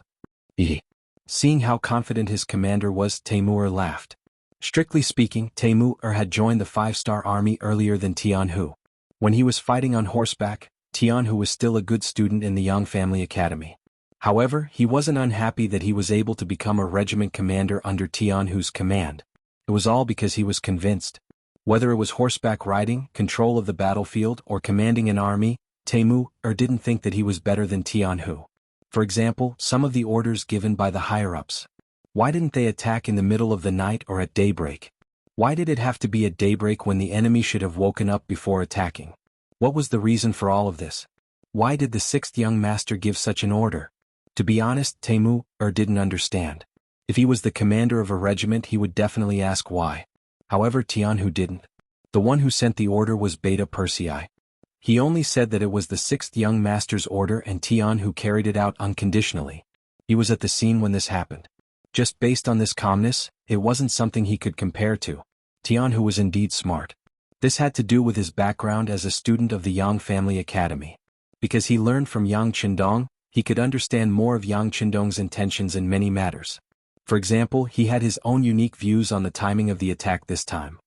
Seeing how confident his commander was, Taimur laughed. Strictly speaking, Teimu had joined the five-star army earlier than Jianghu. When he was fighting on horseback, Jianghu was still a good student in the Yang family academy. However, he wasn't unhappy that he was able to become a regiment commander under Jianghu's command. It was all because he was convinced. Whether it was horseback riding, control of the battlefield, or commanding an army, Teimu didn't think that he was better than Jianghu. For example, some of the orders given by the higher-ups. Why didn't they attack in the middle of the night or at daybreak? Why did it have to be at daybreak when the enemy should have woken up before attacking? What was the reason for all of this? Why did the sixth young master give such an order? To be honest, Teimu didn't understand. If he was the commander of a regiment, he would definitely ask why. However, Jianghu didn't. The one who sent the order was Beta Persei. He only said that it was the sixth young master's order and Jianghu carried it out unconditionally. He was at the scene when this happened. Just based on this calmness, it wasn't something he could compare to. Jianghu was indeed smart. This had to do with his background as a student of the Yang family academy. Because he learned from Yang Qindong, he could understand more of Yang Qindong's intentions in many matters. For example, he had his own unique views on the timing of the attack this time.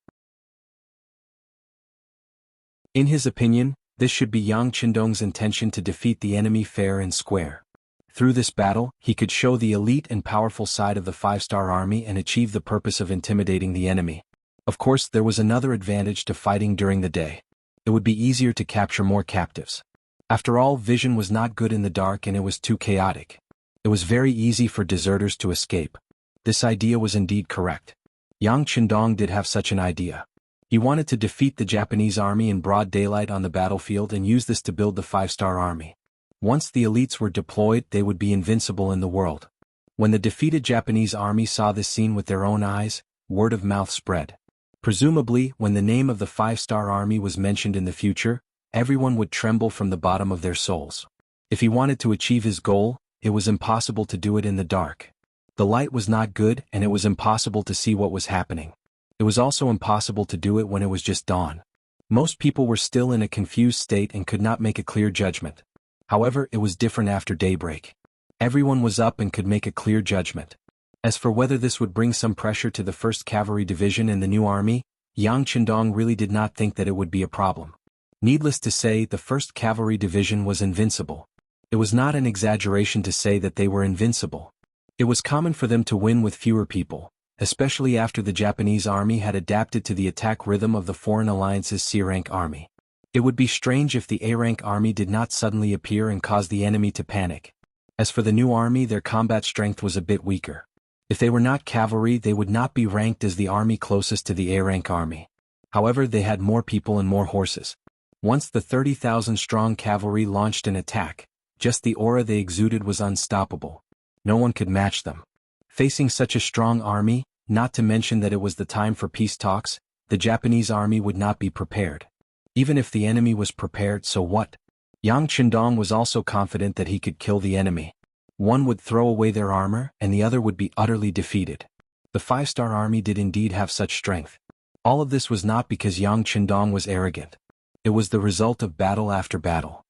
In his opinion, this should be Yang Qindong's intention to defeat the enemy fair and square. Through this battle, he could show the elite and powerful side of the five-star army and achieve the purpose of intimidating the enemy. Of course, there was another advantage to fighting during the day. It would be easier to capture more captives. After all, vision was not good in the dark and it was too chaotic. It was very easy for deserters to escape. This idea was indeed correct. Yang Qindong did have such an idea. He wanted to defeat the Japanese army in broad daylight on the battlefield and use this to build the five-star army. Once the elites were deployed, they would be invincible in the world. When the defeated Japanese army saw this scene with their own eyes, word of mouth spread. Presumably, when the name of the five-star army was mentioned in the future, everyone would tremble from the bottom of their souls. If he wanted to achieve his goal, it was impossible to do it in the dark. The light was not good and it was impossible to see what was happening. It was also impossible to do it when it was just dawn. Most people were still in a confused state and could not make a clear judgment. However, it was different after daybreak. Everyone was up and could make a clear judgment. As for whether this would bring some pressure to the 1st Cavalry Division and the new army, Yang Qindong really did not think that it would be a problem. Needless to say, the 1st Cavalry Division was invincible. It was not an exaggeration to say that they were invincible. It was common for them to win with fewer people, especially after the Japanese army had adapted to the attack rhythm of the Foreign Alliance's C-rank army. It would be strange if the A-rank army did not suddenly appear and cause the enemy to panic. As for the new army, their combat strength was a bit weaker. If they were not cavalry, they would not be ranked as the army closest to the A-rank army. However, they had more people and more horses. Once the 30,000-strong cavalry launched an attack, just the aura they exuded was unstoppable. No one could match them. Facing such a strong army, not to mention that it was the time for peace talks, the Japanese army would not be prepared. Even if the enemy was prepared, so what? Yang Qindong was also confident that he could kill the enemy. One would throw away their armor, and the other would be utterly defeated. The five-star army did indeed have such strength. All of this was not because Yang Qindong was arrogant. It was the result of battle after battle.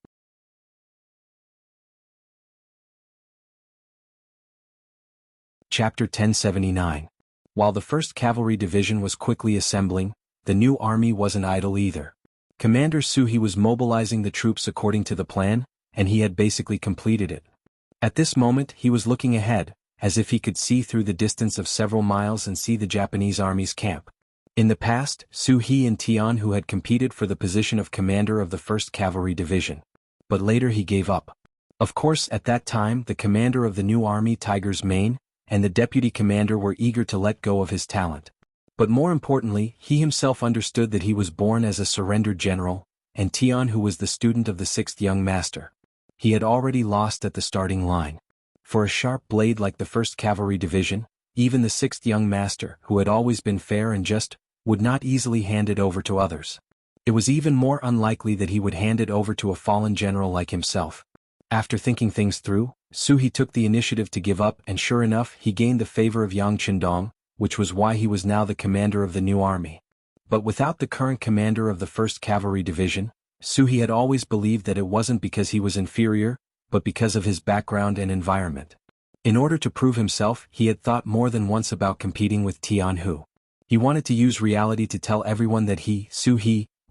Chapter 1079. While the 1st Cavalry Division was quickly assembling, the new army wasn't idle either. Commander Suhi was mobilizing the troops according to the plan, and he had basically completed it. At this moment, he was looking ahead, as if he could see through the distance of several miles and see the Japanese army's camp. In the past, Suhi and Tianhu had competed for the position of commander of the 1st Cavalry Division. But later he gave up. Of course, at that time, the commander of the new army, Tiger's Mane, and the deputy commander were eager to let go of his talent. But more importantly, he himself understood that he was born as a surrendered general, and Tianhu was the student of the 6th young master. He had already lost at the starting line. For a sharp blade like the 1st Cavalry Division, even the 6th young master, who had always been fair and just, would not easily hand it over to others. It was even more unlikely that he would hand it over to a fallen general like himself. After thinking things through, Suhi took the initiative to give up, and sure enough, he gained the favor of Yang Qindong, which was why he was now the commander of the new army. But without the current commander of the 1st Cavalry Division, Suhi had always believed that it wasn't because he was inferior, but because of his background and environment. In order to prove himself, he had thought more than once about competing with Tianhu. He wanted to use reality to tell everyone that he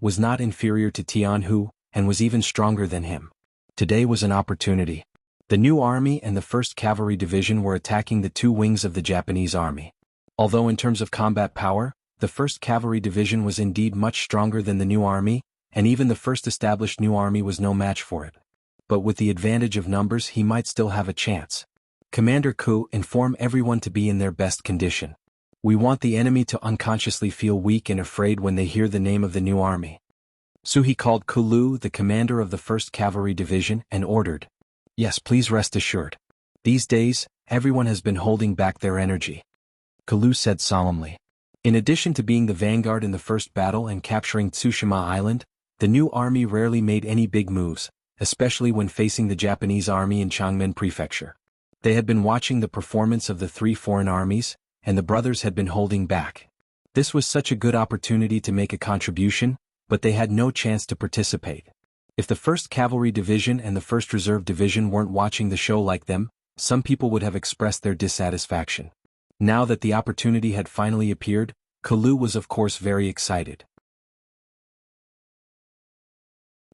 was not inferior to Jianghu, and was even stronger than him. Today was an opportunity. The new army and the 1st Cavalry Division were attacking the 2 wings of the Japanese army. Although in terms of combat power, the 1st Cavalry Division was indeed much stronger than the new army, and even the first established new army was no match for it. But with the advantage of numbers, he might still have a chance. Commander Ku, inform everyone to be in their best condition. We want the enemy to unconsciously feel weak and afraid when they hear the name of the new army. He called Kulu, the commander of the 1st Cavalry Division, and ordered, "Yes, please rest assured. These days, everyone has been holding back their energy." Kulu said solemnly. In addition to being the vanguard in the first battle and capturing Tsushima Island, the new army rarely made any big moves, especially when facing the Japanese army in Changmen Prefecture. They had been watching the performance of the 3 foreign armies, and the brothers had been holding back. This was such a good opportunity to make a contribution, but they had no chance to participate. If the 1st Cavalry Division and the 1st Reserve Division weren't watching the show like them, some people would have expressed their dissatisfaction. Now that the opportunity had finally appeared, Kulu was of course very excited.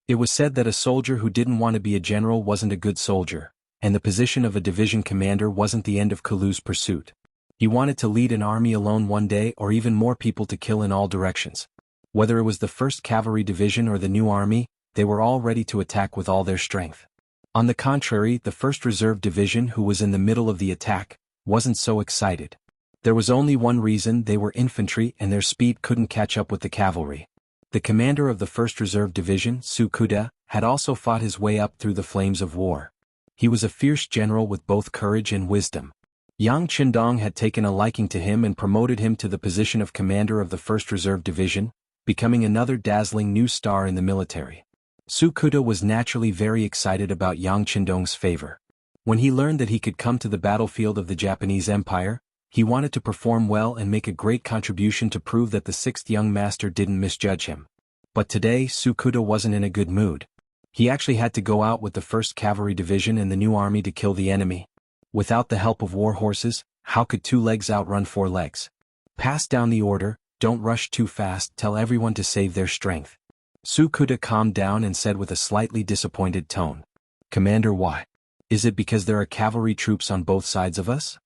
It was said that a soldier who didn't want to be a general wasn't a good soldier, and the position of a division commander wasn't the end of Kulu's pursuit. He wanted to lead an army alone one day, or even more people to kill in all directions. Whether it was the 1st Cavalry Division or the new army, they were all ready to attack with all their strength. On the contrary, the 1st Reserve Division, who was in the middle of the attack, wasn't so excited. There was only one reason: they were infantry and their speed couldn't catch up with the cavalry. The commander of the 1st Reserve Division, Tsukuda, had also fought his way up through the flames of war. He was a fierce general with both courage and wisdom. Yang Qindong had taken a liking to him and promoted him to the position of commander of the 1st Reserve Division, becoming another dazzling new star in the military. Tsukuda was naturally very excited about Yang Qindong's favor. When he learned that he could come to the battlefield of the Japanese Empire, he wanted to perform well and make a great contribution to prove that the 6th young master didn't misjudge him. But today Tsukuda wasn't in a good mood. He actually had to go out with the 1st Cavalry Division and the new army to kill the enemy. Without the help of war horses, how could 2 legs outrun 4 legs? Pass down the order, don't rush too fast, tell everyone to save their strength. Tsukuda calmed down and said with a slightly disappointed tone, "Commander, why? Is it because there are cavalry troops on both sides of us?"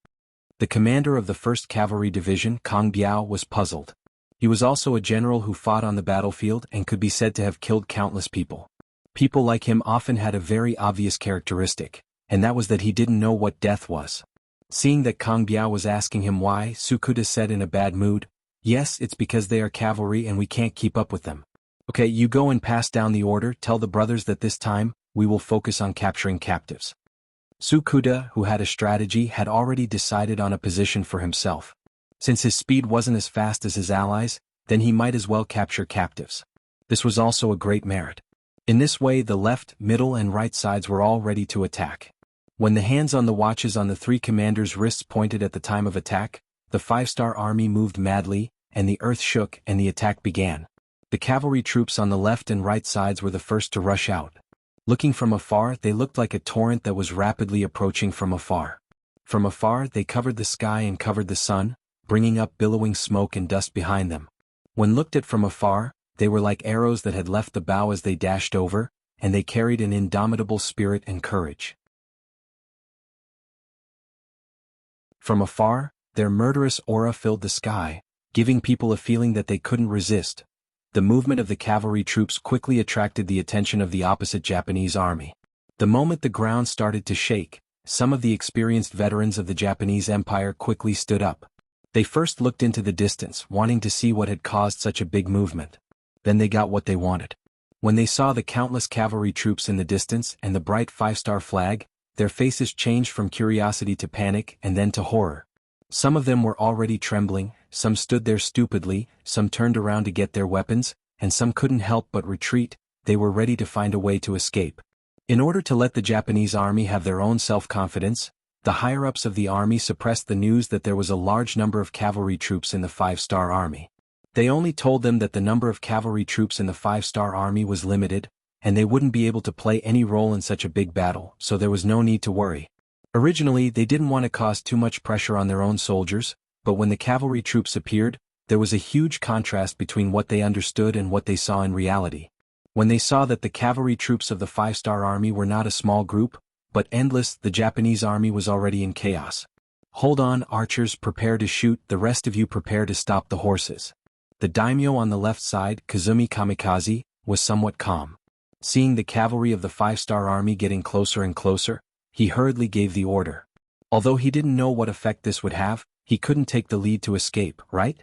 The commander of the 1st Cavalry Division, Kang Biao, was puzzled. He was also a general who fought on the battlefield and could be said to have killed countless people. People like him often had a very obvious characteristic, and that was that he didn't know what death was. Seeing that Kang Biao was asking him why, Tsukuda said in a bad mood, "Yes, it's because they are cavalry and we can't keep up with them. Okay, you go and pass down the order, tell the brothers that this time, we will focus on capturing captives." Tsukuda, who had a strategy, had already decided on a position for himself. Since his speed wasn't as fast as his allies, then he might as well capture captives. This was also a great merit. In this way the left, middle and right sides were all ready to attack. When the hands on the watches on the 3 commanders' wrists pointed at the time of attack, the 5-star army moved madly, and the earth shook and the attack began. The cavalry troops on the left and right sides were the first to rush out. Looking from afar, they looked like a torrent that was rapidly approaching from afar. From afar, they covered the sky and covered the sun, bringing up billowing smoke and dust behind them. When looked at from afar, they were like arrows that had left the bow as they dashed over, and they carried an indomitable spirit and courage. From afar, their murderous aura filled the sky, giving people a feeling that they couldn't resist. The movement of the cavalry troops quickly attracted the attention of the opposite Japanese army. The moment the ground started to shake, some of the experienced veterans of the Japanese Empire quickly stood up. They first looked into the distance, wanting to see what had caused such a big movement. Then they got what they wanted. When they saw the countless cavalry troops in the distance and the bright 5-star flag, their faces changed from curiosity to panic and then to horror. Some of them were already trembling, some stood there stupidly, some turned around to get their weapons, and some couldn't help but retreat. They were ready to find a way to escape. In order to let the Japanese army have their own self-confidence, the higher-ups of the army suppressed the news that there was a large number of cavalry troops in the 5-star army. They only told them that the number of cavalry troops in the 5-star army was limited, and they wouldn't be able to play any role in such a big battle, so there was no need to worry. Originally, they didn't want to cause too much pressure on their own soldiers, but when the cavalry troops appeared, there was a huge contrast between what they understood and what they saw in reality. When they saw that the cavalry troops of the five-star army were not a small group, but endless, the Japanese army was already in chaos. "Hold on, archers, prepare to shoot, the rest of you prepare to stop the horses." The daimyo on the left side, Kazumi Kamikaze, was somewhat calm. Seeing the cavalry of the five-star army getting closer and closer, he hurriedly gave the order. Although he didn't know what effect this would have, he couldn't take the lead to escape, right?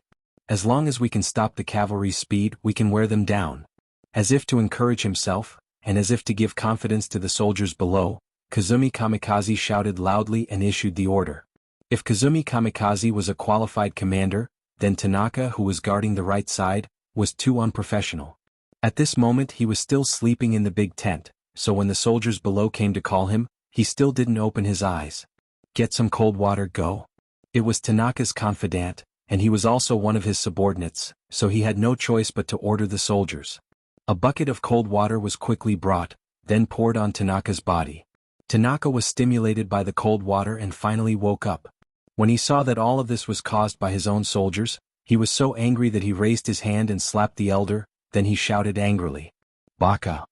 As long as we can stop the cavalry's speed, we can wear them down. As if to encourage himself, and as if to give confidence to the soldiers below, Kazumi Kamikaze shouted loudly and issued the order. If Kazumi Kamikaze was a qualified commander, then Tanaka, who was guarding the right side, was too unprofessional. At this moment he was still sleeping in the big tent, so when the soldiers below came to call him, he still didn't open his eyes. "Get some cold water, go." It was Tanaka's confidant, and he was also one of his subordinates, so he had no choice but to order the soldiers. A bucket of cold water was quickly brought, then poured on Tanaka's body. Tanaka was stimulated by the cold water and finally woke up. When he saw that all of this was caused by his own soldiers, he was so angry that he raised his hand and slapped the elder, then he shouted angrily, "Baka!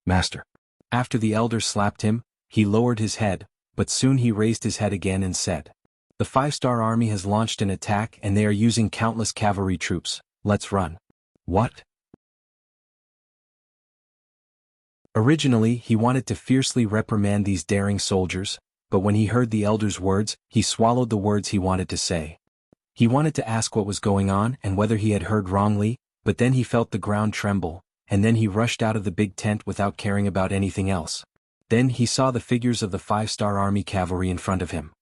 Master!" After the elder slapped him, he lowered his head, but soon he raised his head again and said, "The five-star army has launched an attack and they are using countless cavalry troops, let's run." "What?" Originally he wanted to fiercely reprimand these daring soldiers, but when he heard the elder's words, he swallowed the words he wanted to say. He wanted to ask what was going on and whether he had heard wrongly, but then he felt the ground tremble, and then he rushed out of the big tent without caring about anything else. Then he saw the figures of the five-star army cavalry in front of him.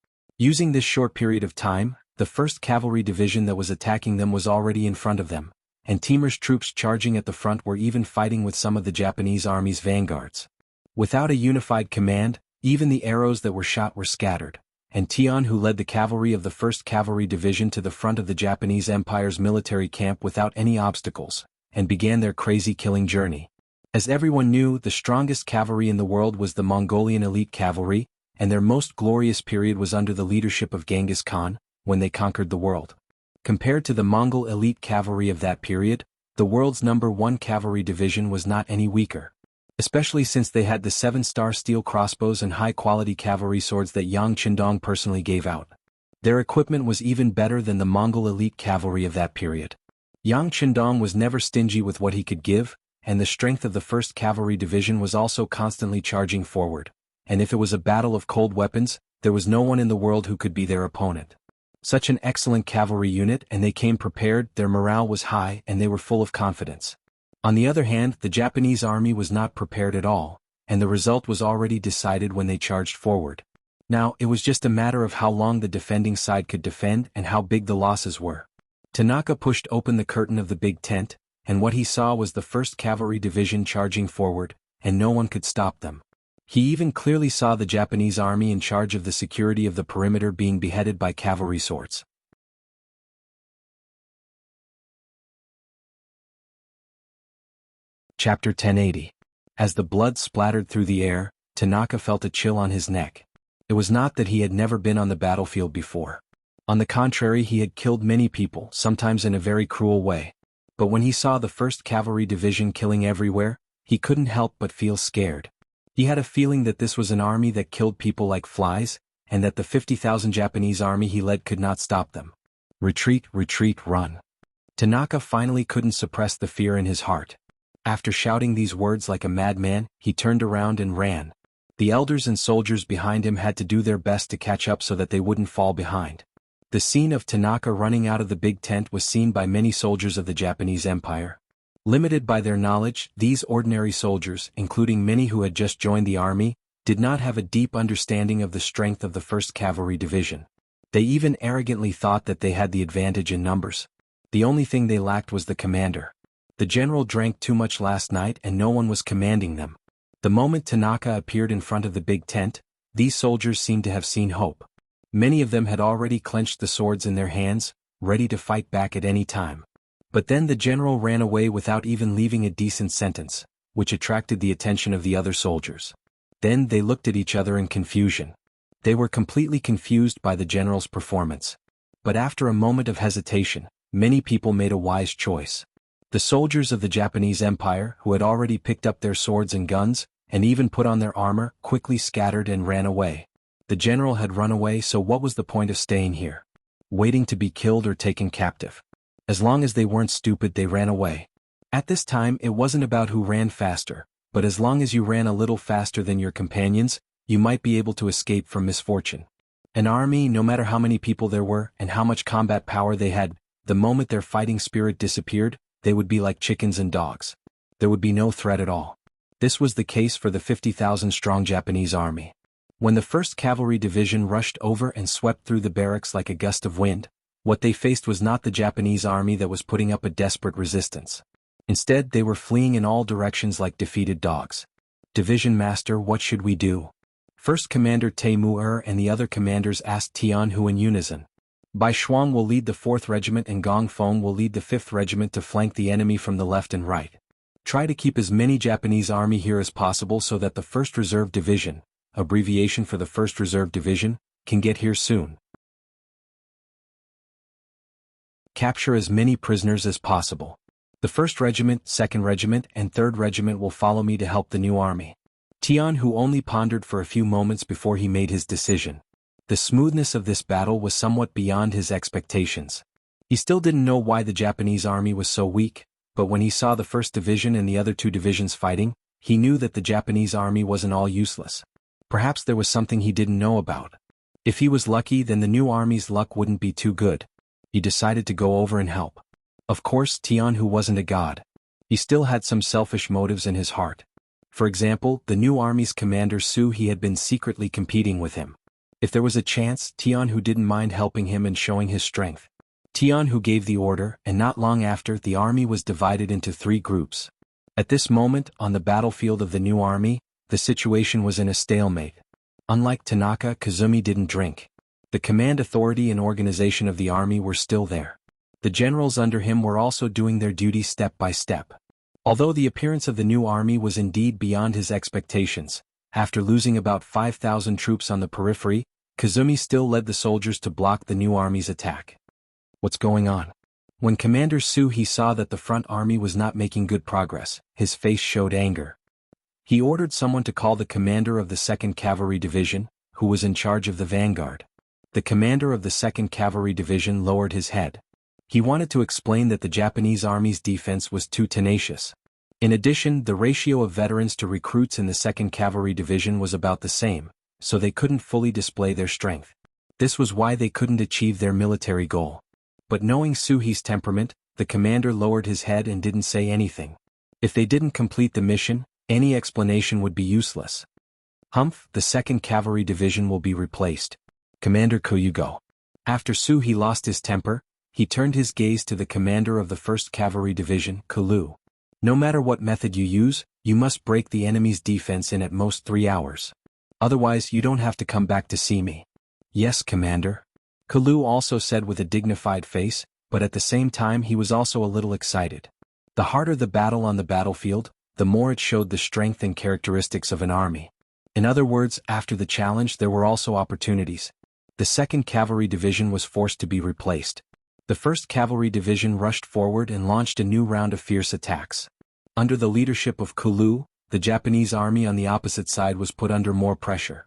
Using this short period of time, the 1st Cavalry Division that was attacking them was already in front of them, and Timur's troops charging at the front were even fighting with some of the Japanese army's vanguards. Without a unified command, even the arrows that were shot were scattered, and Tian, who led the cavalry of the 1st Cavalry Division to the front of the Japanese Empire's military camp without any obstacles, and began their crazy killing journey. As everyone knew, the strongest cavalry in the world was the Mongolian elite cavalry, and their most glorious period was under the leadership of Genghis Khan, when they conquered the world. Compared to the Mongol elite cavalry of that period, the world's #1 cavalry division was not any weaker. Especially since they had the 7-star steel crossbows and high-quality cavalry swords that Yang Qindong personally gave out. Their equipment was even better than the Mongol elite cavalry of that period. Yang Qindong was never stingy with what he could give, and the strength of the 1st Cavalry Division was also constantly charging forward, and if it was a battle of cold weapons, there was no one in the world who could be their opponent. Such an excellent cavalry unit, and they came prepared, their morale was high and they were full of confidence. On the other hand, the Japanese army was not prepared at all, and the result was already decided when they charged forward. Now, it was just a matter of how long the defending side could defend and how big the losses were. Tanaka pushed open the curtain of the big tent, and what he saw was the 1st Cavalry Division charging forward, and no one could stop them. He even clearly saw the Japanese army in charge of the security of the perimeter being beheaded by cavalry swords. Chapter 1080. As the blood splattered through the air, Tanaka felt a chill on his neck. It was not that he had never been on the battlefield before. On the contrary, he had killed many people, sometimes in a very cruel way. But when he saw the 1st Cavalry Division killing everywhere, he couldn't help but feel scared. He had a feeling that this was an army that killed people like flies, and that the 50,000 Japanese army he led could not stop them. Retreat, retreat, run. Tanaka finally couldn't suppress the fear in his heart. After shouting these words like a madman, he turned around and ran. The elders and soldiers behind him had to do their best to catch up so that they wouldn't fall behind. The scene of Tanaka running out of the big tent was seen by many soldiers of the Japanese Empire. Limited by their knowledge, these ordinary soldiers, including many who had just joined the army, did not have a deep understanding of the strength of the 1st Cavalry Division. They even arrogantly thought that they had the advantage in numbers. The only thing they lacked was the commander. The general drank too much last night and no one was commanding them. The moment Tanaka appeared in front of the big tent, these soldiers seemed to have seen hope. Many of them had already clenched the swords in their hands, ready to fight back at any time. But then the general ran away without even leaving a decent sentence, which attracted the attention of the other soldiers. Then they looked at each other in confusion. They were completely confused by the general's performance. But after a moment of hesitation, many people made a wise choice. The soldiers of the Japanese Empire, who had already picked up their swords and guns, and even put on their armor, quickly scattered and ran away. The general had run away, so what was the point of staying here? Waiting to be killed or taken captive? As long as they weren't stupid, they ran away. At this time, it wasn't about who ran faster, but as long as you ran a little faster than your companions, you might be able to escape from misfortune. An army, no matter how many people there were and how much combat power they had, the moment their fighting spirit disappeared, they would be like chickens and dogs. There would be no threat at all. This was the case for the 50,000-strong Japanese army. When the 1st Cavalry Division rushed over and swept through the barracks like a gust of wind, what they faced was not the Japanese army that was putting up a desperate resistance. Instead, they were fleeing in all directions like defeated dogs. Division Master, what should we do? First Commander Taimur and the other commanders asked Tianhu in unison. Bai Shuang will lead the 4th Regiment and Gong Feng will lead the 5th Regiment to flank the enemy from the left and right. Try to keep as many Japanese army here as possible so that the 1st Reserve Division, abbreviation for the 1st Reserve Division, can get here soon. Capture as many prisoners as possible. The 1st Regiment, 2nd Regiment, and 3rd Regiment will follow me to help the new army. Tianhu only pondered for a few moments before he made his decision. The smoothness of this battle was somewhat beyond his expectations. He still didn't know why the Japanese army was so weak, but when he saw the 1st Division and the other 2 divisions fighting, he knew that the Japanese army wasn't all useless. Perhaps there was something he didn't know about. If he was lucky, then the new army's luck wouldn't be too good. He decided to go over and help. Of course, Tianhu wasn't a god. He still had some selfish motives in his heart. For example, the new army's commander Su He had been secretly competing with him. If there was a chance, Tianhu didn't mind helping him and showing his strength. Tianhu gave the order, and not long after, the army was divided into 3 groups. At this moment, on the battlefield of the new army, the situation was in a stalemate. Unlike Tanaka, Kazumi didn't drink. The command authority and organization of the army were still there. The generals under him were also doing their duty step by step. Although the appearance of the new army was indeed beyond his expectations, after losing about 5,000 troops on the periphery, Kazumi still led the soldiers to block the new army's attack. What's going on? When Commander Su He saw that the front army was not making good progress, his face showed anger. He ordered someone to call the commander of the 2nd Cavalry Division, who was in charge of the vanguard. The commander of the 2nd Cavalry Division lowered his head. He wanted to explain that the Japanese army's defense was too tenacious. In addition, the ratio of veterans to recruits in the 2nd Cavalry Division was about the same, so they couldn't fully display their strength. This was why they couldn't achieve their military goal. But knowing Su He's temperament, the commander lowered his head and didn't say anything. If they didn't complete the mission, any explanation would be useless. Humph, the 2nd Cavalry Division will be replaced. Commander Koyugo. After Su He lost his temper, he turned his gaze to the commander of the 1st Cavalry Division, Kulu. No matter what method you use, you must break the enemy's defense in at most 3 hours. Otherwise, you don't have to come back to see me. Yes, Commander. Kulu also said with a dignified face, but at the same time he was also a little excited. The harder the battle on the battlefield, the more it showed the strength and characteristics of an army. In other words, after the challenge there were also opportunities. The 2nd Cavalry Division was forced to be replaced. The 1st Cavalry Division rushed forward and launched a new round of fierce attacks. Under the leadership of Kulu, the Japanese army on the opposite side was put under more pressure.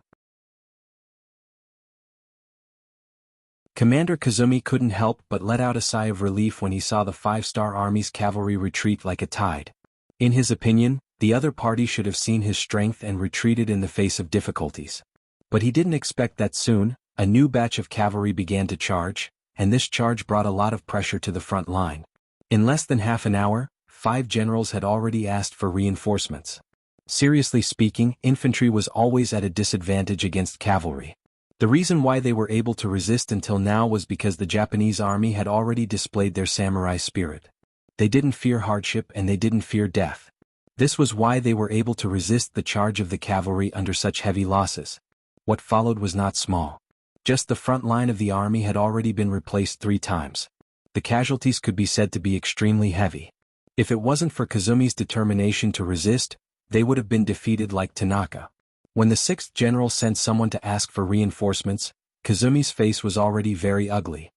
Commander Kazumi couldn't help but let out a sigh of relief when he saw the 5-star Army's cavalry retreat like a tide. In his opinion, the other party should have seen his strength and retreated in the face of difficulties. But he didn't expect that soon. A new batch of cavalry began to charge, and this charge brought a lot of pressure to the front line. In less than half an hour, 5 generals had already asked for reinforcements. Seriously speaking, infantry was always at a disadvantage against cavalry. The reason why they were able to resist until now was because the Japanese army had already displayed their samurai spirit. They didn't fear hardship and they didn't fear death. This was why they were able to resist the charge of the cavalry under such heavy losses. What followed was not small. Just the front line of the army had already been replaced 3 times. The casualties could be said to be extremely heavy. If it wasn't for Kazumi's determination to resist, they would have been defeated like Tanaka. When the 6th general sent someone to ask for reinforcements, Kazumi's face was already very ugly.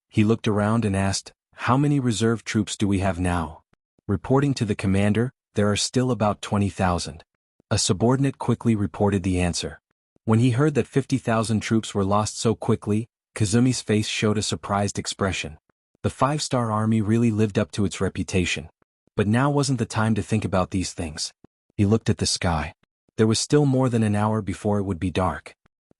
He looked around and asked, How many reserve troops do we have now? Reporting to the commander, there are still about 20,000. A subordinate quickly reported the answer. When he heard that 50,000 troops were lost so quickly, Kazumi's face showed a surprised expression. The five-star army really lived up to its reputation. But now wasn't the time to think about these things. He looked at the sky. There was still more than an hour before it would be dark.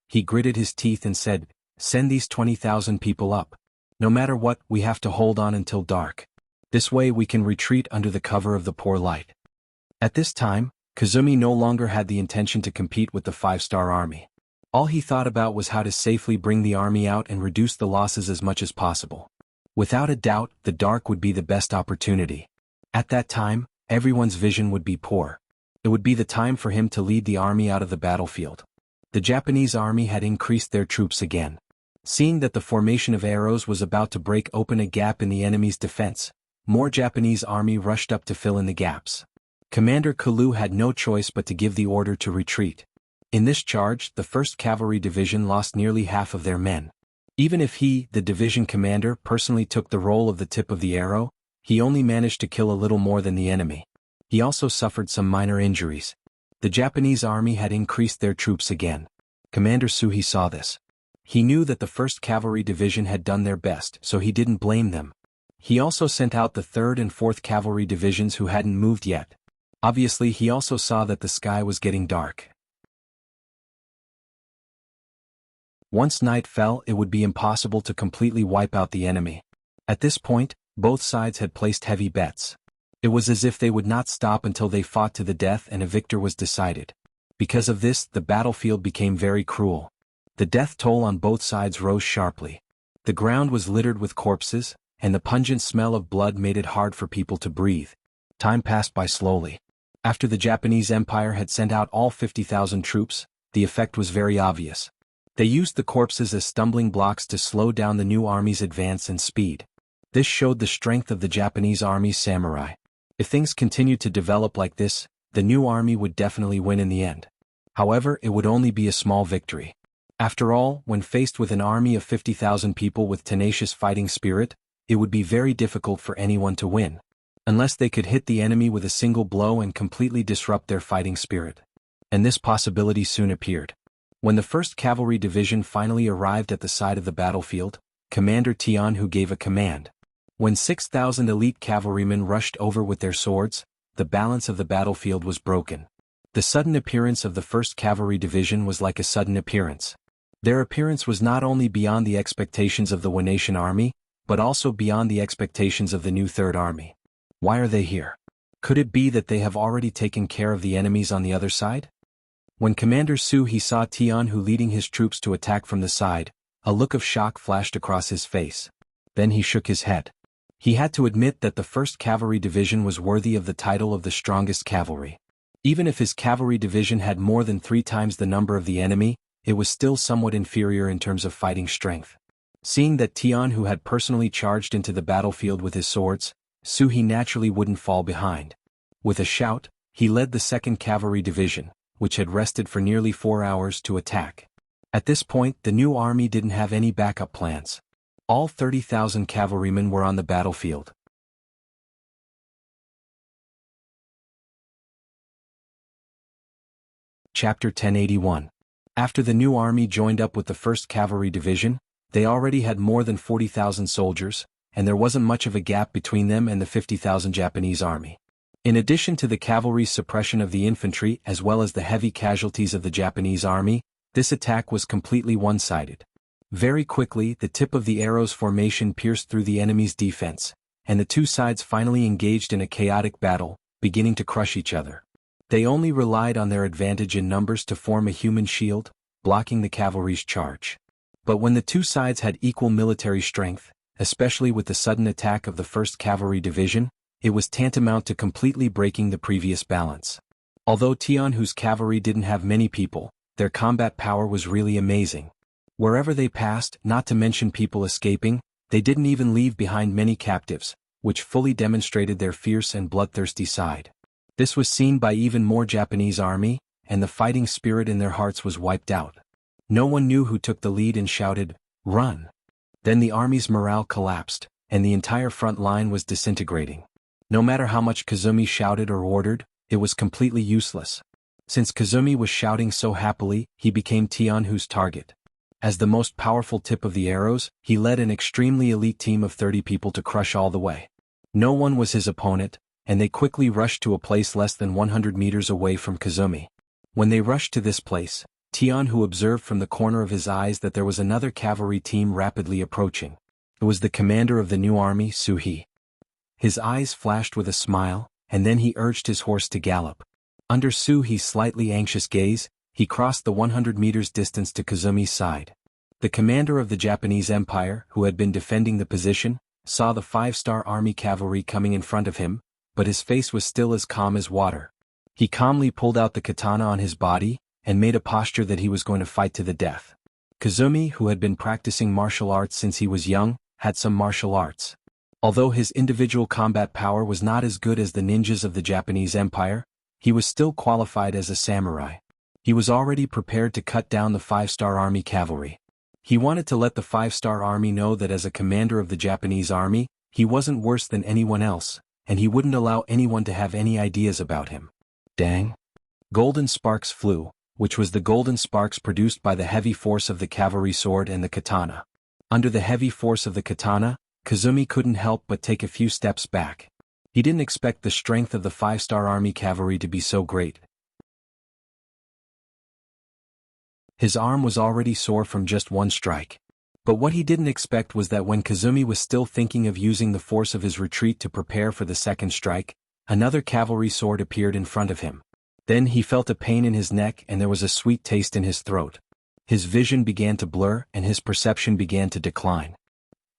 He gritted his teeth and said, "Send these 20,000 people up. No matter what, we have to hold on until dark. This way we can retreat under the cover of the poor light." At this time, Kazumi no longer had the intention to compete with the five-star army. All he thought about was how to safely bring the army out and reduce the losses as much as possible. Without a doubt, the dark would be the best opportunity. At that time, everyone's vision would be poor. It would be the time for him to lead the army out of the battlefield. The Japanese army had increased their troops again. Seeing that the formation of arrows was about to break open a gap in the enemy's defense, more Japanese army rushed up to fill in the gaps. Commander Kalu had no choice but to give the order to retreat. In this charge, the 1st Cavalry Division lost nearly half of their men. Even if he, the division commander, personally took the role of the tip of the arrow, he only managed to kill a little more than the enemy. He also suffered some minor injuries. The Japanese army had increased their troops again. Commander Suhi saw this. He knew that the 1st Cavalry Division had done their best, so he didn't blame them. He also sent out the 3rd and 4th Cavalry Divisions who hadn't moved yet. Obviously, he also saw that the sky was getting dark. Once night fell, it would be impossible to completely wipe out the enemy. At this point, both sides had placed heavy bets. It was as if they would not stop until they fought to the death and a victor was decided. Because of this, the battlefield became very cruel. The death toll on both sides rose sharply. The ground was littered with corpses, and the pungent smell of blood made it hard for people to breathe. Time passed by slowly. After the Japanese Empire had sent out all 50,000 troops, the effect was very obvious. They used the corpses as stumbling blocks to slow down the new army's advance and speed. This showed the strength of the Japanese army's samurai. If things continued to develop like this, the new army would definitely win in the end. However, it would only be a small victory. After all, when faced with an army of 50,000 people with tenacious fighting spirit, it would be very difficult for anyone to win, unless they could hit the enemy with a single blow and completely disrupt their fighting spirit. And this possibility soon appeared. When the 1st Cavalry Division finally arrived at the side of the battlefield, Commander Tianhu gave a command. When 6,000 elite cavalrymen rushed over with their swords, the balance of the battlefield was broken. The sudden appearance of the 1st Cavalry Division was like a sudden appearance. Their appearance was not only beyond the expectations of the Wanatian army, but also beyond the expectations of the new Third Army. Why are they here? Could it be that they have already taken care of the enemies on the other side? When Commander Suhi saw Tianhu leading his troops to attack from the side, a look of shock flashed across his face. Then he shook his head. He had to admit that the 1st Cavalry Division was worthy of the title of the strongest cavalry. Even if his cavalry division had more than 3 times the number of the enemy, it was still somewhat inferior in terms of fighting strength. Seeing that Tianhu had personally charged into the battlefield with his swords, Suhi naturally wouldn't fall behind. With a shout, he led the 2nd Cavalry Division, which had rested for nearly 4 hours, to attack. At this point, the new army didn't have any backup plans. All 30,000 cavalrymen were on the battlefield. Chapter 1081. After the new army joined up with the 1st Cavalry Division, they already had more than 40,000 soldiers, and there wasn't much of a gap between them and the 50,000 Japanese army. In addition to the cavalry's suppression of the infantry as well as the heavy casualties of the Japanese army, this attack was completely one-sided. Very quickly, the tip of the arrow's formation pierced through the enemy's defense, and the two sides finally engaged in a chaotic battle, beginning to crush each other. They only relied on their advantage in numbers to form a human shield, blocking the cavalry's charge. But when the two sides had equal military strength, especially with the sudden attack of the 1st Cavalry Division, it was tantamount to completely breaking the previous balance. Although Tianhu's cavalry didn't have many people, their combat power was really amazing. Wherever they passed, not to mention people escaping, they didn't even leave behind many captives, which fully demonstrated their fierce and bloodthirsty side. This was seen by even more Japanese army, and the fighting spirit in their hearts was wiped out. No one knew who took the lead and shouted, "Run!" Then the army's morale collapsed, and the entire front line was disintegrating. No matter how much Kazumi shouted or ordered, it was completely useless. Since Kazumi was shouting so happily, he became Tianhu's target. As the most powerful tip of the arrows, he led an extremely elite team of 30 people to crush all the way. No one was his opponent, and they quickly rushed to a place less than 100 meters away from Kazumi. When they rushed to this place, Tianhu observed from the corner of his eyes that there was another cavalry team rapidly approaching. It was the commander of the new army, Suhi. His eyes flashed with a smile, and then he urged his horse to gallop. Under Suhi's slightly anxious gaze, he crossed the 100 meters distance to Kazumi's side. The commander of the Japanese Empire, who had been defending the position, saw the 5-star army cavalry coming in front of him, but his face was still as calm as water. He calmly pulled out the katana on his body, and made a posture that he was going to fight to the death. Kazumi, who had been practicing martial arts since he was young, had some martial arts. Although his individual combat power was not as good as the ninjas of the Japanese Empire, he was still qualified as a samurai. He was already prepared to cut down the 5-star army cavalry. He wanted to let the 5-star army know that as a commander of the Japanese army, he wasn't worse than anyone else, and he wouldn't allow anyone to have any ideas about him. Dang! Golden sparks flew, which was the golden sparks produced by the heavy force of the cavalry sword and the katana. Under the heavy force of the katana, Kazumi couldn't help but take a few steps back. He didn't expect the strength of the 5-star army cavalry to be so great. His arm was already sore from just one strike. But what he didn't expect was that when Kazumi was still thinking of using the force of his retreat to prepare for the second strike, another cavalry sword appeared in front of him. Then he felt a pain in his neck and there was a sweet taste in his throat. His vision began to blur and his perception began to decline.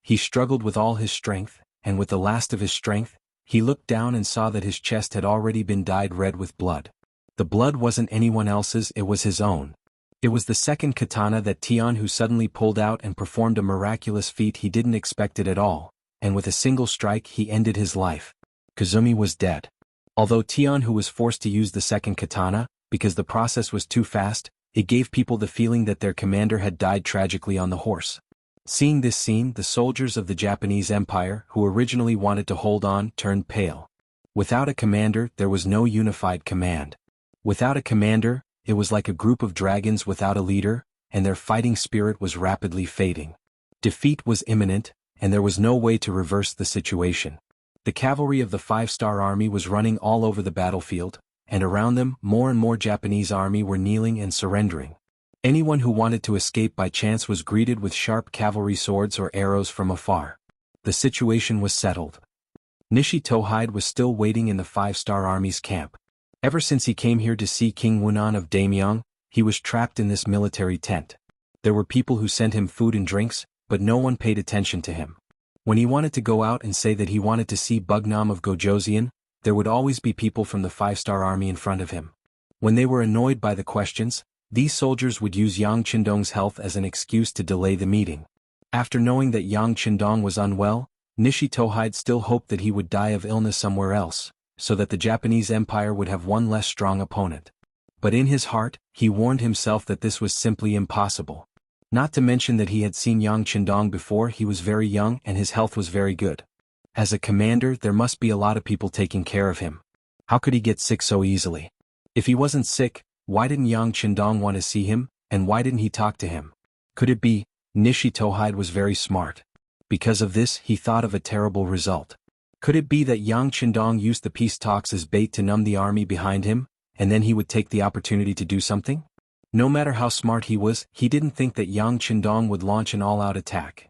He struggled with all his strength, and with the last of his strength, he looked down and saw that his chest had already been dyed red with blood. The blood wasn't anyone else's, it was his own. It was the second katana that Tianhu suddenly pulled out and performed a miraculous feat he didn't expect it at all, and with a single strike he ended his life. Kazumi was dead. Although Tianhu was forced to use the second katana, because the process was too fast, it gave people the feeling that their commander had died tragically on the horse. Seeing this scene, the soldiers of the Japanese Empire, who originally wanted to hold on, turned pale. Without a commander, there was no unified command. Without a commander, it was like a group of dragons without a leader, and their fighting spirit was rapidly fading. Defeat was imminent, and there was no way to reverse the situation. The cavalry of the 5-star army was running all over the battlefield, and around them, more and more Japanese army were kneeling and surrendering. Anyone who wanted to escape by chance was greeted with sharp cavalry swords or arrows from afar. The situation was settled. Nishi Tohide was still waiting in the 5-star army's camp. Ever since he came here to see King Wunan of Daimyong, he was trapped in this military tent. There were people who sent him food and drinks, but no one paid attention to him. When he wanted to go out and say that he wanted to see Bugnam of Gojoseon, there would always be people from the 5-star army in front of him. When they were annoyed by the questions, these soldiers would use Yang Qindong's health as an excuse to delay the meeting. After knowing that Yang Qindong was unwell, Nishi Tohide still hoped that he would die of illness somewhere else, so that the Japanese Empire would have one less strong opponent. But in his heart, he warned himself that this was simply impossible. Not to mention that he had seen Yang Qindong before he was very young and his health was very good. As a commander, there must be a lot of people taking care of him. How could he get sick so easily? If he wasn't sick, why didn't Yang Qindong want to see him, and why didn't he talk to him? Could it be, Nishi Tohide was very smart? Because of this, he thought of a terrible result. Could it be that Yang Qindong used the peace talks as bait to numb the army behind him, and then he would take the opportunity to do something? No matter how smart he was, he didn't think that Yang Qindong would launch an all-out attack.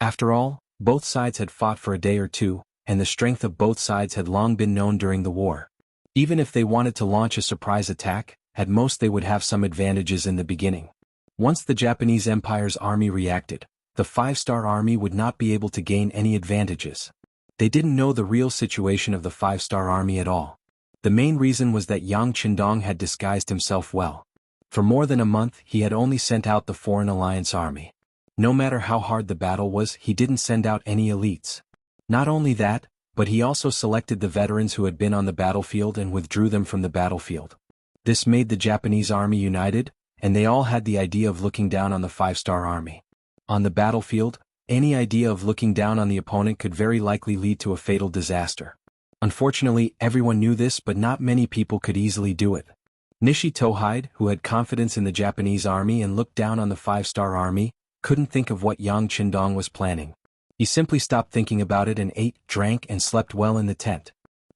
After all, both sides had fought for a day or two, and the strength of both sides had long been known during the war. Even if they wanted to launch a surprise attack, at most they would have some advantages in the beginning. Once the Japanese Empire's army reacted, the 5-star army would not be able to gain any advantages. They didn't know the real situation of the 5-star army at all. The main reason was that Yang Qindong had disguised himself well. For more than a month he had only sent out the Foreign Alliance army. No matter how hard the battle was, he didn't send out any elites. Not only that, but he also selected the veterans who had been on the battlefield and withdrew them from the battlefield. This made the Japanese army united, and they all had the idea of looking down on the 5-star army. On the battlefield, any idea of looking down on the opponent could very likely lead to a fatal disaster. Unfortunately, everyone knew this, but not many people could easily do it. Nishi Tohide, who had confidence in the Japanese army and looked down on the five-star army, couldn't think of what Yang Qindong was planning. He simply stopped thinking about it and ate, drank, and slept well in the tent.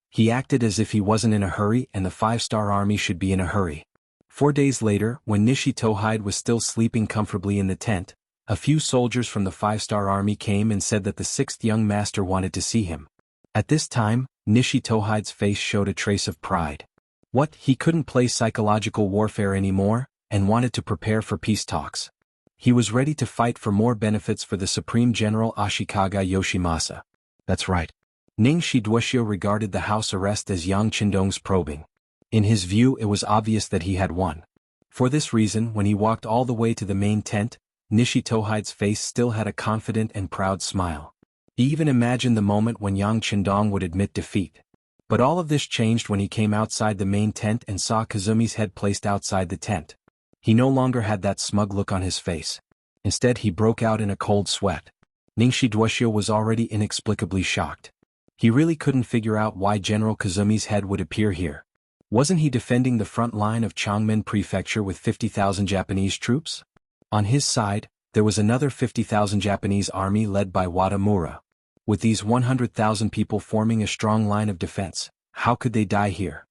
He acted as if he wasn't in a hurry and the five-star army should be in a hurry. 4 days later, when Nishi Tohide was still sleeping comfortably in the tent, a few soldiers from the five-star army came and said that the sixth young master wanted to see him. At this time, Nishi Tohide's face showed a trace of pride. What, he couldn't play psychological warfare anymore, and wanted to prepare for peace talks. He was ready to fight for more benefits for the Supreme General Ashikaga Yoshimasa. That's right. Ning Shiduoshio regarded the house arrest as Yang Qindong's probing. In his view, it was obvious that he had won. For this reason, when he walked all the way to the main tent, Nishi Tohide's face still had a confident and proud smile. He even imagined the moment when Yang Qindong would admit defeat. But all of this changed when he came outside the main tent and saw Kazumi's head placed outside the tent. He no longer had that smug look on his face. Instead, he broke out in a cold sweat. Ning Shiduoshio was already inexplicably shocked. He really couldn't figure out why General Kazumi's head would appear here. Wasn't he defending the front line of Changmen Prefecture with 50,000 Japanese troops? On his side, there was another 50,000 Japanese army led by Wadamura. With these 100,000 people forming a strong line of defense, how could they die here?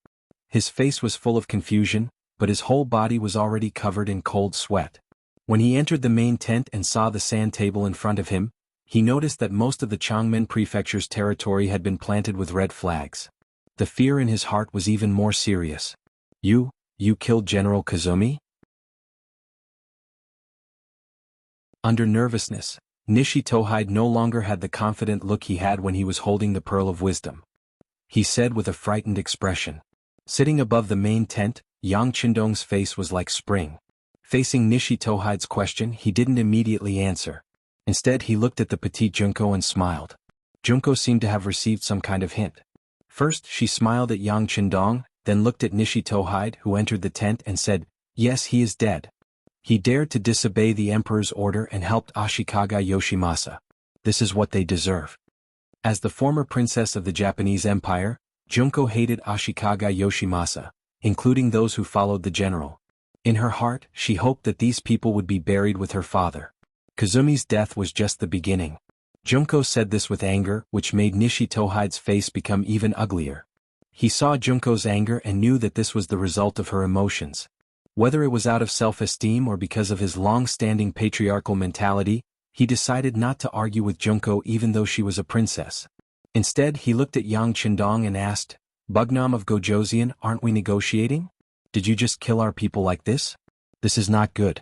His face was full of confusion, but his whole body was already covered in cold sweat. When he entered the main tent and saw the sand table in front of him, he noticed that most of the Changmen Prefecture's territory had been planted with red flags. The fear in his heart was even more serious. You killed General Kazumi? Under nervousness, Nishi Tohide no longer had the confident look he had when he was holding the Pearl of Wisdom. He said with a frightened expression. Sitting above the main tent, Yang Qindong's face was like spring. Facing Nishi Tohide's question, he didn't immediately answer. Instead, he looked at the petite Junko and smiled. Junko seemed to have received some kind of hint. First, she smiled at Yang Qindong, then looked at Nishi Tohide, who entered the tent, and said, "Yes, he is dead. He dared to disobey the emperor's order and helped Ashikaga Yoshimasa. This is what they deserve." As the former princess of the Japanese Empire, Junko hated Ashikaga Yoshimasa, including those who followed the general. In her heart, she hoped that these people would be buried with her father. Kazumi's death was just the beginning. Junko said this with anger, which made Nishi Tohide's face become even uglier. He saw Junko's anger and knew that this was the result of her emotions. Whether it was out of self-esteem or because of his long-standing patriarchal mentality, he decided not to argue with Junko even though she was a princess. Instead, he looked at Yang Qindong and asked, "Bugnam of Gojoseon, aren't we negotiating? Did you just kill our people like this? This is not good."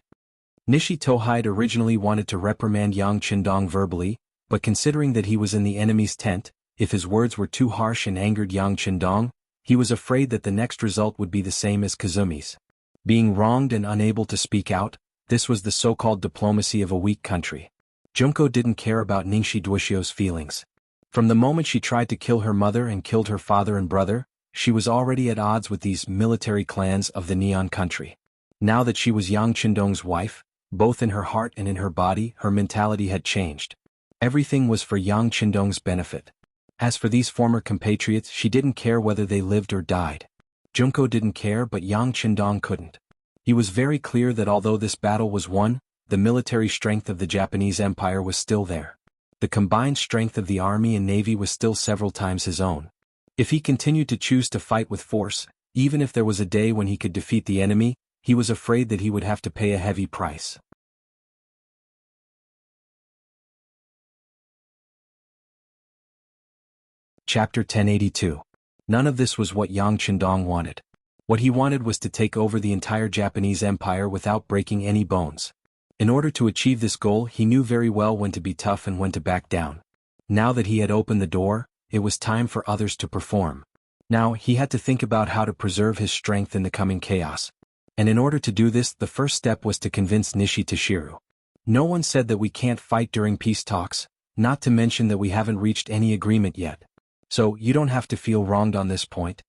Nishi Tohide originally wanted to reprimand Yang Qindong verbally, but considering that he was in the enemy's tent, if his words were too harsh and angered Yang Qindong, he was afraid that the next result would be the same as Kazumi's. Being wronged and unable to speak out, this was the so-called diplomacy of a weak country. Junko didn't care about Ning Shiduoshio's feelings. From the moment she tried to kill her mother and killed her father and brother, she was already at odds with these military clans of the Neon country. Now that she was Yang Qindong's wife, both in her heart and in her body, her mentality had changed. Everything was for Yang Qindong's benefit. As for these former compatriots, she didn't care whether they lived or died. Junko didn't care, but Yang Qindong couldn't. He was very clear that although this battle was won, the military strength of the Japanese Empire was still there. The combined strength of the army and navy was still several times his own. If he continued to choose to fight with force, even if there was a day when he could defeat the enemy, he was afraid that he would have to pay a heavy price. Chapter 1082. None of this was what Yang Qindong wanted. What he wanted was to take over the entire Japanese Empire without breaking any bones. In order to achieve this goal, he knew very well when to be tough and when to back down. Now that he had opened the door, it was time for others to perform. Now, he had to think about how to preserve his strength in the coming chaos. And in order to do this, the first step was to convince Nishi Toshiru. No one said that we can't fight during peace talks, not to mention that we haven't reached any agreement yet. So, you don't have to feel wronged on this point.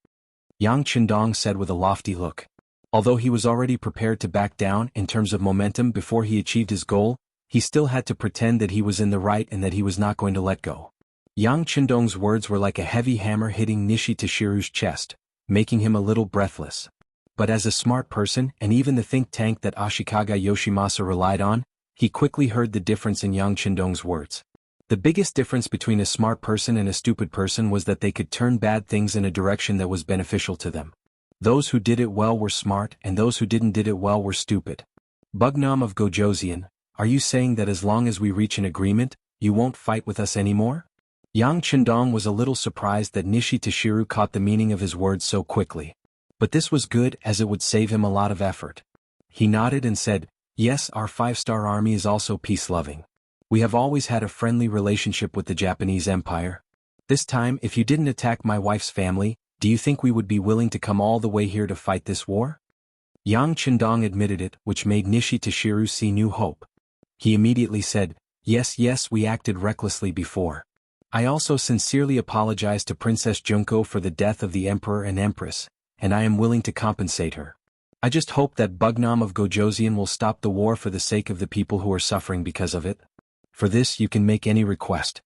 Yang Qindong said with a lofty look. Although he was already prepared to back down in terms of momentum before he achieved his goal, he still had to pretend that he was in the right and that he was not going to let go. Yang Qindong's words were like a heavy hammer hitting Nishi Tashiru's chest, making him a little breathless. But as a smart person and even the think tank that Ashikaga Yoshimasa relied on, he quickly heard the difference in Yang Qindong's words. The biggest difference between a smart person and a stupid person was that they could turn bad things in a direction that was beneficial to them. Those who did it well were smart and those who didn't did it well were stupid. Bugnam of Gojoseon, are you saying that as long as we reach an agreement, you won't fight with us anymore? Yang Qindong was a little surprised that Nishi Tashiru caught the meaning of his words so quickly. But this was good as it would save him a lot of effort. He nodded and said, yes, our 5-star army is also peace-loving. We have always had a friendly relationship with the Japanese Empire. This time, if you didn't attack my wife's family, do you think we would be willing to come all the way here to fight this war? Yang Qindong admitted it, which made Nishi Tashiru see new hope. He immediately said, yes, we acted recklessly before. I also sincerely apologize to Princess Junko for the death of the Emperor and Empress, and I am willing to compensate her. I just hope that Bugnam of Gojoseon will stop the war for the sake of the people who are suffering because of it. For this you can make any request.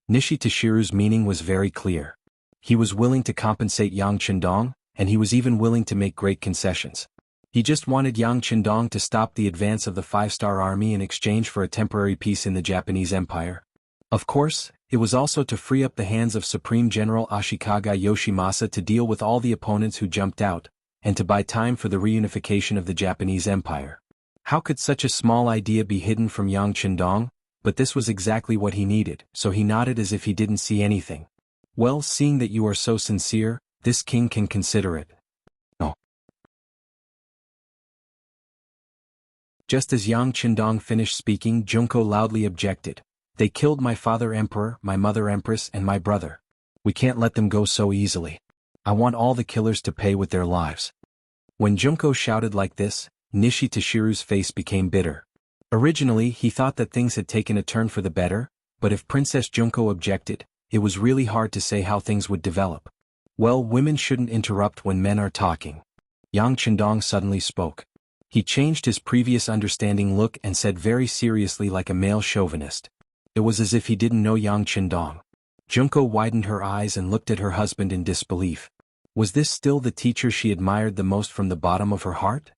Nishi Tashiru's meaning was very clear. He was willing to compensate Yang Qindong, and he was even willing to make great concessions. He just wanted Yang Qindong to stop the advance of the 5-star army in exchange for a temporary peace in the Japanese Empire. Of course, it was also to free up the hands of Supreme General Ashikaga Yoshimasa to deal with all the opponents who jumped out, and to buy time for the reunification of the Japanese Empire. How could such a small idea be hidden from Yang Qindong? But this was exactly what he needed, so he nodded as if he didn't see anything. Well, seeing that you are so sincere, this king can consider it. No. Just as Yang Qindong finished speaking, Junko loudly objected. They killed my father Emperor, my mother Empress, and my brother. We can't let them go so easily. I want all the killers to pay with their lives. When Junko shouted like this, Nishi Tashiru's face became bitter. Originally he thought that things had taken a turn for the better, but if Princess Junko objected, it was really hard to say how things would develop. Well, women shouldn't interrupt when men are talking. Yang Qindong suddenly spoke. He changed his previous understanding look and said very seriously like a male chauvinist. It was as if he didn't know Yang Qindong. Junko widened her eyes and looked at her husband in disbelief. Was this still the teacher she admired the most from the bottom of her heart?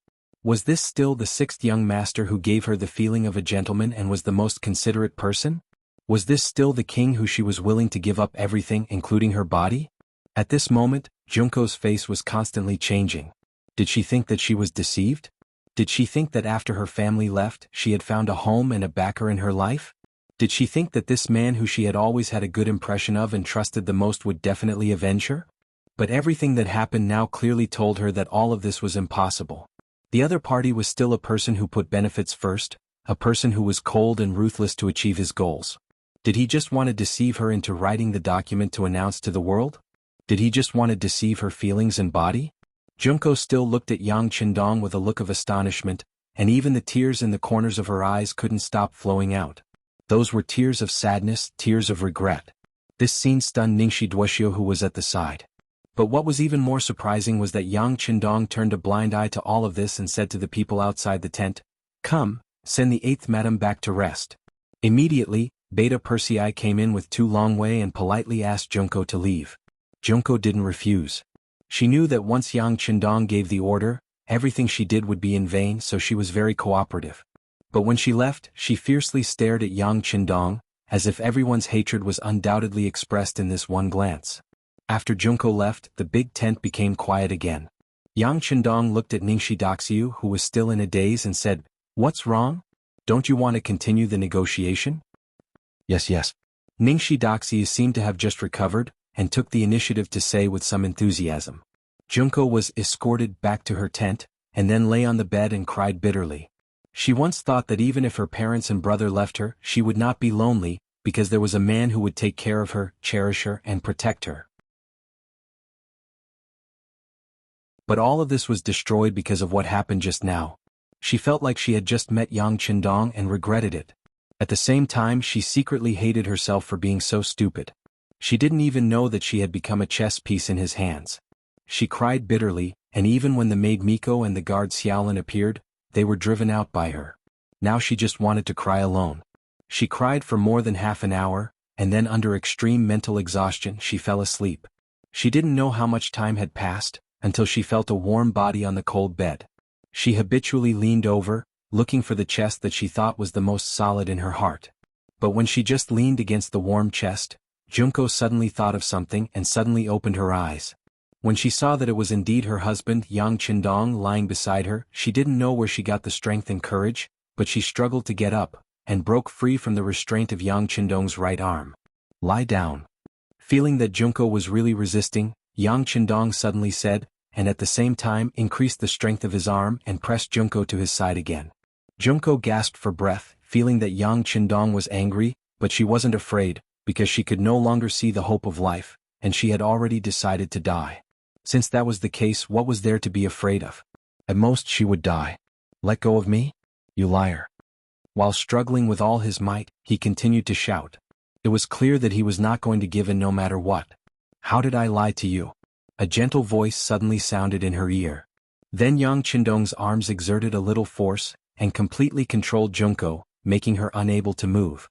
Was this still the 6th young master who gave her the feeling of a gentleman and was the most considerate person? Was this still the king who she was willing to give up everything, including her body? At this moment, Junko's face was constantly changing. Did she think that she was deceived? Did she think that after her family left, she had found a home and a backer in her life? Did she think that this man who she had always had a good impression of and trusted the most would definitely avenge her? But everything that happened now clearly told her that all of this was impossible. The other party was still a person who put benefits first, a person who was cold and ruthless to achieve his goals. Did he just want to deceive her into writing the document to announce to the world? Did he just want to deceive her feelings and body? Junko still looked at Yang Qindong with a look of astonishment, and even the tears in the corners of her eyes couldn't stop flowing out. Those were tears of sadness, tears of regret. This scene stunned Ningxi Duoxiu, who was at the side. But what was even more surprising was that Yang Qindong turned a blind eye to all of this and said to the people outside the tent, "Come, send the 8th madam back to rest." Immediately, Beta Persei came in with Tu Longwei and politely asked Junko to leave. Junko didn't refuse. She knew that once Yang Qindong gave the order, everything she did would be in vain, so she was very cooperative. But when she left, she fiercely stared at Yang Qindong, as if everyone's hatred was undoubtedly expressed in this one glance. After Junko left, the big tent became quiet again. Yang Qindong looked at Ningxi Duoxiu, who was still in a daze, and said, "What's wrong? Don't you want to continue the negotiation?" Yes. Ningxi Duoxiu seemed to have just recovered, and took the initiative to say with some enthusiasm. Junko was escorted back to her tent, and then lay on the bed and cried bitterly. She once thought that even if her parents and brother left her, she would not be lonely, because there was a man who would take care of her, cherish her, and protect her. But all of this was destroyed because of what happened just now. She felt like she had just met Yang Qindong and regretted it. At the same time, she secretly hated herself for being so stupid. She didn't even know that she had become a chess piece in his hands. She cried bitterly, and even when the maid Miko and the guard Xiaolin appeared, they were driven out by her. Now she just wanted to cry alone. She cried for more than half an hour, and then under extreme mental exhaustion she fell asleep. She didn't know how much time had passed, until she felt a warm body on the cold bed. She habitually leaned over, looking for the chest that she thought was the most solid in her heart. But when she just leaned against the warm chest, Junko suddenly thought of something and suddenly opened her eyes. When she saw that it was indeed her husband Yang Qindong lying beside her, she didn't know where she got the strength and courage, but she struggled to get up, and broke free from the restraint of Yang Qindong's right arm. "Lie down." Feeling that Junko was really resisting, Yang Qindong suddenly said, and at the same time increased the strength of his arm and pressed Junko to his side again. Junko gasped for breath, feeling that Yang Qindong was angry, but she wasn't afraid, because she could no longer see the hope of life, and she had already decided to die. Since that was the case, what was there to be afraid of? At most she would die. "Let go of me? You liar." While struggling with all his might, he continued to shout. It was clear that he was not going to give in no matter what. "How did I lie to you?" A gentle voice suddenly sounded in her ear. Then Yang Qindong's arms exerted a little force, and completely controlled Junko, making her unable to move.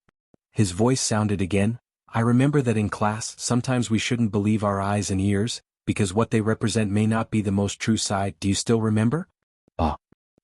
His voice sounded again. "I remember that in class sometimes we shouldn't believe our eyes and ears, because what they represent may not be the most true side. Do you still remember?"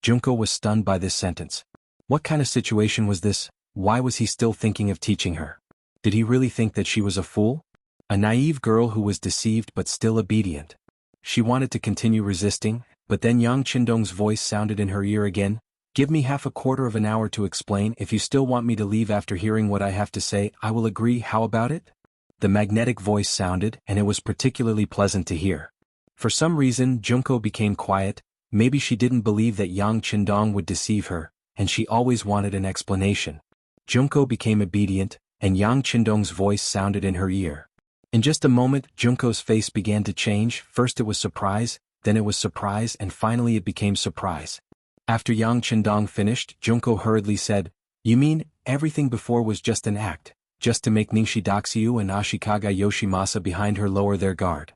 Junko was stunned by this sentence. What kind of situation was this? Why was he still thinking of teaching her? Did he really think that she was a fool? A naive girl who was deceived but still obedient. She wanted to continue resisting, but then Yang Qindong's voice sounded in her ear again. "Give me half a quarter of an hour to explain. If you still want me to leave after hearing what I have to say, I will agree. How about it?" The magnetic voice sounded, and it was particularly pleasant to hear. For some reason, Junko became quiet. Maybe she didn't believe that Yang Qindong would deceive her, and she always wanted an explanation. Junko became obedient, and Yang Qindong's voice sounded in her ear. In just a moment, Junko's face began to change. First it was surprise, then it was surprise, and finally it became surprise. After Yang Qindong finished, Junko hurriedly said, "You mean, everything before was just an act, just to make Ningshi Daxiu and Ashikaga Yoshimasa behind her lower their guard?"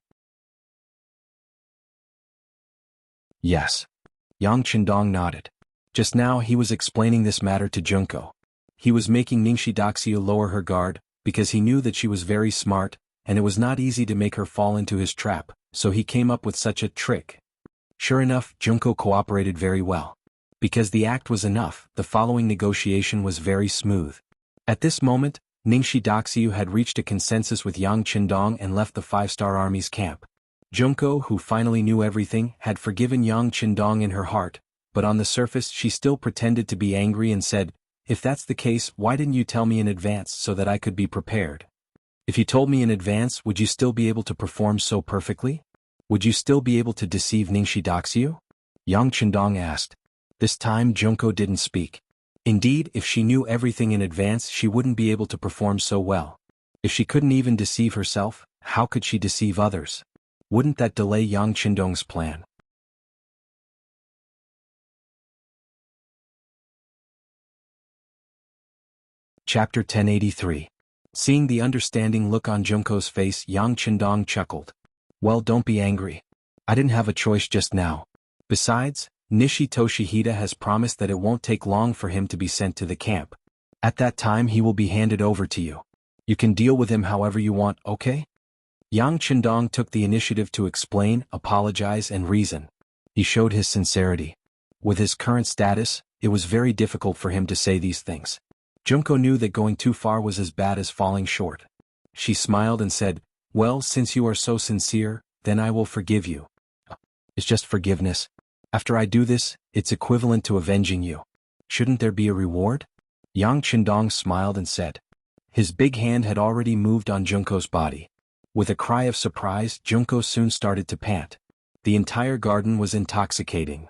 "Yes." Yang Qindong nodded. Just now he was explaining this matter to Junko. He was making Ningshi Daxiu lower her guard, because he knew that she was very smart, and it was not easy to make her fall into his trap, so he came up with such a trick. Sure enough, Junko cooperated very well. Because the act was enough, the following negotiation was very smooth. At this moment, Ningshi Daxiu had reached a consensus with Yang Qindong and left the five-star army's camp. Junko, who finally knew everything, had forgiven Yang Qindong in her heart, but on the surface she still pretended to be angry and said, "If that's the case, why didn't you tell me in advance so that I could be prepared? If you told me in advance, would you still be able to perform so perfectly? Would you still be able to deceive Ningshi Daxiu?" Yang Qindong asked. This time Junko didn't speak. Indeed, if she knew everything in advance, she wouldn't be able to perform so well. If she couldn't even deceive herself, how could she deceive others? Wouldn't that delay Yang Qindong's plan? Chapter 1083. Seeing the understanding look on Junko's face, Yang Qindong chuckled. "Well, don't be angry. I didn't have a choice just now. Besides, Nishi Toshihida has promised that it won't take long for him to be sent to the camp. At that time he will be handed over to you. You can deal with him however you want, okay?" Yang Qindong took the initiative to explain, apologize, and reason. He showed his sincerity. With his current status, it was very difficult for him to say these things. Junko knew that going too far was as bad as falling short. She smiled and said, "Well, since you are so sincere, then I will forgive you." "It's just forgiveness. After I do this, it's equivalent to avenging you. Shouldn't there be a reward?" Yang Qindong smiled and said. His big hand had already moved on Junko's body. With a cry of surprise, Junko soon started to pant. The entire garden was intoxicating.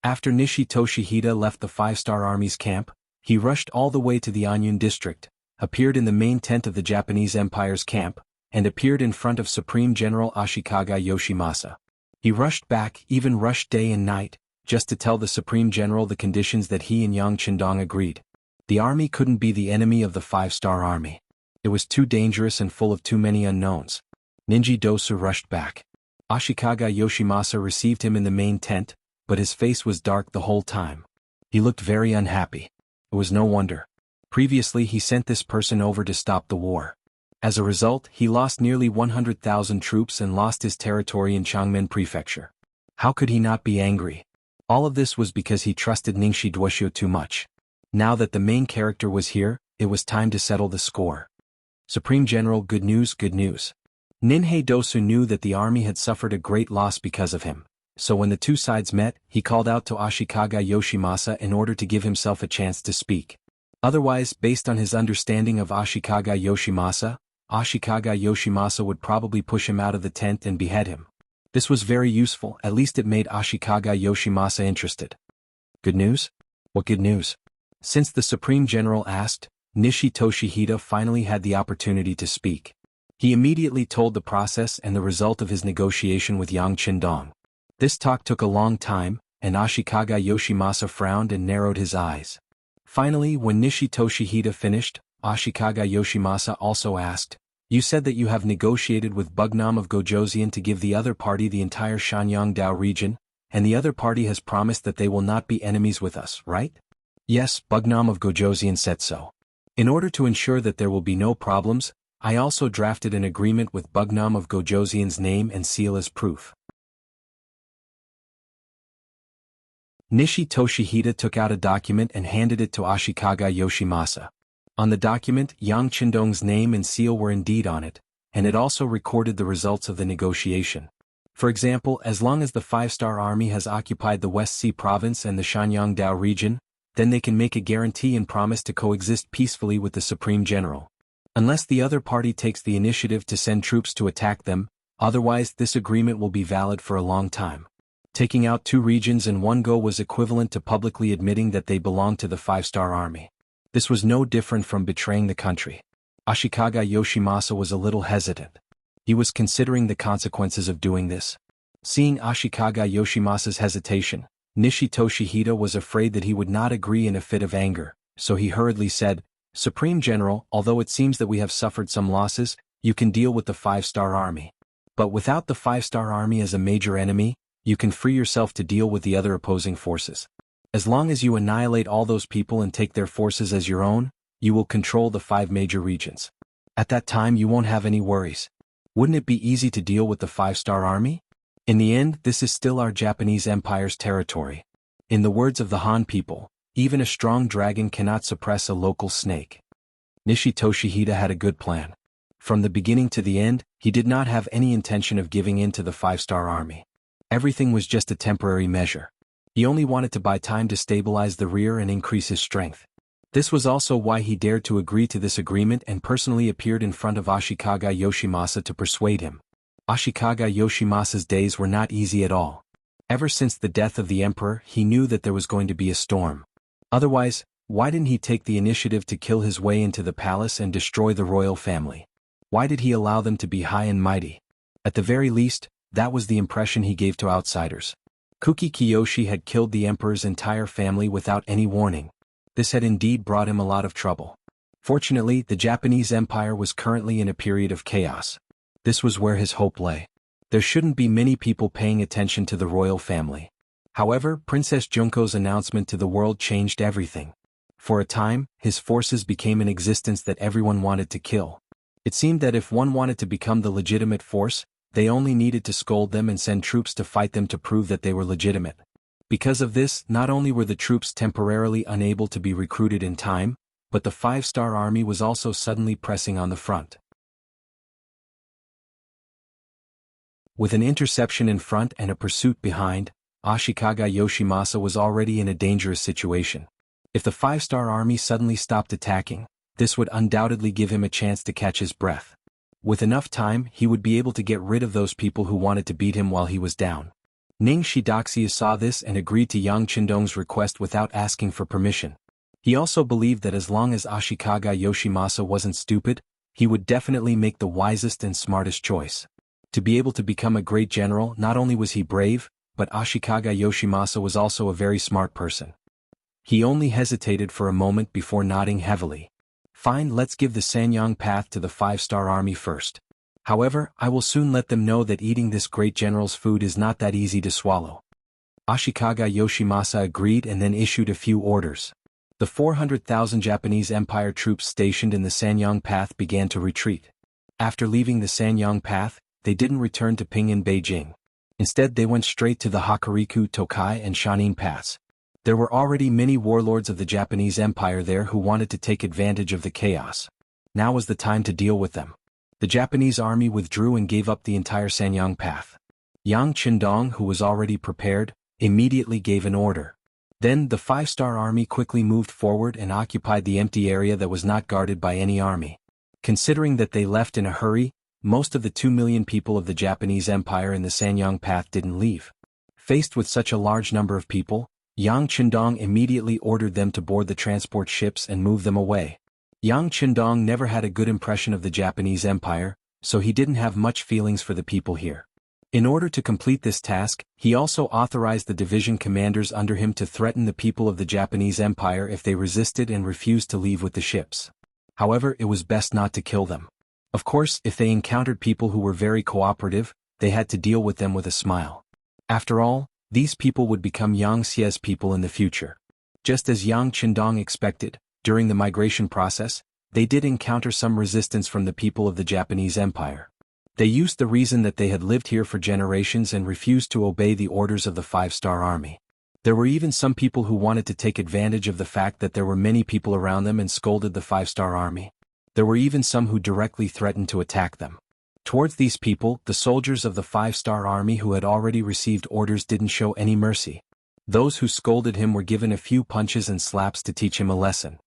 After Nishi Toshihida left the five-star army's camp, he rushed all the way to the Anyun district, appeared in the main tent of the Japanese Empire's camp, and appeared in front of Supreme General Ashikaga Yoshimasa. He rushed back, even rushed day and night, just to tell the Supreme General the conditions that he and Yang Qindong agreed. The army couldn't be the enemy of the five-star army. It was too dangerous and full of too many unknowns. Ninji Dosu rushed back. Ashikaga Yoshimasa received him in the main tent, but his face was dark the whole time. He looked very unhappy. It was no wonder. Previously he sent this person over to stop the war. As a result, he lost nearly 100,000 troops and lost his territory in Changmen Prefecture. How could he not be angry? All of this was because he trusted Ningxi Duoxiu too much. Now that the main character was here, it was time to settle the score. Supreme General, good news, good news. Ninhei Dosu knew that the army had suffered a great loss because of him, so when the two sides met, he called out to Ashikaga Yoshimasa in order to give himself a chance to speak. Otherwise, based on his understanding of Ashikaga Yoshimasa would probably push him out of the tent and behead him. This was very useful, at least it made Ashikaga Yoshimasa interested. Good news? What good news? Since the Supreme General asked, Nishi Toshihita finally had the opportunity to speak. He immediately told the process and the result of his negotiation with Yang Qindong. This talk took a long time, and Ashikaga Yoshimasa frowned and narrowed his eyes. Finally, when Nishi Toshihita finished, Ashikaga Yoshimasa also asked, "You said that you have negotiated with Bugnam of Gojoseon to give the other party the entire Shanyang Dao region, and the other party has promised that they will not be enemies with us, right?" Yes, Bugnam of Gojoseon said so. In order to ensure that there will be no problems, I also drafted an agreement with Bugnam of Gojoseon's name and seal as proof. Nishi Toshihita took out a document and handed it to Ashikaga Yoshimasa. On the document, Yang Qindong's name and seal were indeed on it, and it also recorded the results of the negotiation. For example, as long as the Five-Star Army has occupied the West Sea Province and the Shanyang Dao region, then they can make a guarantee and promise to coexist peacefully with the Supreme General. Unless the other party takes the initiative to send troops to attack them, otherwise this agreement will be valid for a long time. Taking out two regions in one go was equivalent to publicly admitting that they belonged to the Five-Star Army. This was no different from betraying the country. Ashikaga Yoshimasa was a little hesitant. He was considering the consequences of doing this. Seeing Ashikaga Yoshimasa's hesitation, Nishi Toshihita was afraid that he would not agree in a fit of anger, so he hurriedly said, "Supreme General, although it seems that we have suffered some losses, you can deal with the Five-Star Army. But without the Five-Star Army as a major enemy, you can free yourself to deal with the other opposing forces. As long as you annihilate all those people and take their forces as your own, you will control the 5 major regions. At that time you won't have any worries. Wouldn't it be easy to deal with the Five-Star Army? In the end, this is still our Japanese Empire's territory. In the words of the Han people, even a strong dragon cannot suppress a local snake." Nishi Toshihita had a good plan. From the beginning to the end, he did not have any intention of giving in to the Five-Star Army. Everything was just a temporary measure. He only wanted to buy time to stabilize the rear and increase his strength. This was also why he dared to agree to this agreement and personally appeared in front of Ashikaga Yoshimasa to persuade him. Ashikaga Yoshimasa's days were not easy at all. Ever since the death of the emperor, he knew that there was going to be a storm. Otherwise, why didn't he take the initiative to kill his way into the palace and destroy the royal family? Why did he allow them to be high and mighty? At the very least, that was the impression he gave to outsiders. Kuki Kiyoshi had killed the emperor's entire family without any warning. This had indeed brought him a lot of trouble. Fortunately, the Japanese Empire was currently in a period of chaos. This was where his hope lay. There shouldn't be many people paying attention to the royal family. However, Princess Junko's announcement to the world changed everything. For a time, his forces became an existence that everyone wanted to kill. It seemed that if one wanted to become the legitimate force, they only needed to scold them and send troops to fight them to prove that they were legitimate. Because of this, not only were the troops temporarily unable to be recruited in time, but the Five-Star Army was also suddenly pressing on the front. With an interception in front and a pursuit behind, Ashikaga Yoshimasa was already in a dangerous situation. If the Five-Star Army suddenly stopped attacking, this would undoubtedly give him a chance to catch his breath. With enough time, he would be able to get rid of those people who wanted to beat him while he was down. Ning Shidoxia saw this and agreed to Yang Qindong's request without asking for permission. He also believed that as long as Ashikaga Yoshimasa wasn't stupid, he would definitely make the wisest and smartest choice. To be able to become a great general, not only was he brave, but Ashikaga Yoshimasa was also a very smart person. He only hesitated for a moment before nodding heavily. "Fine, let's give the Sanyang path to the Five-Star Army first. However, I will soon let them know that eating this great general's food is not that easy to swallow." Ashikaga Yoshimasa agreed and then issued a few orders. The 400,000 Japanese Empire troops stationed in the Sanyang Path began to retreat. After leaving the Sanyang Path, they didn't return to Pinyin Beijing. Instead they went straight to the Hokuriku, Tokai and Shanin Pass. There were already many warlords of the Japanese Empire there who wanted to take advantage of the chaos. Now was the time to deal with them. The Japanese army withdrew and gave up the entire Sanyang Path. Yang Qindong, who was already prepared, immediately gave an order. Then the 5-star army quickly moved forward and occupied the empty area that was not guarded by any army. Considering that they left in a hurry, most of the 2 million people of the Japanese Empire in the Sanyang Path didn't leave. Faced with such a large number of people, Yang Qindong immediately ordered them to board the transport ships and move them away. Yang Qindong never had a good impression of the Japanese Empire, so he didn't have much feelings for the people here. In order to complete this task, he also authorized the division commanders under him to threaten the people of the Japanese Empire if they resisted and refused to leave with the ships. However, it was best not to kill them. Of course, if they encountered people who were very cooperative, they had to deal with them with a smile. After all, these people would become Yang Xie's people in the future. Just as Yang Qindong expected, during the migration process, they did encounter some resistance from the people of the Japanese Empire. They used the reason that they had lived here for generations and refused to obey the orders of the 5-star army. There were even some people who wanted to take advantage of the fact that there were many people around them and scolded the 5-star army. There were even some who directly threatened to attack them. Towards these people, the soldiers of the 5-star army who had already received orders didn't show any mercy. Those who scolded him were given a few punches and slaps to teach him a lesson.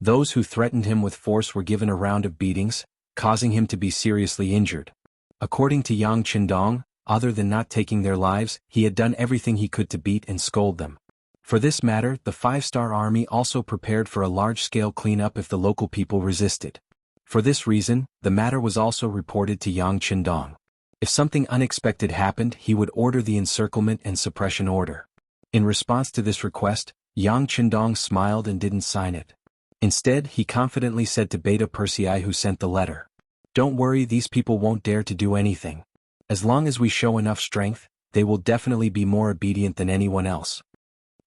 Those who threatened him with force were given a round of beatings, causing him to be seriously injured. According to Yang Qindong, other than not taking their lives, he had done everything he could to beat and scold them. For this matter, the 5-star army also prepared for a large-scale cleanup if the local people resisted. For this reason, the matter was also reported to Yang Qindong. If something unexpected happened, he would order the encirclement and suppression order. In response to this request, Yang Qindong smiled and didn't sign it. Instead, he confidently said to Beta Persei, who sent the letter, "Don't worry, these people won't dare to do anything. As long as we show enough strength, they will definitely be more obedient than anyone else."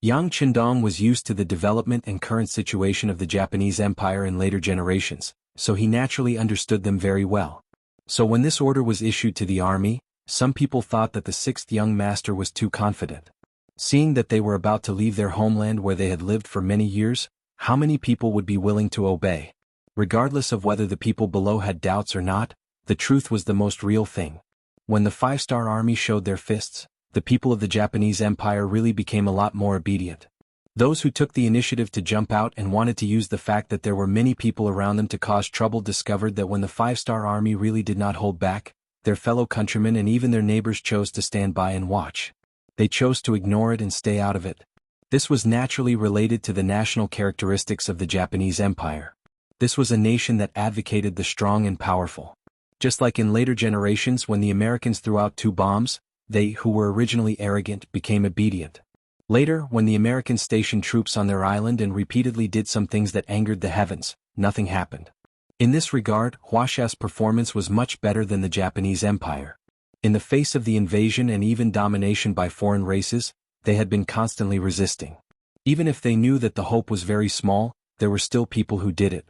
Yang Qindong was used to the development and current situation of the Japanese Empire in later generations, so he naturally understood them very well. So when this order was issued to the army, some people thought that the 6th young master was too confident. Seeing that they were about to leave their homeland where they had lived for many years, how many people would be willing to obey? Regardless of whether the people below had doubts or not, the truth was the most real thing. When the 5-star army showed their fists, the people of the Japanese Empire really became a lot more obedient. Those who took the initiative to jump out and wanted to use the fact that there were many people around them to cause trouble discovered that when the 5-star army really did not hold back, their fellow countrymen and even their neighbors chose to stand by and watch. They chose to ignore it and stay out of it. This was naturally related to the national characteristics of the Japanese Empire. This was a nation that advocated the strong and powerful. Just like in later generations when the Americans threw out 2 bombs, they, who were originally arrogant, became obedient. Later, when the Americans stationed troops on their island and repeatedly did some things that angered the heavens, nothing happened. In this regard, Wuxia's performance was much better than the Japanese Empire. In the face of the invasion and even domination by foreign races, they had been constantly resisting. Even if they knew that the hope was very small, there were still people who did it.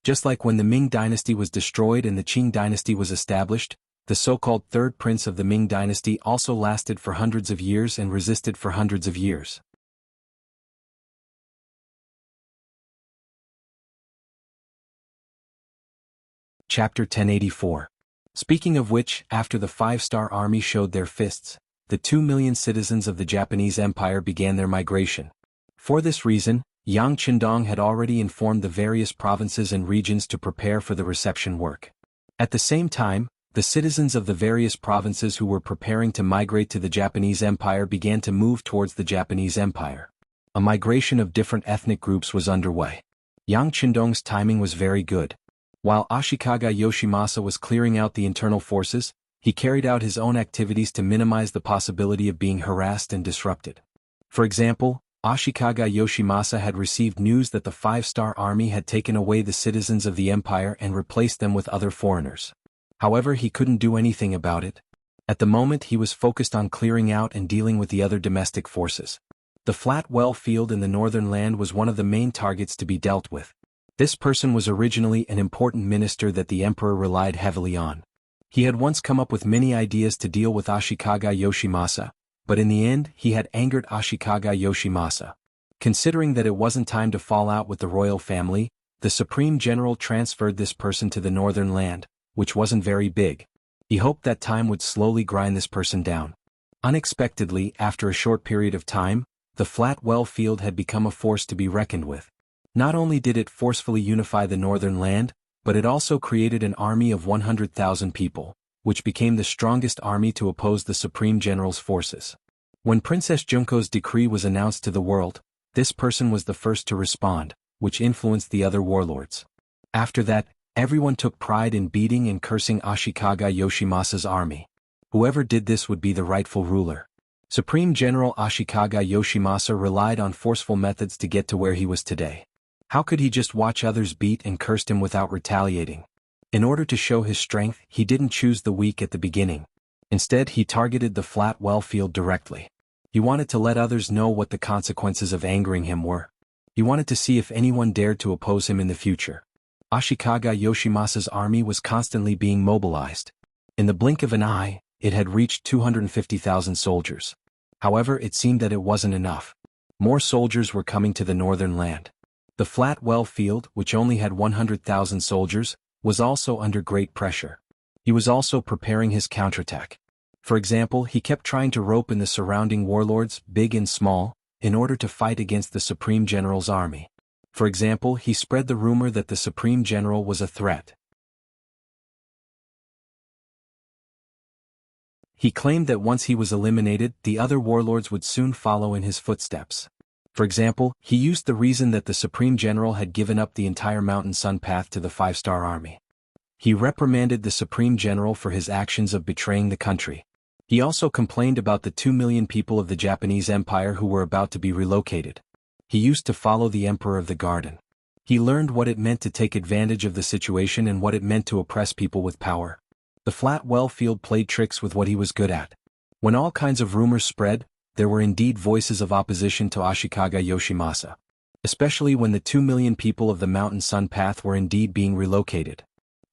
Just like when the Ming dynasty was destroyed and the Qing dynasty was established, the so-called third prince of the Ming dynasty also lasted for hundreds of years and resisted for hundreds of years. Chapter 1084. Speaking of which, after the 5-star army showed their fists, the 2 million citizens of the Japanese Empire began their migration. For this reason, Yang Qindong had already informed the various provinces and regions to prepare for the reception work. At the same time, the citizens of the various provinces who were preparing to migrate to the Japanese Empire began to move towards the Japanese Empire. A migration of different ethnic groups was underway. Yang Qindong's timing was very good. While Ashikaga Yoshimasa was clearing out the internal forces, he carried out his own activities to minimize the possibility of being harassed and disrupted. For example, Ashikaga Yoshimasa had received news that the 5-star army had taken away the citizens of the empire and replaced them with other foreigners. However, he couldn't do anything about it. At the moment he was focused on clearing out and dealing with the other domestic forces. The flat well field in the northern land was one of the main targets to be dealt with. This person was originally an important minister that the emperor relied heavily on. He had once come up with many ideas to deal with Ashikaga Yoshimasa, but in the end he had angered Ashikaga Yoshimasa. Considering that it wasn't time to fall out with the royal family, the Supreme General transferred this person to the northern land, which wasn't very big. He hoped that time would slowly grind this person down. Unexpectedly, after a short period of time, the flat well field had become a force to be reckoned with. Not only did it forcefully unify the northern land, but it also created an army of 100,000 people, which became the strongest army to oppose the Supreme General's forces. When Princess Junko's decree was announced to the world, this person was the first to respond, which influenced the other warlords. After that, everyone took pride in beating and cursing Ashikaga Yoshimasa's army. Whoever did this would be the rightful ruler. Supreme General Ashikaga Yoshimasa relied on forceful methods to get to where he was today. How could he just watch others beat and curse him without retaliating? In order to show his strength, he didn't choose the weak at the beginning. Instead, he targeted the flat well field directly. He wanted to let others know what the consequences of angering him were. He wanted to see if anyone dared to oppose him in the future. Ashikaga Yoshimasa's army was constantly being mobilized. In the blink of an eye, it had reached 250,000 soldiers. However, it seemed that it wasn't enough. More soldiers were coming to the northern land. The flat well field, which only had 100,000 soldiers, was also under great pressure. He was also preparing his counterattack. For example, he kept trying to rope in the surrounding warlords, big and small, in order to fight against the Supreme General's army. For example, he spread the rumor that the Supreme General was a threat. He claimed that once he was eliminated, the other warlords would soon follow in his footsteps. For example, he used the reason that the Supreme General had given up the entire Mountain Sun path to the five-star army. He reprimanded the Supreme General for his actions of betraying the country. He also complained about the 2 million people of the Japanese Empire who were about to be relocated. He used to follow the Emperor of the Garden. He learned what it meant to take advantage of the situation and what it meant to oppress people with power. The flat well field played tricks with what he was good at. When all kinds of rumors spread, there were indeed voices of opposition to Ashikaga Yoshimasa. Especially when the 2 million people of the Mountain Sun path were indeed being relocated.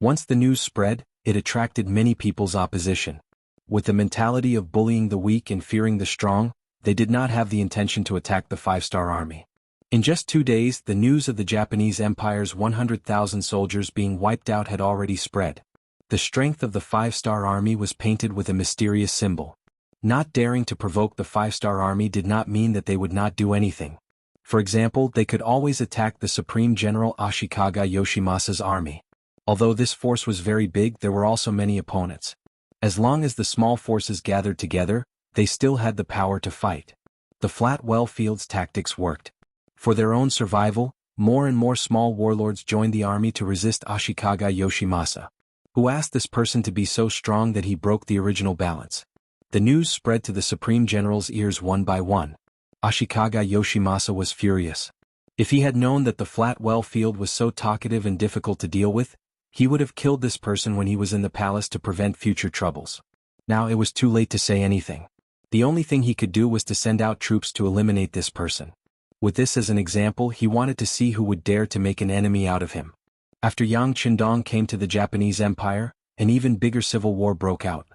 Once the news spread, it attracted many people's opposition. With the mentality of bullying the weak and fearing the strong, they did not have the intention to attack the five-star army. In just 2 days, the news of the Japanese Empire's 100,000 soldiers being wiped out had already spread. The strength of the five-star army was painted with a mysterious symbol. Not daring to provoke the five-star army did not mean that they would not do anything. For example, they could always attack the Supreme General Ashikaga Yoshimasa's army. Although this force was very big, there were also many opponents. As long as the small forces gathered together, they still had the power to fight. The flat well field's tactics worked. For their own survival, more and more small warlords joined the army to resist Ashikaga Yoshimasa, who asked this person to be so strong that he broke the original balance. The news spread to the Supreme General's ears one by one. Ashikaga Yoshimasa was furious. If he had known that the flat well field was so talkative and difficult to deal with, he would have killed this person when he was in the palace to prevent future troubles. Now it was too late to say anything. The only thing he could do was to send out troops to eliminate this person. With this as an example, he wanted to see who would dare to make an enemy out of him. After Yang Qindong came to the Japanese Empire, an even bigger civil war broke out.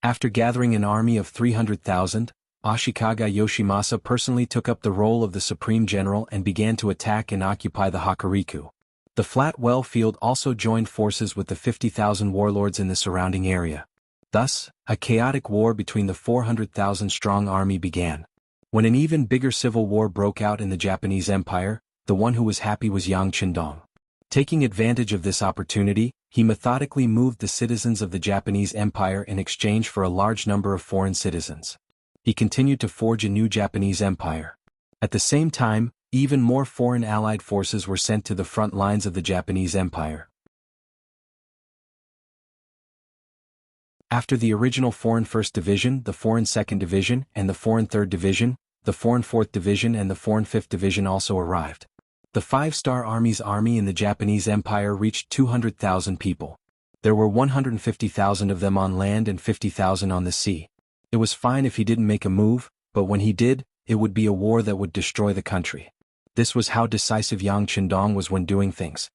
After gathering an army of 300,000, Ashikaga Yoshimasa personally took up the role of the Supreme General and began to attack and occupy the Hokuriku. The flat well field also joined forces with the 50,000 warlords in the surrounding area. Thus, a chaotic war between the 400,000-strong army began. When an even bigger civil war broke out in the Japanese Empire, the one who was happy was Yang Qindong. Taking advantage of this opportunity, he methodically moved the citizens of the Japanese Empire in exchange for a large number of foreign citizens. He continued to forge a new Japanese empire. At the same time, even more foreign allied forces were sent to the front lines of the Japanese Empire. After the original Foreign 1st Division, the Foreign 2nd Division, and the Foreign 3rd Division, the Foreign 4th Division and the Foreign 5th Division also arrived. The five-star army's army in the Japanese Empire reached 200,000 people. There were 150,000 of them on land and 50,000 on the sea. It was fine if he didn't make a move, but when he did, it would be a war that would destroy the country. This was how decisive Yang Qindong was when doing things.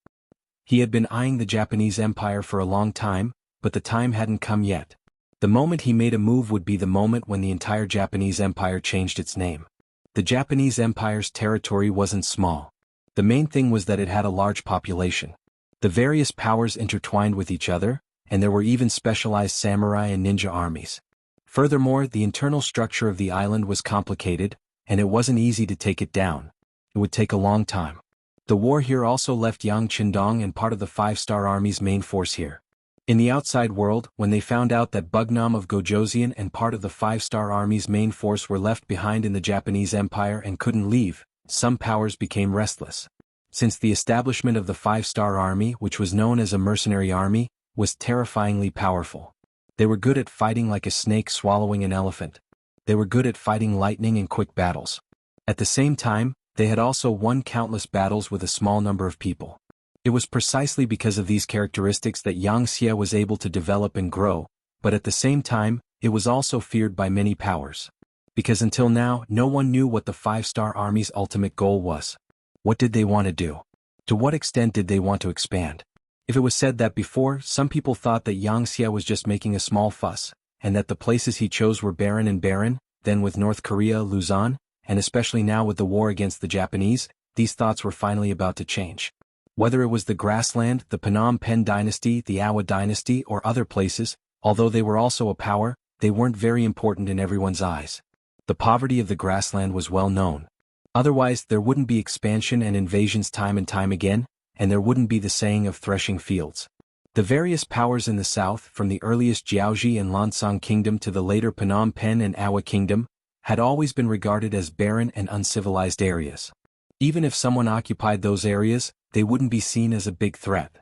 He had been eyeing the Japanese Empire for a long time, but the time hadn't come yet. The moment he made a move would be the moment when the entire Japanese Empire changed its name. The Japanese Empire's territory wasn't small. The main thing was that it had a large population. The various powers intertwined with each other, and there were even specialized samurai and ninja armies. Furthermore, the internal structure of the island was complicated, and it wasn't easy to take it down. It would take a long time. The war here also left Yang Qindong and part of the Five-Star Army's main force here. In the outside world, when they found out that Bugnam of Gojoseon and part of the Five-Star Army's main force were left behind in the Japanese Empire and couldn't leave, some powers became restless. Since the establishment of the Five-Star Army, which was known as a mercenary army, was terrifyingly powerful. They were good at fighting like a snake swallowing an elephant. They were good at fighting lightning and quick battles. At the same time, they had also won countless battles with a small number of people. It was precisely because of these characteristics that Wuxia was able to develop and grow, but at the same time, it was also feared by many powers. Because until now, no one knew what the Five-Star Army's ultimate goal was. What did they want to do? To what extent did they want to expand? If it was said that before, some people thought that Wuxia was just making a small fuss, and that the places he chose were barren and barren, then with North Korea, Luzon, and especially now with the war against the Japanese, these thoughts were finally about to change. Whether it was the grassland, the Phnom Penh dynasty, the Awa dynasty, or other places, although they were also a power, they weren't very important in everyone's eyes. The poverty of the grassland was well known. Otherwise, there wouldn't be expansion and invasions time and time again, and there wouldn't be the saying of threshing fields. The various powers in the south, from the earliest Jiaoji and Lansang kingdom to the later Phnom Penh and Awa kingdom, had always been regarded as barren and uncivilized areas. Even if someone occupied those areas, they wouldn't be seen as a big threat.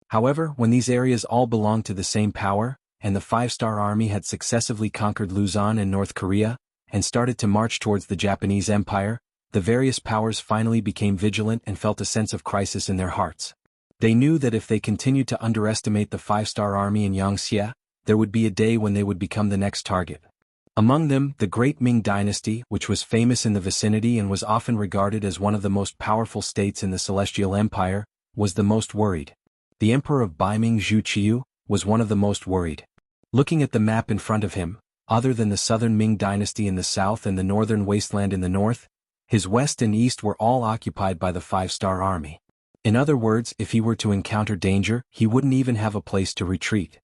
However, when these areas all belonged to the same power, and the Five-Star Army had successively conquered Luzon and North Korea, and started to march towards the Japanese Empire, the various powers finally became vigilant and felt a sense of crisis in their hearts. They knew that if they continued to underestimate the Five-Star Army in Wuxia, there would be a day when they would become the next target. Among them, the great Ming dynasty, which was famous in the vicinity and was often regarded as one of the most powerful states in the Celestial Empire, was the most worried. The Emperor of Baiming Zhu was one of the most worried. Looking at the map in front of him, other than the southern Ming dynasty in the south and the northern wasteland in the north, his west and east were all occupied by the Five-Star Army. In other words, if he were to encounter danger, he wouldn't even have a place to retreat.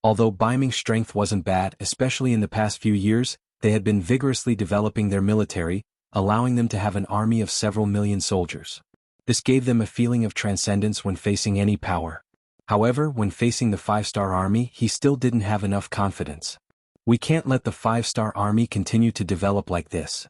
Although Baiming's strength wasn't bad, especially in the past few years, they had been vigorously developing their military, allowing them to have an army of several million soldiers. This gave them a feeling of transcendence when facing any power. However, when facing the Five-Star Army, he still didn't have enough confidence. We can't let the Five-Star Army continue to develop like this.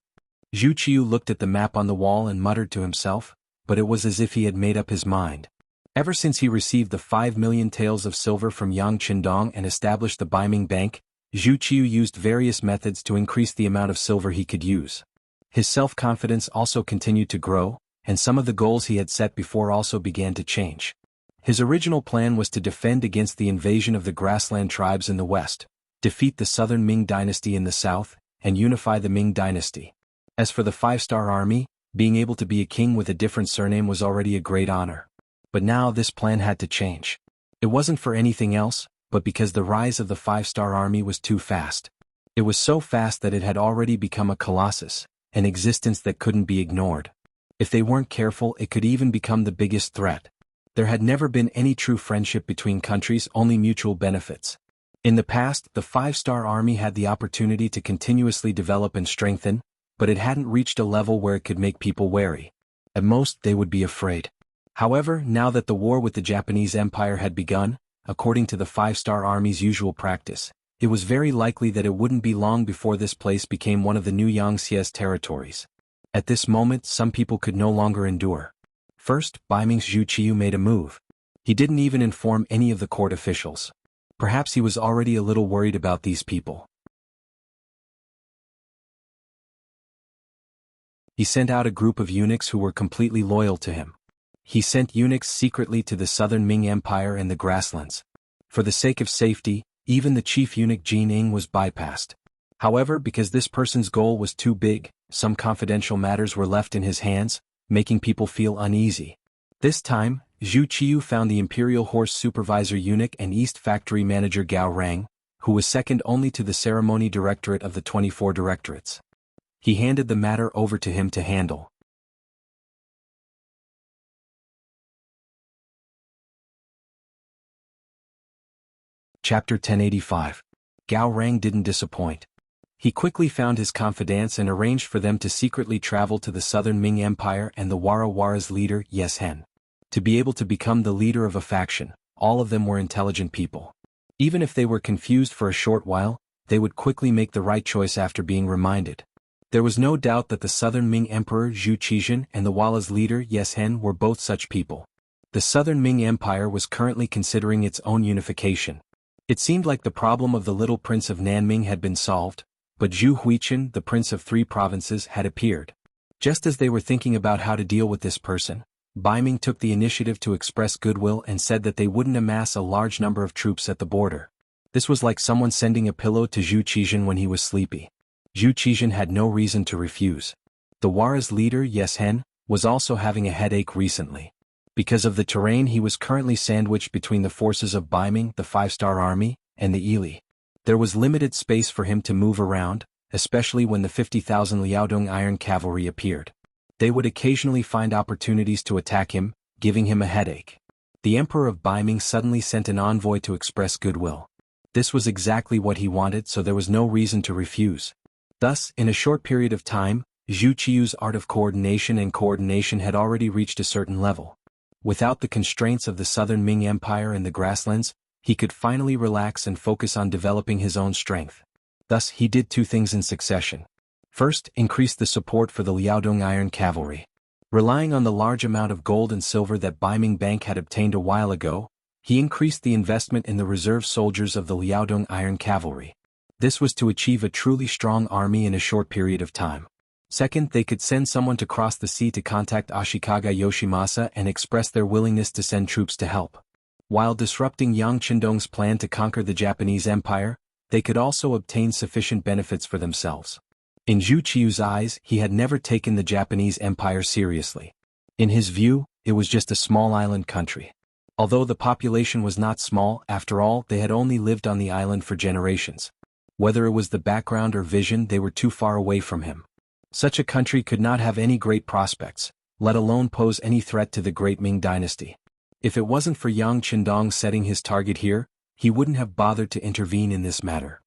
Zhu Qiu looked at the map on the wall and muttered to himself, but it was as if he had made up his mind. Ever since he received the 5 million taels of silver from Yang Qindong and established the Baiming Bank, Zhu Qiu used various methods to increase the amount of silver he could use. His self-confidence also continued to grow, and some of the goals he had set before also began to change. His original plan was to defend against the invasion of the grassland tribes in the west, defeat the southern Ming dynasty in the south, and unify the Ming dynasty. As for the Five-Star Army, being able to be a king with a different surname was already a great honor. But now this plan had to change. It wasn't for anything else, but because the rise of the Five-Star Army was too fast. It was so fast that it had already become a colossus, an existence that couldn't be ignored. If they weren't careful, it could even become the biggest threat. There had never been any true friendship between countries, only mutual benefits. In the past, the Five-Star Army had the opportunity to continuously develop and strengthen, but it hadn't reached a level where it could make people wary. At most, they would be afraid. However, now that the war with the Japanese Empire had begun, according to the Five-Star Army's usual practice, it was very likely that it wouldn't be long before this place became one of the new Yangtze's territories. At this moment, some people could no longer endure. First, Baiming's Zhu Qiu made a move. He didn't even inform any of the court officials. Perhaps he was already a little worried about these people. He sent out a group of eunuchs who were completely loyal to him. he sent eunuchs secretly to the southern Ming Empire and the grasslands. For the sake of safety, even the chief eunuch Jianghu was bypassed. However, because this person's goal was too big, some confidential matters were left in his hands, making people feel uneasy. This time, Zhu Qiu found the Imperial Horse Supervisor Eunuch and East Factory Manager Gao Rang, who was second only to the Ceremony Directorate of the 24 Directorates. He handed the matter over to him to handle. Chapter 1085. Gao Rang didn't disappoint. He quickly found his confidants and arranged for them to secretly travel to the southern Ming Empire and the Wara's leader, Yes Hen. To be able to become the leader of a faction, all of them were intelligent people. Even if they were confused for a short while, they would quickly make the right choice after being reminded. There was no doubt that the southern Ming Emperor Zhu Qizhen and the Wala's leader Yes Hen were both such people. The southern Ming Empire was currently considering its own unification. It seemed like the problem of the little prince of Nanming had been solved, but Zhu Huichen, the prince of 3 provinces, had appeared. Just as they were thinking about how to deal with this person, Ming took the initiative to express goodwill and said that they wouldn't amass a large number of troops at the border. This was like someone sending a pillow to Zhu Qizhen when he was sleepy. Zhu Qizhen had no reason to refuse. The Wara's leader, Yes Hen, was also having a headache recently. Because of the terrain, he was currently sandwiched between the forces of Ming, the 5-star army, and the Ili. There was limited space for him to move around, especially when the 50,000 Liaodong Iron Cavalry appeared. They would occasionally find opportunities to attack him, giving him a headache. The Emperor of Ming suddenly sent an envoy to express goodwill. This was exactly what he wanted, so there was no reason to refuse. Thus, in a short period of time, Zhu Qiu's art of coordination had already reached a certain level. Without the constraints of the southern Ming Empire and the grasslands, he could finally relax and focus on developing his own strength. Thus, he did 2 things in succession. First, increased the support for the Liaodong Iron Cavalry. Relying on the large amount of gold and silver that Ming Bank had obtained a while ago, he increased the investment in the reserve soldiers of the Liaodong Iron Cavalry. This was to achieve a truly strong army in a short period of time. Second, they could send someone to cross the sea to contact Ashikaga Yoshimasa and express their willingness to send troops to help. While disrupting Yang Qindong's plan to conquer the Japanese Empire, they could also obtain sufficient benefits for themselves. In Zhu Qiu's eyes, he had never taken the Japanese Empire seriously. In his view, it was just a small island country. Although the population was not small, after all, they had only lived on the island for generations. Whether it was the background or vision, they were too far away from him. Such a country could not have any great prospects, let alone pose any threat to the great Ming dynasty. If it wasn't for Yang Qindong setting his target here, he wouldn't have bothered to intervene in this matter.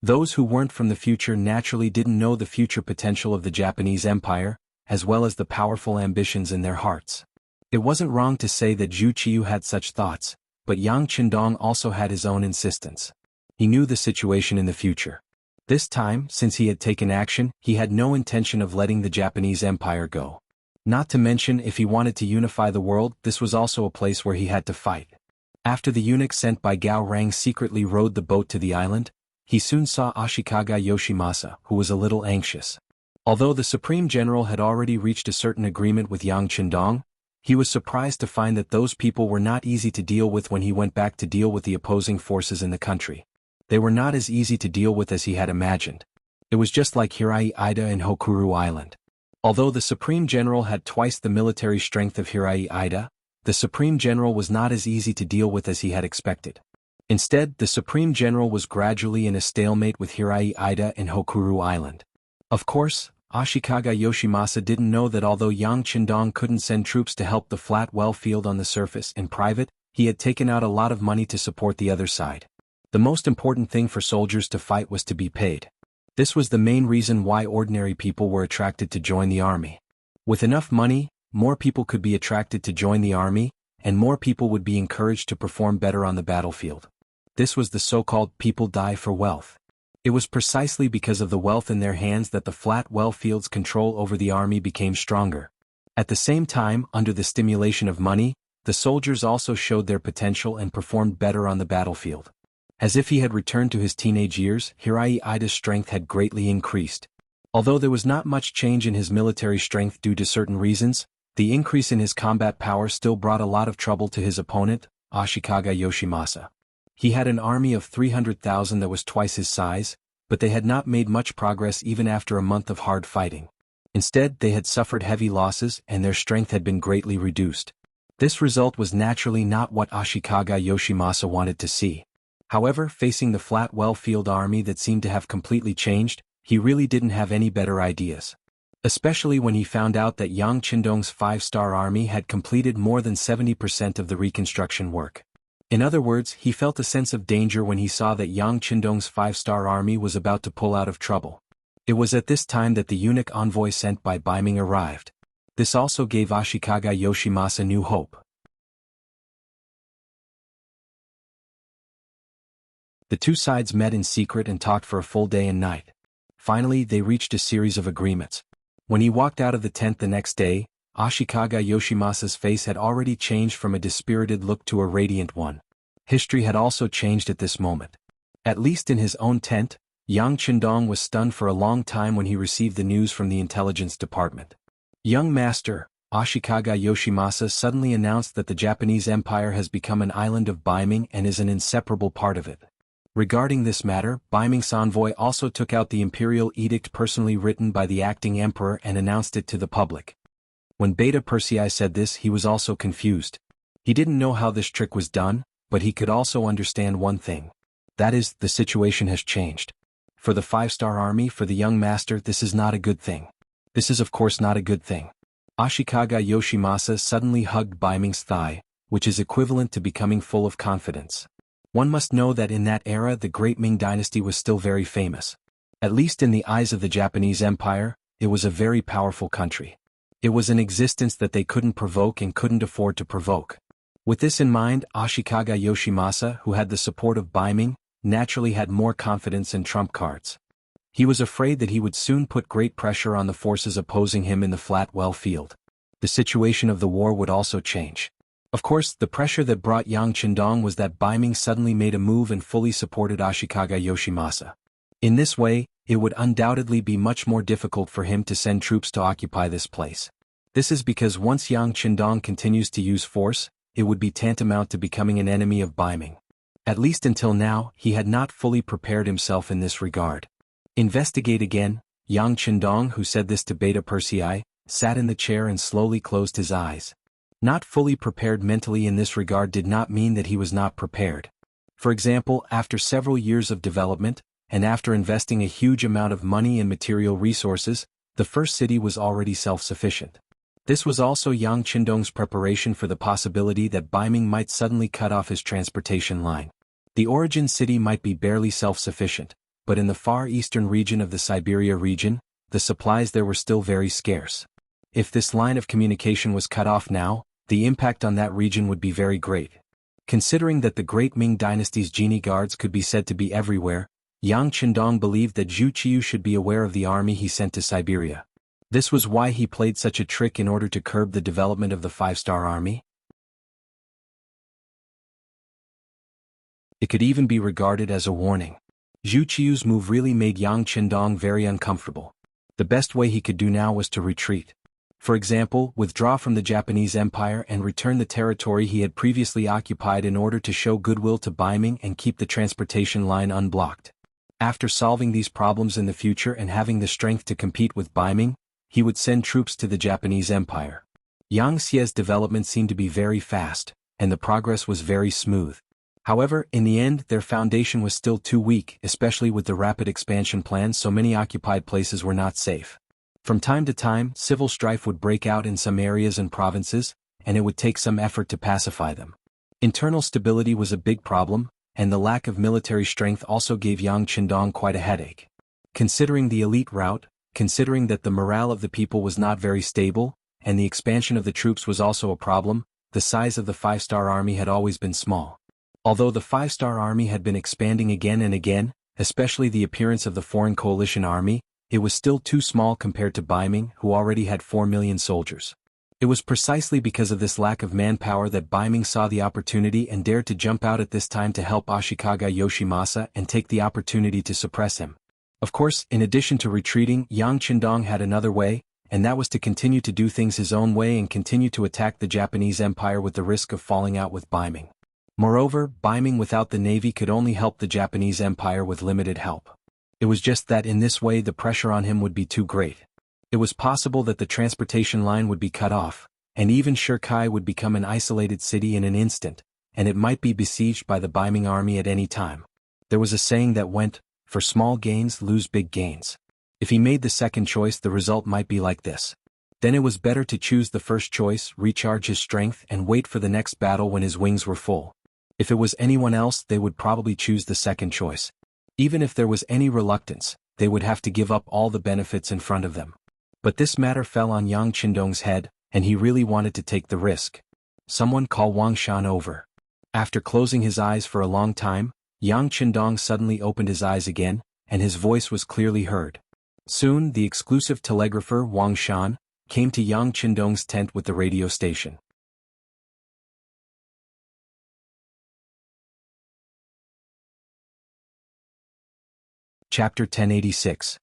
Those who weren't from the future naturally didn't know the future potential of the Japanese Empire, as well as the powerful ambitions in their hearts. It wasn't wrong to say that Zhu Qiu had such thoughts, but Yang Qindong also had his own insistence. He knew the situation in the future. This time, since he had taken action, he had no intention of letting the Japanese Empire go. Not to mention, if he wanted to unify the world, this was also a place where he had to fight. After the eunuch sent by Gao Rang secretly rowed the boat to the island, he soon saw Ashikaga Yoshimasa, who was a little anxious. Although the Supreme General had already reached a certain agreement with Yang Qindong, he was surprised to find that those people were not easy to deal with when he went back to deal with the opposing forces in the country. They were not as easy to deal with as he had imagined. It was just like Hirai Ida and Hokuru Island. Although the Supreme General had twice the military strength of Hirai Ida, the Supreme General was not as easy to deal with as he had expected. Instead, the Supreme General was gradually in a stalemate with Hirai Ida and Hokuru Island. Of course, Ashikaga Yoshimasa didn't know that although Yang Qindong couldn't send troops to help the flat well field on the surface in private, he had taken out a lot of money to support the other side. The most important thing for soldiers to fight was to be paid. This was the main reason why ordinary people were attracted to join the army. With enough money, more people could be attracted to join the army, and more people would be encouraged to perform better on the battlefield. This was the so-called people die for wealth. It was precisely because of the wealth in their hands that the flat well field's control over the army became stronger. At the same time, under the stimulation of money, the soldiers also showed their potential and performed better on the battlefield. As if he had returned to his teenage years, Hirai Ida's strength had greatly increased. Although there was not much change in his military strength due to certain reasons, the increase in his combat power still brought a lot of trouble to his opponent, Ashikaga Yoshimasa. He had an army of 300,000 that was twice his size, but they had not made much progress even after a month of hard fighting. Instead, they had suffered heavy losses and their strength had been greatly reduced. This result was naturally not what Ashikaga Yoshimasa wanted to see. However, facing the flat well-field army that seemed to have completely changed, he really didn't have any better ideas. Especially when he found out that Yang Qindong's 5-star army had completed more than 70% of the reconstruction work. In other words, he felt a sense of danger when he saw that Yang Qindong's 5-star army was about to pull out of trouble. It was at this time that the eunuch envoy sent by Ming arrived. This also gave Ashikaga Yoshimasa new hope. The two sides met in secret and talked for a full day and night. Finally, they reached a series of agreements. When he walked out of the tent the next day, Ashikaga Yoshimasa's face had already changed from a dispirited look to a radiant one. History had also changed at this moment. At least in his own tent, Yang Qindong was stunned for a long time when he received the news from the intelligence department. Young master, Ashikaga Yoshimasa suddenly announced that the Japanese Empire has become an island of Ming and is an inseparable part of it. Regarding this matter, Ming's envoy also took out the imperial edict personally written by the acting emperor and announced it to the public. When Beta Persei said this, he was also confused. He didn't know how this trick was done, but he could also understand one thing. That is, the situation has changed. For the 5-star army, for the young master, this is not a good thing. This is of course not a good thing. Ashikaga Yoshimasa suddenly hugged Ming's thigh, which is equivalent to becoming full of confidence. One must know that in that era the great Ming dynasty was still very famous. At least in the eyes of the Japanese Empire, it was a very powerful country. It was an existence that they couldn't provoke and couldn't afford to provoke. With this in mind, Ashikaga Yoshimasa, who had the support of Ming, naturally had more confidence and trump cards. He was afraid that he would soon put great pressure on the forces opposing him in the flat well field. The situation of the war would also change. Of course, the pressure that brought Yang Qindong was that Ming suddenly made a move and fully supported Ashikaga Yoshimasa. In this way, it would undoubtedly be much more difficult for him to send troops to occupy this place. This is because once Yang Qindong continues to use force, it would be tantamount to becoming an enemy of Ming. At least until now, he had not fully prepared himself in this regard. Investigate again. Yang Qindong, who said this to Beta Persei, sat in the chair and slowly closed his eyes. Not fully prepared mentally in this regard did not mean that he was not prepared. For example, after several years of development, and after investing a huge amount of money and material resources, the first city was already self-sufficient. This was also Yang Qindong's preparation for the possibility that Ming might suddenly cut off his transportation line. The origin city might be barely self-sufficient, but in the far eastern region of the Siberia region, the supplies there were still very scarce. If this line of communication was cut off now, the impact on that region would be very great. Considering that the great Ming dynasty's genie guards could be said to be everywhere, Yang Qindong believed that Zhu Qiu should be aware of the army he sent to Siberia. This was why he played such a trick in order to curb the development of the 5-star army. It could even be regarded as a warning. Zhu Qiu's move really made Yang Qindong very uncomfortable. The best way he could do now was to retreat. For example, withdraw from the Japanese Empire and return the territory he had previously occupied in order to show goodwill to Ming and keep the transportation line unblocked. After solving these problems in the future and having the strength to compete with Ming, he would send troops to the Japanese Empire. Yang Xie's development seemed to be very fast, and the progress was very smooth. However, in the end, their foundation was still too weak, especially with the rapid expansion plans, so many occupied places were not safe. From time to time, civil strife would break out in some areas and provinces, and it would take some effort to pacify them. Internal stability was a big problem, and the lack of military strength also gave Yang Qindong quite a headache. Considering the elite route, considering that the morale of the people was not very stable, and the expansion of the troops was also a problem, the size of the 5-star army had always been small. Although the 5-star army had been expanding again and again, especially the appearance of the foreign coalition army, it was still too small compared to Ming, who already had 4 million soldiers. It was precisely because of this lack of manpower that Ming saw the opportunity and dared to jump out at this time to help Ashikaga Yoshimasa and take the opportunity to suppress him. Of course, in addition to retreating, Yang Qindong had another way, and that was to continue to do things his own way and continue to attack the Japanese Empire with the risk of falling out with Ming. Moreover, Ming without the navy could only help the Japanese Empire with limited help. It was just that in this way the pressure on him would be too great. It was possible that the transportation line would be cut off, and even Shirkai would become an isolated city in an instant, and it might be besieged by the Ming army at any time. There was a saying that went, "For small gains lose big gains." If he made the second choice, the result might be like this. Then it was better to choose the first choice, recharge his strength and wait for the next battle when his wings were full. If it was anyone else, they would probably choose the second choice. Even if there was any reluctance, they would have to give up all the benefits in front of them. But this matter fell on Yang Qindong's head, and he really wanted to take the risk. Someone call Wang Shan over. After closing his eyes for a long time, Yang Qindong suddenly opened his eyes again, and his voice was clearly heard. Soon, the exclusive telegrapher Wang Shan came to Yang Qindong's tent with the radio station. Chapter 1086.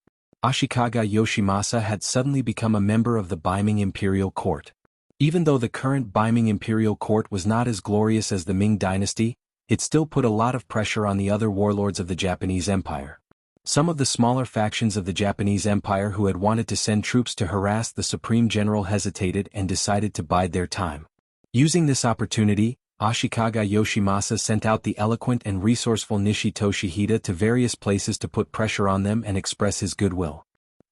Ashikaga Yoshimasa had suddenly become a member of the Ming imperial court. Even though the current Ming imperial court was not as glorious as the Ming dynasty, it still put a lot of pressure on the other warlords of the Japanese Empire. Some of the smaller factions of the Japanese Empire who had wanted to send troops to harass the Supreme General hesitated and decided to bide their time. Using this opportunity, Ashikaga Yoshimasa sent out the eloquent and resourceful Nishi Toshihide to various places to put pressure on them and express his goodwill.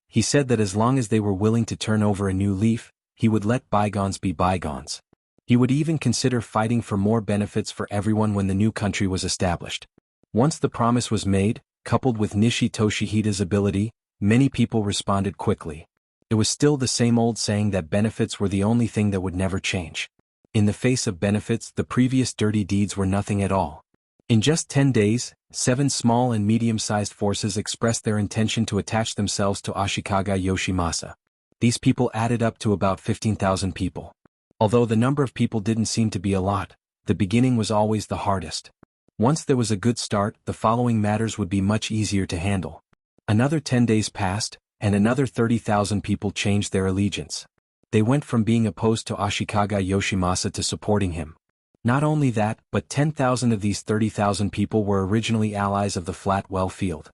He said that as long as they were willing to turn over a new leaf, he would let bygones be bygones. He would even consider fighting for more benefits for everyone when the new country was established. Once the promise was made, coupled with Nishi Toshihide's ability, many people responded quickly. It was still the same old saying that benefits were the only thing that would never change. In the face of benefits, the previous dirty deeds were nothing at all. In just 10 days, 7 small and medium-sized forces expressed their intention to attach themselves to Ashikaga Yoshimasa. These people added up to about 15,000 people. Although the number of people didn't seem to be a lot, the beginning was always the hardest. Once there was a good start, the following matters would be much easier to handle. Another 10 days passed, and another 30,000 people changed their allegiance. They went from being opposed to Ashikaga Yoshimasa to supporting him. Not only that, but 10,000 of these 30,000 people were originally allies of the Flat Well Field.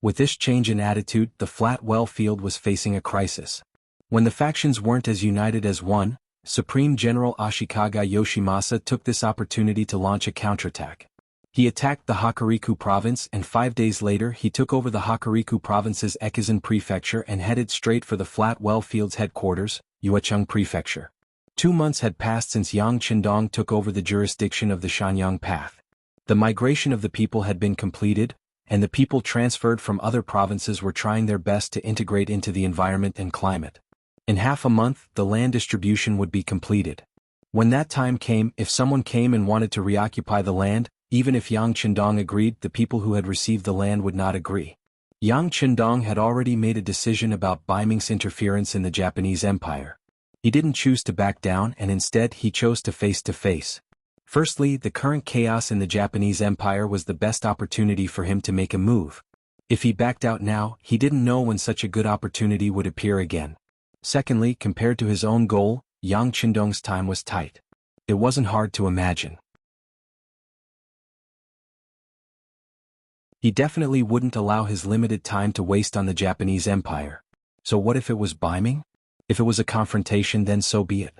With this change in attitude, the Flat Well Field was facing a crisis. When the factions weren't as united as one, Supreme General Ashikaga Yoshimasa took this opportunity to launch a counterattack. He attacked the Hokuriku province and 5 days later he took over the Hokuriku province's Ekizan prefecture and headed straight for the Flat Well Field's headquarters, Yuecheng Prefecture. 2 months had passed since Yang Qindong took over the jurisdiction of the Shanyang Path. The migration of the people had been completed, and the people transferred from other provinces were trying their best to integrate into the environment and climate. In half a month, the land distribution would be completed. When that time came, if someone came and wanted to reoccupy the land, even if Yang Qindong agreed, the people who had received the land would not agree. Yang Qindong had already made a decision about Ming's interference in the Japanese Empire. He didn't choose to back down and instead he chose to face. Firstly, the current chaos in the Japanese Empire was the best opportunity for him to make a move. If he backed out now, he didn't know when such a good opportunity would appear again. Secondly, compared to his own goal, Yang Qindong's time was tight. It wasn't hard to imagine. He definitely wouldn't allow his limited time to waste on the Japanese Empire. So what if it was Ming? If it was a confrontation, then so be it.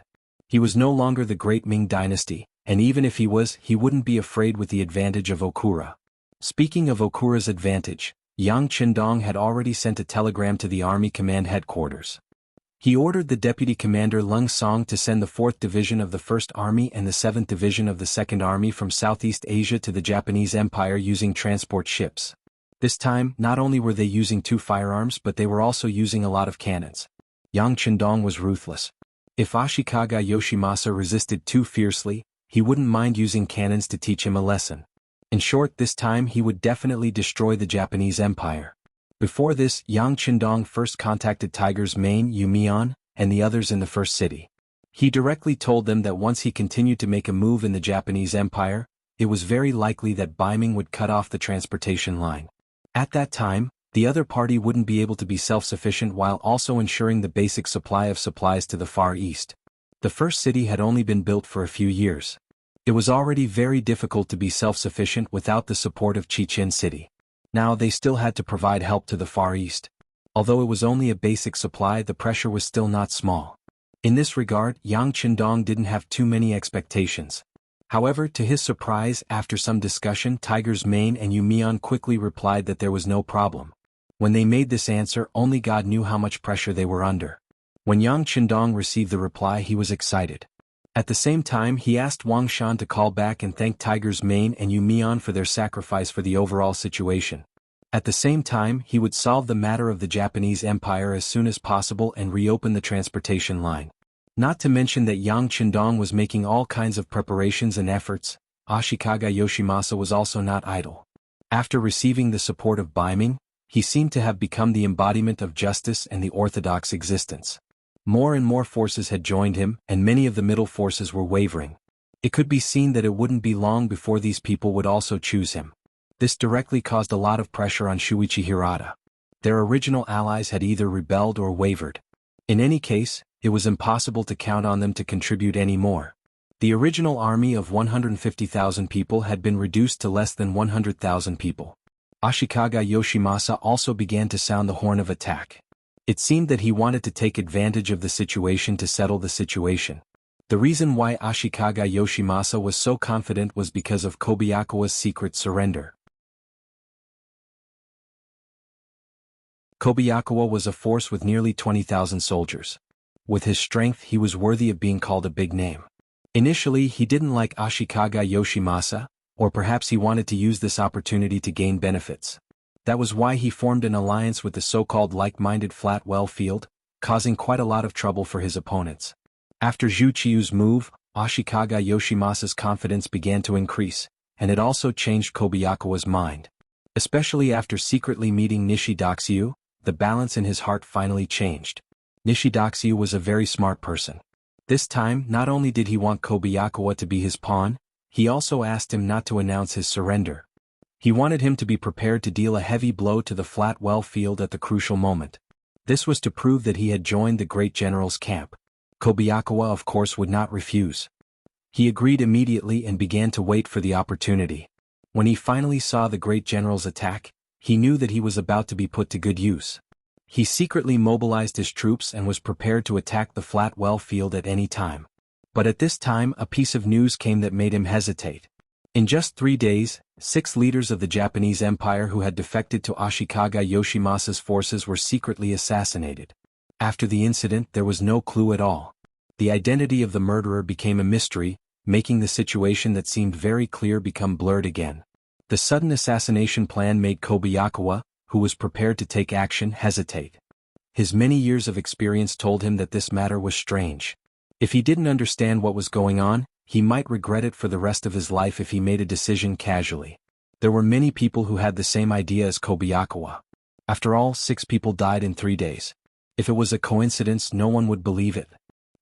He was no longer the great Ming dynasty, and even if he was, he wouldn't be afraid with the advantage of Okura. Speaking of Okura's advantage, Yang Qindong had already sent a telegram to the Army Command Headquarters. He ordered the Deputy Commander Lung Song to send the 4th Division of the 1st Army and the 7th Division of the 2nd Army from Southeast Asia to the Japanese Empire using transport ships. This time, not only were they using 2 firearms but they were also using a lot of cannons. Yang Qindong was ruthless. If Ashikaga Yoshimasa resisted too fiercely, he wouldn't mind using cannons to teach him a lesson. In short, this time he would definitely destroy the Japanese Empire. Before this, Yang Qindong first contacted Tiger's Mane Yumian and the others in the first city. He directly told them that once he continued to make a move in the Japanese Empire, it was very likely that Ming would cut off the transportation line. At that time, The other party wouldn't be able to be self-sufficient while also ensuring the basic supply of supplies to the Far East. The first city had only been built for a few years. It was already very difficult to be self-sufficient without the support of Chichen City. Now they still had to provide help to the Far East. Although it was only a basic supply, the pressure was still not small. In this regard, Yang Qindong didn't have too many expectations. However, to his surprise, after some discussion, Tiger's Mane and Yu Mian quickly replied that there was no problem. When they made this answer, only God knew how much pressure they were under. When Yang Qindong received the reply, he was excited. At the same time, he asked Wang Shan to call back and thank Tiger's Mane and Yu Mian for their sacrifice for the overall situation. At the same time, he would solve the matter of the Japanese Empire as soon as possible and reopen the transportation line. Not to mention that Yang Qindong was making all kinds of preparations and efforts. Ashikaga Yoshimasa was also not idle. After receiving the support of Ming, he seemed to have become the embodiment of justice and the orthodox existence. More and more forces had joined him, and many of the middle forces were wavering. It could be seen that it wouldn't be long before these people would also choose him. This directly caused a lot of pressure on Shuichi Hirata. Their original allies had either rebelled or wavered. In any case, it was impossible to count on them to contribute any more. The original army of 150,000 people had been reduced to less than 100,000 people. Ashikaga Yoshimasa also began to sound the horn of attack. It seemed that he wanted to take advantage of the situation to settle the situation. The reason why Ashikaga Yoshimasa was so confident was because of Kobayakawa's secret surrender. Kobayakawa was a force with nearly 20,000 soldiers. With his strength, he was worthy of being called a big name. Initially, he didn't like Ashikaga Yoshimasa, or perhaps he wanted to use this opportunity to gain benefits. That was why he formed an alliance with the so-called like-minded Flatwell Field, causing quite a lot of trouble for his opponents. After Zhu Qiu's move, Ashikaga Yoshimasa's confidence began to increase, and it also changed Kobayakawa's mind. Especially after secretly meeting Nishidaxu, the balance in his heart finally changed. Nishidaxu was a very smart person. This time, not only did he want Kobayakawa to be his pawn, he also asked him not to announce his surrender. He wanted him to be prepared to deal a heavy blow to the Flatwell Field at the crucial moment. This was to prove that he had joined the great general's camp. Kobayakawa, of course, would not refuse. He agreed immediately and began to wait for the opportunity. When he finally saw the great general's attack, he knew that he was about to be put to good use. He secretly mobilized his troops and was prepared to attack the Flatwell Field at any time. But at this time, a piece of news came that made him hesitate. In just 3 days, 6 leaders of the Japanese Empire who had defected to Ashikaga Yoshimasa's forces were secretly assassinated. After the incident, there was no clue at all. The identity of the murderer became a mystery, making the situation that seemed very clear become blurred again. The sudden assassination plan made Kobayakawa, who was prepared to take action, hesitate. His many years of experience told him that this matter was strange. If he didn't understand what was going on, he might regret it for the rest of his life if he made a decision casually. There were many people who had the same idea as Kobayakawa. After all, 6 people died in 3 days. If it was a coincidence, no one would believe it.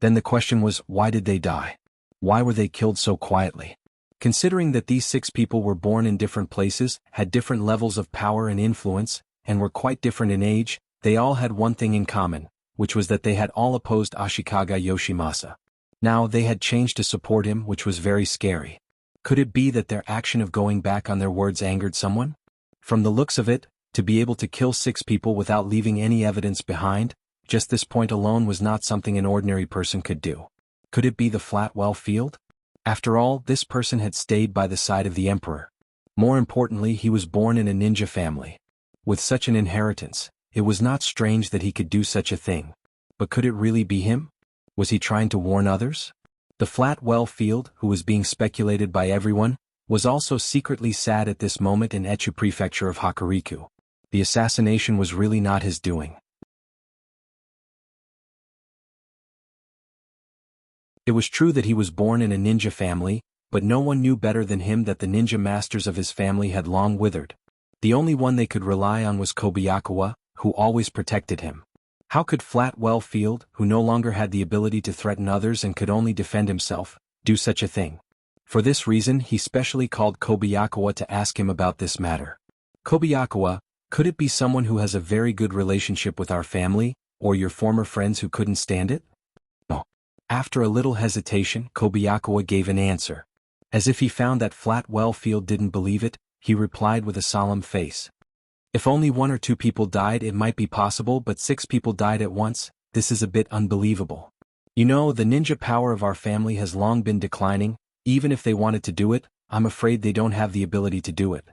Then the question was, why did they die? Why were they killed so quietly? Considering that these 6 people were born in different places, had different levels of power and influence, and were quite different in age, they all had one thing in common, which was that they had all opposed Ashikaga Yoshimasa. Now they had changed to support him, which was very scary. Could it be that their action of going back on their words angered someone? From the looks of it, to be able to kill 6 people without leaving any evidence behind, just this point alone was not something an ordinary person could do. Could it be the Flatwell Field? After all, this person had stayed by the side of the emperor. More importantly, he was born in a ninja family. With such an inheritance, it was not strange that he could do such a thing. But could it really be him? Was he trying to warn others? The Flatwell Field, who was being speculated by everyone, was also secretly sad at this moment in Echu Prefecture of Hokuriku. The assassination was really not his doing. It was true that he was born in a ninja family, but no one knew better than him that the ninja masters of his family had long withered. The only one they could rely on was Kobayakawa, who always protected him. How could Flatwell Field, who no longer had the ability to threaten others and could only defend himself, do such a thing? For this reason, he specially called Kobayakawa to ask him about this matter. Kobayakawa, Could it be someone who has a very good relationship with our family, or your former friends who couldn't stand it? No. After a little hesitation, Kobayakawa gave an answer. As if he found that Flat Wellfield didn't believe it, he replied with a solemn face. If only 1 or 2 people died it might be possible, but 6 people died at once. This is a bit unbelievable. You know, the ninja power of our family has long been declining. Even if they wanted to do it, I'm afraid they don't have the ability to do it.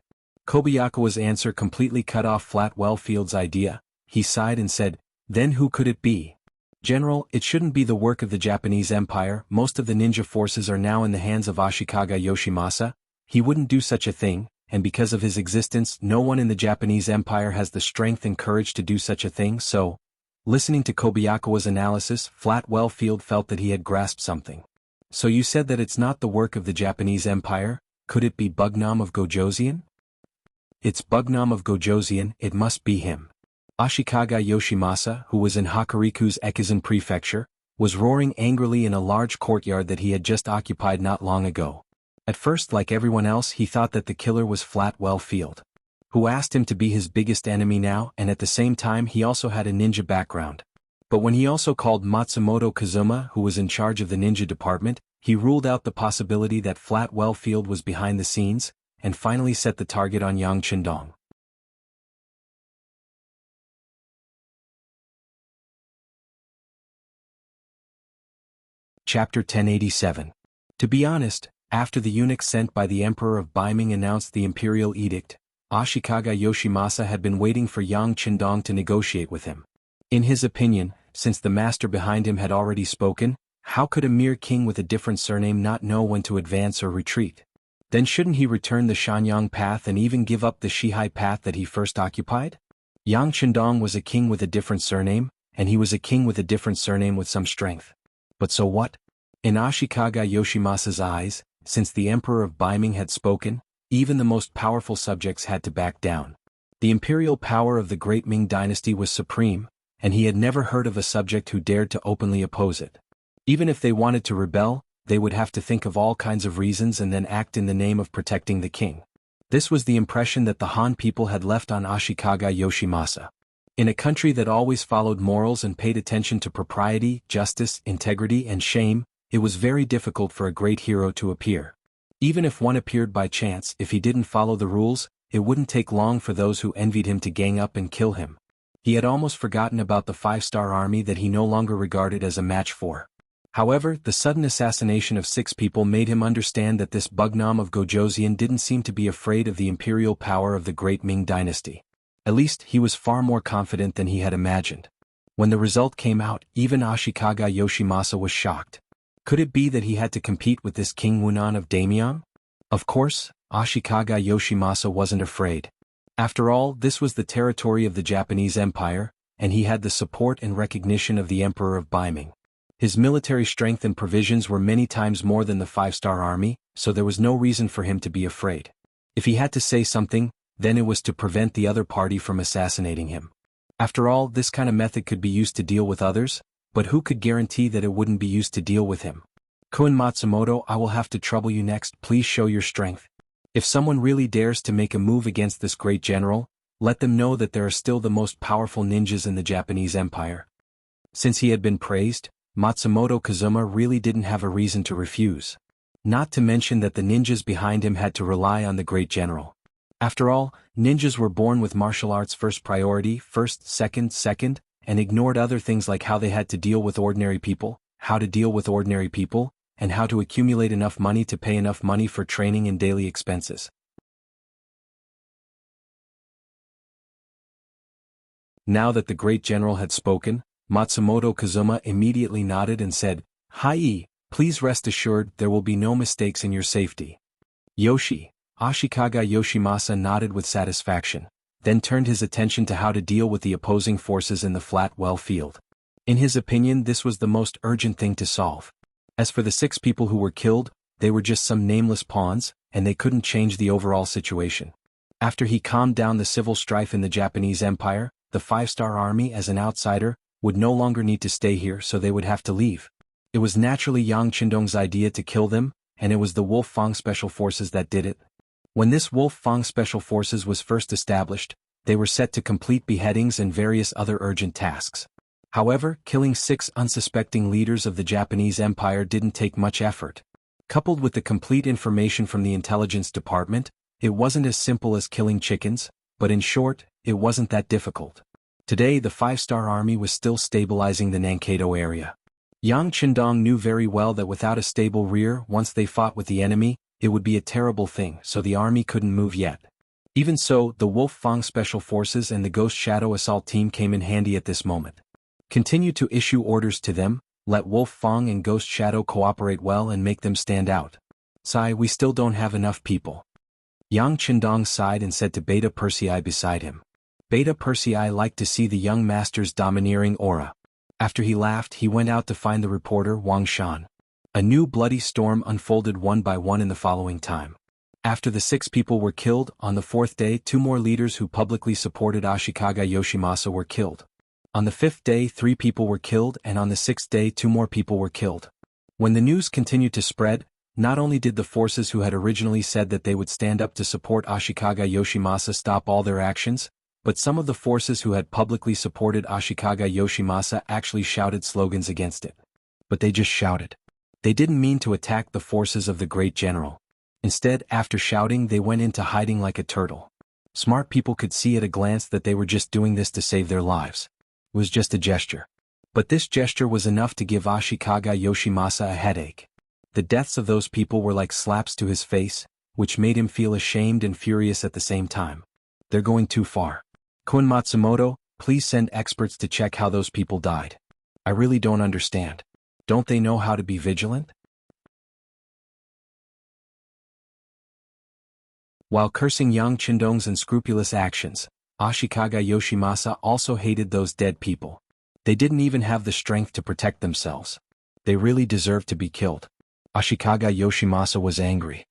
Kobayakawa's answer completely cut off Flat Wellfield's idea. He sighed and said, "Then who could it be?" "General, it shouldn't be the work of the Japanese Empire. Most of the ninja forces are now in the hands of Ashikaga Yoshimasa. He wouldn't do such a thing, and because of his existence no one in the Japanese Empire has the strength and courage to do such a thing, so..." Listening to Kobayakawa's analysis, Flat Wellfield felt that he had grasped something. "So you said that it's not the work of the Japanese Empire? Could it be Bugnam of Gojoseon?" "It's Bugnam of Gojoseon, it must be him." Ashikaga Yoshimasa, who was in Hakuriku's Ekizen prefecture, was roaring angrily in a large courtyard that he had just occupied not long ago. At first, like everyone else, he thought that the killer was Flat Wellfield, who asked him to be his biggest enemy now, and at the same time he also had a ninja background. But when he also called Matsumoto Kazuma, who was in charge of the ninja department, he ruled out the possibility that Flat Wellfield was behind the scenes, and finally set the target on Yang Qindong. Chapter 1087. To be honest, after the eunuch sent by the Emperor of Ming announced the imperial edict, Ashikaga Yoshimasa had been waiting for Yang Qindong to negotiate with him. In his opinion, since the master behind him had already spoken, how could a mere king with a different surname not know when to advance or retreat? Then shouldn't he return the Shanyang path and even give up the Shihai path that he first occupied? Yang Qindong was a king with a different surname, and he was a king with a different surname with some strength. But so what? In Ashikaga Yoshimasa's eyes, since the Emperor of Ming had spoken, even the most powerful subjects had to back down. The imperial power of the great Ming dynasty was supreme, and he had never heard of a subject who dared to openly oppose it. Even if they wanted to rebel, they would have to think of all kinds of reasons and then act in the name of protecting the king. This was the impression that the Han people had left on Ashikaga Yoshimasa. In a country that always followed morals and paid attention to propriety, justice, integrity, and shame, it was very difficult for a great hero to appear. Even if one appeared by chance, if he didn't follow the rules, it wouldn't take long for those who envied him to gang up and kill him. He had almost forgotten about the 5-star army that he no longer regarded as a match for. However, the sudden assassination of 6 people made him understand that this Bugnam of Gojoseon didn't seem to be afraid of the imperial power of the great Ming dynasty. At least, he was far more confident than he had imagined. When the result came out, even Ashikaga Yoshimasa was shocked. Could it be that he had to compete with this King Wunan of Daimyeon? Of course, Ashikaga Yoshimasa wasn't afraid. After all, this was the territory of the Japanese Empire, and he had the support and recognition of the Emperor of Ming. His military strength and provisions were many times more than the 5-star army, so there was no reason for him to be afraid. If he had to say something, then it was to prevent the other party from assassinating him. After all, this kind of method could be used to deal with others, but who could guarantee that it wouldn't be used to deal with him? Kun Matsumoto, I will have to trouble you next. Please show your strength. If someone really dares to make a move against this great general, let them know that there are still the most powerful ninjas in the Japanese Empire. Since he had been praised, Matsumoto Kazuma really didn't have a reason to refuse. Not to mention that the ninjas behind him had to rely on the great general. After all, ninjas were born with martial arts first priority, first, second, and ignored other things like how they had to deal with ordinary people, how to deal with ordinary people, and how to accumulate enough money to pay enough money for training and daily expenses. Now that the great general had spoken, Matsumoto Kazuma immediately nodded and said, "Hai, please rest assured there will be no mistakes in your safety." Yoshi, Ashikaga Yoshimasa nodded with satisfaction, then turned his attention to how to deal with the opposing forces in the Flat Wellfield. In his opinion, this was the most urgent thing to solve. As for the 6 people who were killed, they were just some nameless pawns, and they couldn't change the overall situation. After he calmed down the civil strife in the Japanese Empire, the 5-star army, as an outsider, would no longer need to stay here, so they would have to leave. It was naturally Yang Qindong's idea to kill them, and it was the Wolf Fang Special Forces that did it. When this Wolf Fang Special Forces was first established, They were set to complete beheadings and various other urgent tasks. However, killing 6 unsuspecting leaders of the Japanese Empire didn't take much effort. Coupled with the complete information from the intelligence department, it wasn't as simple as killing chickens, but in short, it wasn't that difficult. Today the 5-star army was still stabilizing the Nankado area. Yang Qindong knew very well that without a stable rear, once they fought with the enemy, it would be a terrible thing, so the army couldn't move yet. Even so, the Wolf Fang Special Forces and the Ghost Shadow Assault Team came in handy at this moment. Continue to issue orders to them, let Wolf Fang and Ghost Shadow cooperate well and make them stand out. Sigh, we still don't have enough people. Yang Qindong sighed and said to Beta Persei beside him. Beta Persei liked to see the young master's domineering aura. After he laughed, he went out to find the reporter Wang Shan. A new bloody storm unfolded one by one in the following time. After the 6 people were killed, on the 4th day 2 more leaders who publicly supported Ashikaga Yoshimasa were killed. On the 5th day 3 people were killed, and on the 6th day 2 more people were killed. When the news continued to spread, not only did the forces who had originally said that they would stand up to support Ashikaga Yoshimasa stop all their actions, but some of the forces who had publicly supported Ashikaga Yoshimasa actually shouted slogans against it. But they just shouted. They didn't mean to attack the forces of the great general. Instead, after shouting, they went into hiding like a turtle. Smart people could see at a glance that they were just doing this to save their lives. It was just a gesture. But this gesture was enough to give Ashikaga Yoshimasa a headache. The deaths of those people were like slaps to his face, which made him feel ashamed and furious at the same time. They're going too far. Kun Matsumoto, please send experts to check how those people died. I really don't understand. Don't they know how to be vigilant? While cursing Yang Qindong's unscrupulous actions, Ashikaga Yoshimasa also hated those dead people. They didn't even have the strength to protect themselves. They really deserved to be killed. Ashikaga Yoshimasa was angry.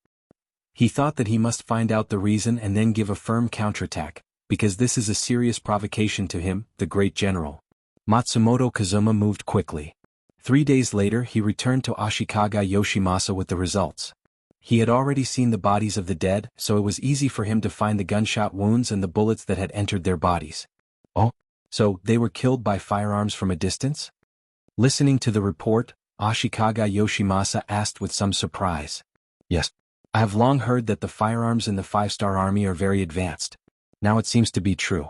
He thought that he must find out the reason and then give a firm counterattack, because this is a serious provocation to him, the great general. Matsumoto Kazuma moved quickly. 3 days later he returned to Ashikaga Yoshimasa with the results. He had already seen the bodies of the dead, so it was easy for him to find the gunshot wounds and the bullets that had entered their bodies. Oh, so they were killed by firearms from a distance? Listening to the report, Ashikaga Yoshimasa asked with some surprise. Yes. I have long heard that the firearms in the 5-star army are very advanced. Now it seems to be true.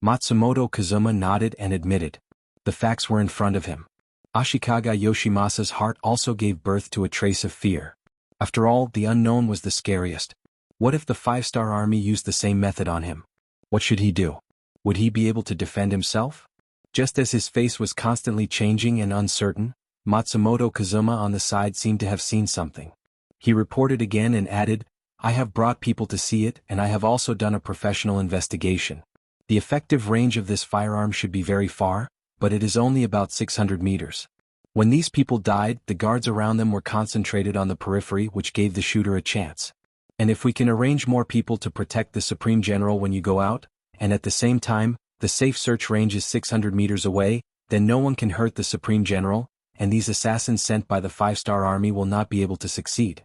Matsumoto Kazuma nodded and admitted. The facts were in front of him. Ashikaga Yoshimasa's heart also gave birth to a trace of fear. After all, the unknown was the scariest. What if the 5-star army used the same method on him? What should he do? Would he be able to defend himself? Just as his face was constantly changing and uncertain, Matsumoto Kazuma on the side seemed to have seen something. He reported again and added, I have brought people to see it, and I have also done a professional investigation. The effective range of this firearm should be very far, but it is only about 600 meters. When these people died, the guards around them were concentrated on the periphery, which gave the shooter a chance. And if we can arrange more people to protect the Supreme General when you go out, and at the same time, the safe search range is 600 meters away, then no one can hurt the Supreme General, and these assassins sent by the 5-star army will not be able to succeed.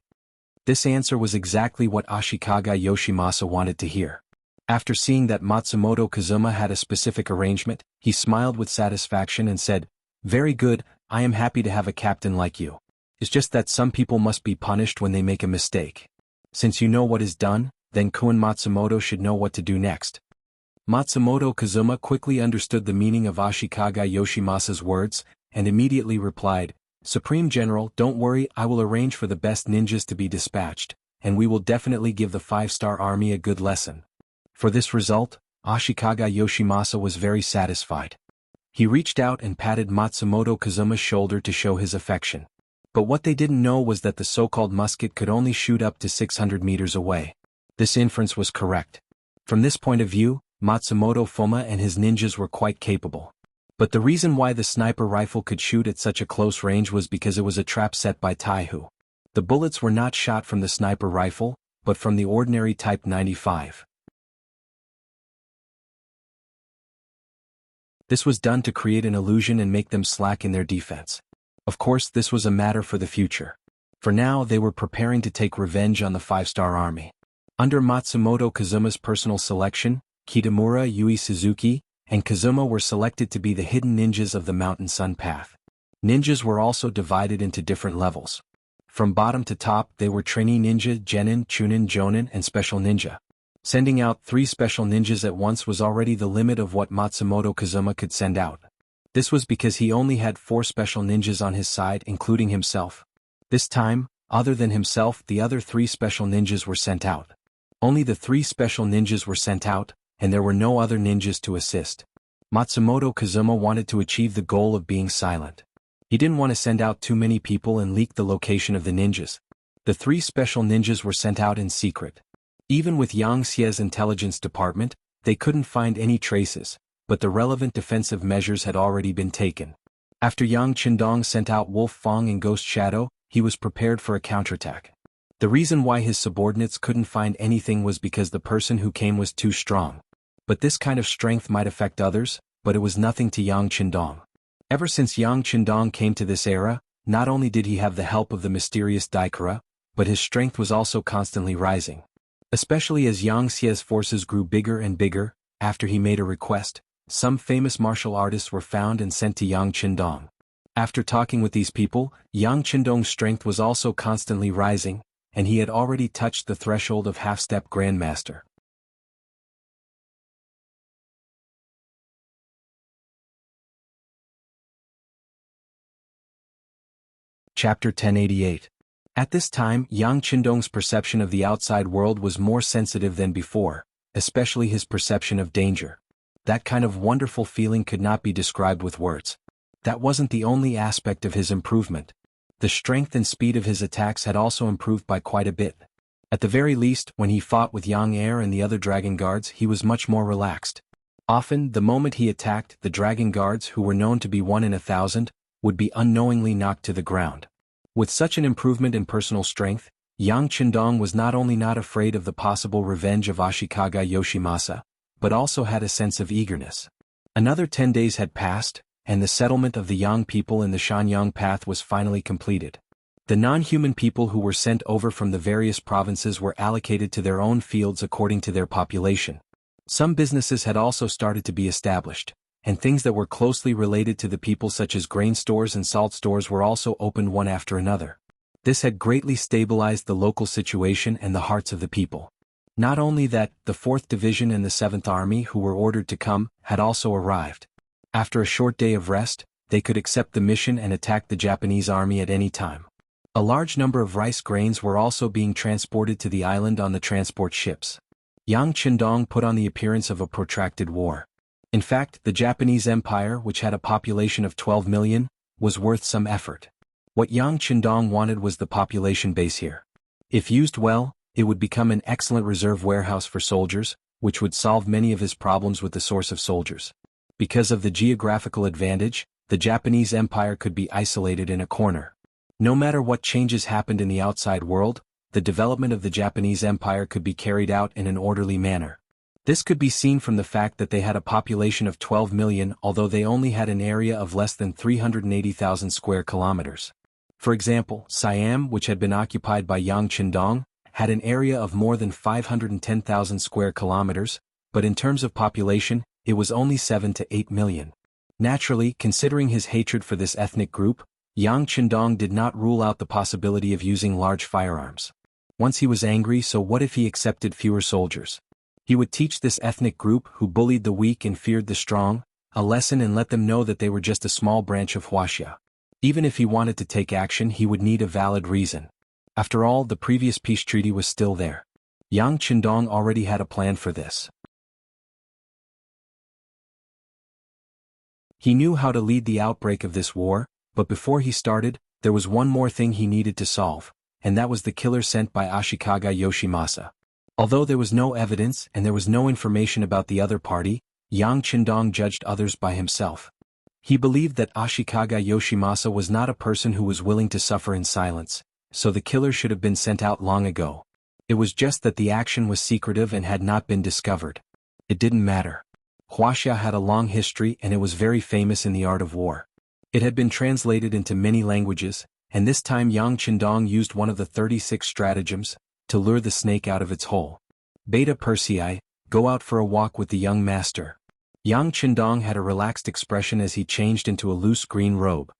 This answer was exactly what Ashikaga Yoshimasa wanted to hear. After seeing that Matsumoto Kazuma had a specific arrangement, he smiled with satisfaction and said, Very good, I am happy to have a captain like you. It's just that some people must be punished when they make a mistake. Since you know what is done, then Kun Matsumoto should know what to do next. Matsumoto Kazuma quickly understood the meaning of Ashikaga Yoshimasa's words, and immediately replied, Supreme General, don't worry, I will arrange for the best ninjas to be dispatched, and we will definitely give the 5-star army a good lesson. For this result, Ashikaga Yoshimasa was very satisfied. He reached out and patted Matsumoto Kazuma's shoulder to show his affection. But what they didn't know was that the so-called musket could only shoot up to 600 meters away. This inference was correct. From this point of view, Matsumoto Fuma and his ninjas were quite capable. But the reason why the sniper rifle could shoot at such a close range was because it was a trap set by Taihu. The bullets were not shot from the sniper rifle, but from the ordinary Type 95. This was done to create an illusion and make them slack in their defense. Of course, this was a matter for the future. For now, they were preparing to take revenge on the 5-star army. Under Matsumoto Kazuma's personal selection, Kitamura, Yui Suzuki, and Kazuma were selected to be the hidden ninjas of the Mountain Sun Path. Ninjas were also divided into different levels. From bottom to top they were trainee ninja, genin, chunin, jonin, and special ninja. Sending out 3 special ninjas at once was already the limit of what Matsumoto Kazuma could send out. This was because he only had 4 special ninjas on his side, including himself. This time, other than himself, the other 3 special ninjas were sent out. Only the 3 special ninjas were sent out, and there were no other ninjas to assist. Matsumoto Kazuma wanted to achieve the goal of being silent. He didn't want to send out too many people and leak the location of the ninjas. The 3 special ninjas were sent out in secret. Even with Yang Xie's intelligence department, they couldn't find any traces, but the relevant defensive measures had already been taken. After Yang Qindong sent out Wolf Fong and Ghost Shadow, he was prepared for a counterattack. The reason why his subordinates couldn't find anything was because the person who came was too strong. But this kind of strength might affect others, but it was nothing to Yang Qindong. Ever since Yang Qindong came to this era, not only did he have the help of the mysterious Daikara, but his strength was also constantly rising. Especially as Yang Xie's forces grew bigger and bigger, after he made a request, some famous martial artists were found and sent to Yang Qindong. After talking with these people, Yang Qindong's strength was also constantly rising, and he had already touched the threshold of half-step Grandmaster. Chapter 1088. At this time, Yang Qindong's perception of the outside world was more sensitive than before, especially his perception of danger. That kind of wonderful feeling could not be described with words. That wasn't the only aspect of his improvement. The strength and speed of his attacks had also improved by quite a bit. At the very least, when he fought with Yang Air and the other dragon guards, he was much more relaxed. Often, the moment he attacked, the dragon guards, who were known to be 1 in 1,000, would be unknowingly knocked to the ground. With such an improvement in personal strength, Yang Qindong was not only not afraid of the possible revenge of Ashikaga Yoshimasa, but also had a sense of eagerness. Another 10 days had passed, and the settlement of the Yang people in the Shanyang Path was finally completed. The non-human people who were sent over from the various provinces were allocated to their own fields according to their population. Some businesses had also started to be established, and things that were closely related to the people such as grain stores and salt stores were also opened one after another. This had greatly stabilized the local situation and the hearts of the people. Not only that, the 4th Division and the 7th Army who were ordered to come had also arrived. After a short day of rest, they could accept the mission and attack the Japanese army at any time. A large number of rice grains were also being transported to the island on the transport ships. Yang Qindong put on the appearance of a protracted war. In fact, the Japanese Empire, which had a population of 12 million, was worth some effort. What Yang Qindong wanted was the population base here. If used well, it would become an excellent reserve warehouse for soldiers, which would solve many of his problems with the source of soldiers. Because of the geographical advantage, the Japanese Empire could be isolated in a corner. No matter what changes happened in the outside world, the development of the Japanese Empire could be carried out in an orderly manner. This could be seen from the fact that they had a population of 12 million, although they only had an area of less than 380,000 square kilometers. For example, Siam, which had been occupied by Yang Qindong, had an area of more than 510,000 square kilometers, but in terms of population, it was only 7 to 8 million. Naturally, considering his hatred for this ethnic group, Yang Qindong did not rule out the possibility of using large firearms. Once he was angry, so what if he accepted fewer soldiers? He would teach this ethnic group, who bullied the weak and feared the strong, a lesson and let them know that they were just a small branch of Wuxia. Even if he wanted to take action, he would need a valid reason. After all, the previous peace treaty was still there. Yang Qindong already had a plan for this. He knew how to lead the outbreak of this war, but before he started, there was one more thing he needed to solve, and that was the killer sent by Ashikaga Yoshimasa. Although there was no evidence and there was no information about the other party, Yang Qindong judged others by himself. He believed that Ashikaga Yoshimasa was not a person who was willing to suffer in silence, so the killer should have been sent out long ago. It was just that the action was secretive and had not been discovered. It didn't matter. Wuxia had a long history and it was very famous in the art of war. It had been translated into many languages, and this time Yang Qindong used one of the 36 stratagems to lure the snake out of its hole. Beta Persei, Go out for a walk with the young master. Yang Qindong had a relaxed expression as he changed into a loose green robe.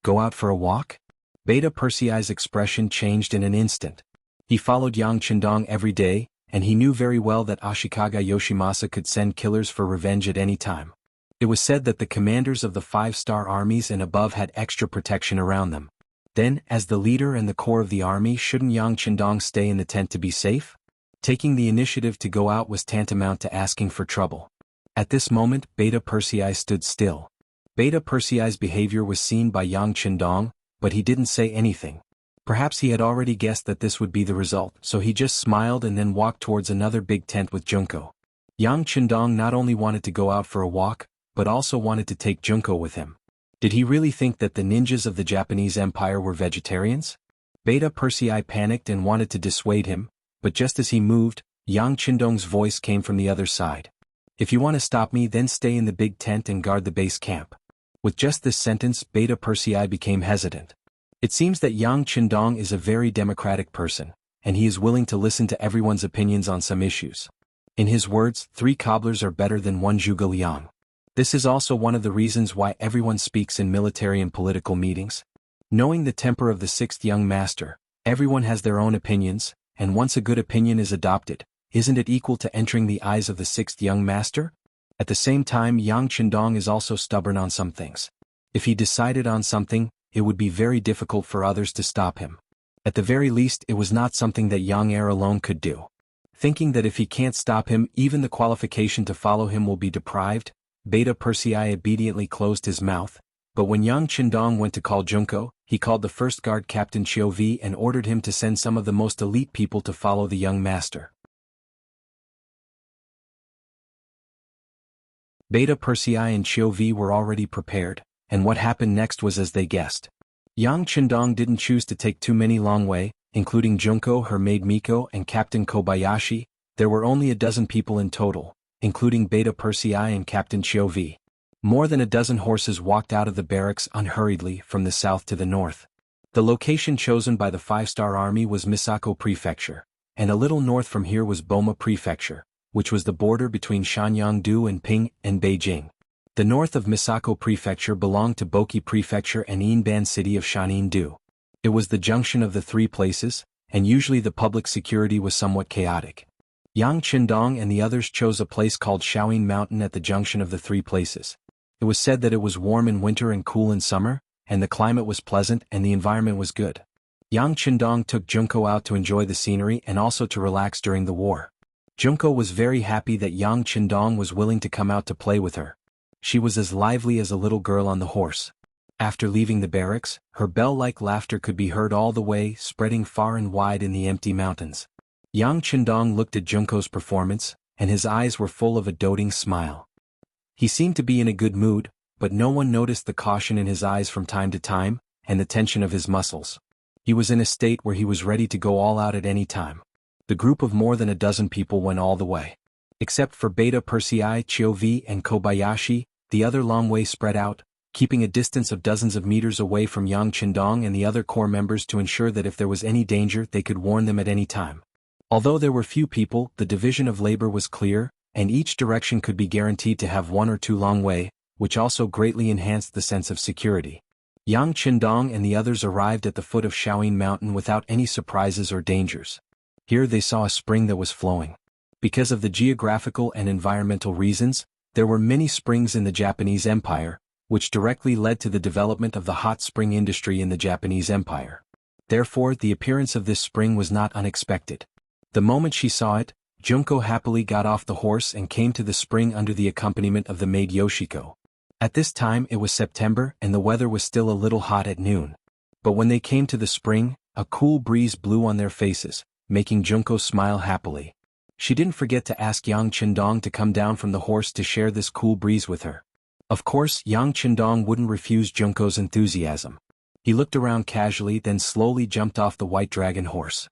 Go out for a walk? Beta Persei's expression changed in an instant. He followed Yang Qindong every day, and he knew very well that Ashikaga Yoshimasa could send killers for revenge at any time. It was said that the commanders of the 5-star armies and above had extra protection around them. Then, as the leader and the core of the army, shouldn't Yang Qindong stay in the tent to be safe? Taking the initiative to go out was tantamount to asking for trouble. At this moment, Beta Persei stood still. Beta Persei's behavior was seen by Yang Qindong, but he didn't say anything. Perhaps he had already guessed that this would be the result, so he just smiled and then walked towards another big tent with Junko. Yang Qindong not only wanted to go out for a walk, but also wanted to take Junko with him. Did he really think that the ninjas of the Japanese Empire were vegetarians? Beta Persei panicked and wanted to dissuade him, but just as he moved, Yang Qindong's voice came from the other side. If you want to stop me, then stay in the big tent and guard the base camp. With just this sentence, Beta Persei became hesitant. It seems that Yang Qindong is a very democratic person, and he is willing to listen to everyone's opinions on some issues. In his words, 3 cobblers are better than 1 zhuge liang. This is also one of the reasons why everyone speaks in military and political meetings. Knowing the temper of the 6th young master, everyone has their own opinions, and once a good opinion is adopted, isn't it equal to entering the eyes of the 6th young master? At the same time, Yang Qindong is also stubborn on some things. If he decided on something, it would be very difficult for others to stop him. At the very least, it was not something that Yang Heir alone could do. Thinking that if he can't stop him, even the qualification to follow him will be deprived, Beta Persei obediently closed his mouth, but when Yang Qindong went to call Junko, he called the first guard Captain Chiovi and ordered him to send some of the most elite people to follow the young master. Beta Persei and Chiovi were already prepared, and what happened next was as they guessed. Yang Qindong didn't choose to take too many long way, including Junko, her maid Miko, and Captain Kobayashi. There were only a dozen people in total, including Beta Persei and Captain Chiovi. More than a dozen horses walked out of the barracks unhurriedly from the south to the north. The location chosen by the 5-star army was Misako Prefecture, and a little north from here was Boma Prefecture, which was the border between Shanyang-do and Ping and Beijing. The north of Misako Prefecture belonged to Boki Prefecture and Yinban city of Shanin-do. It was the junction of the 3 places, and usually the public security was somewhat chaotic. Yang Qindong and the others chose a place called Shaoyin Mountain at the junction of the 3 places. It was said that it was warm in winter and cool in summer, and the climate was pleasant and the environment was good. Yang Qindong took Junko out to enjoy the scenery and also to relax during the war. Junko was very happy that Yang Qindong was willing to come out to play with her. She was as lively as a little girl on the horse. After leaving the barracks, her bell-like laughter could be heard all the way, spreading far and wide in the empty mountains. Yang Qindong looked at Junko's performance, and his eyes were full of a doting smile. He seemed to be in a good mood, but no one noticed the caution in his eyes from time to time, and the tension of his muscles. He was in a state where he was ready to go all out at any time. The group of more than a dozen people went all the way. Except for Beta Persei, Chiovi, and Kobayashi, the other long way spread out, keeping a distance of dozens of meters away from Yang Qindong and the other corps members to ensure that if there was any danger they could warn them at any time. Although there were few people, the division of labor was clear, and each direction could be guaranteed to have 1 or 2 long way, which also greatly enhanced the sense of security. Yang Qindong and the others arrived at the foot of Shaoyin Mountain without any surprises or dangers. Here they saw a spring that was flowing. Because of the geographical and environmental reasons, there were many springs in the Japanese Empire, which directly led to the development of the hot spring industry in the Japanese Empire. Therefore, the appearance of this spring was not unexpected. The moment she saw it, Junko happily got off the horse and came to the spring under the accompaniment of the maid Yoshiko. At this time it was September and the weather was still a little hot at noon. But when they came to the spring, a cool breeze blew on their faces, making Junko smile happily. She didn't forget to ask Yang Qindong to come down from the horse to share this cool breeze with her. Of course, Yang Qindong wouldn't refuse Junko's enthusiasm. He looked around casually, then slowly jumped off the white dragon horse.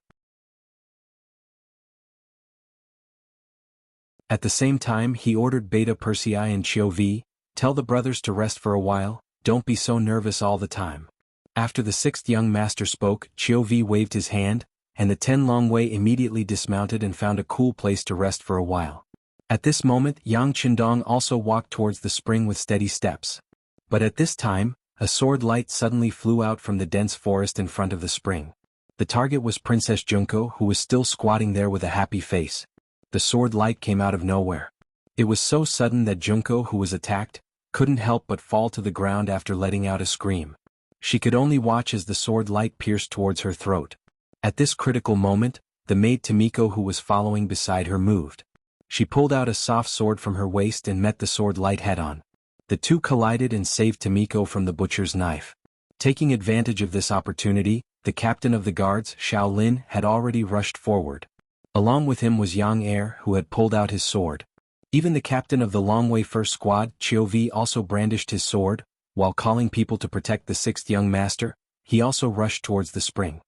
At the same time, he ordered Beta Persei and Chiovi, "Tell the brothers to rest for a while, don't be so nervous all the time." After the 6th young master spoke, Chiovi waved his hand, and the 10 long way immediately dismounted and found a cool place to rest for a while. At this moment Yang Qindong also walked towards the spring with steady steps. But at this time, a sword light suddenly flew out from the dense forest in front of the spring. The target was Princess Junko, who was still squatting there with a happy face. The sword light came out of nowhere. It was so sudden that Junko, who was attacked, couldn't help but fall to the ground after letting out a scream. She could only watch as the sword light pierced towards her throat. At this critical moment, the maid Tomiko, who was following beside her, moved. She pulled out a soft sword from her waist and met the sword light head-on. The two collided and saved Tomiko from the butcher's knife. Taking advantage of this opportunity, the captain of the guards, Xiao Lin, had already rushed forward. Along with him was Yang Er, who had pulled out his sword. Even the captain of the Longwei First Squad, Chiu Vi, also brandished his sword. While calling people to protect the sixth young master, he also rushed towards the spring.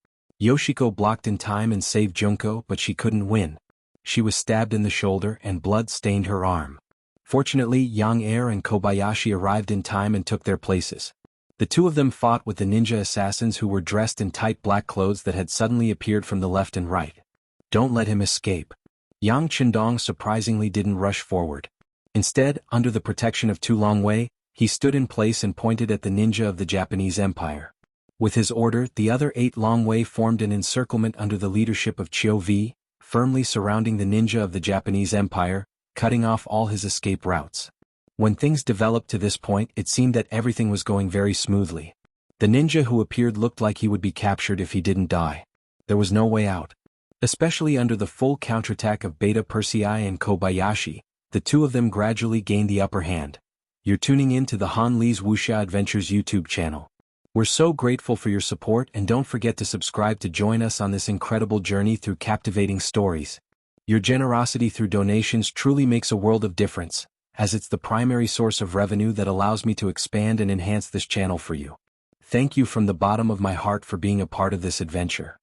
Yoshiko blocked in time and saved Junko, but she couldn't win. She was stabbed in the shoulder and blood stained her arm. Fortunately, Yang Er and Kobayashi arrived in time and took their places. The two of them fought with the ninja assassins, who were dressed in tight black clothes that had suddenly appeared from the left and right. Don't let him escape. Yang Qindong surprisingly didn't rush forward. Instead, under the protection of Tu Longwei, he stood in place and pointed at the ninja of the Japanese Empire. With his order, the other 8 Longwei formed an encirclement under the leadership of Chiu Vi, firmly surrounding the ninja of the Japanese Empire, cutting off all his escape routes. When things developed to this point, it seemed that everything was going very smoothly. The ninja who appeared looked like he would be captured if he didn't die. There was no way out. Especially under the full counterattack of Beta Persei and Kobayashi, the two of them gradually gained the upper hand. You're tuning in to the Han Li's Wuxia Adventures YouTube channel. We're so grateful for your support, and don't forget to subscribe to join us on this incredible journey through captivating stories. Your generosity through donations truly makes a world of difference, as it's the primary source of revenue that allows me to expand and enhance this channel for you. Thank you from the bottom of my heart for being a part of this adventure.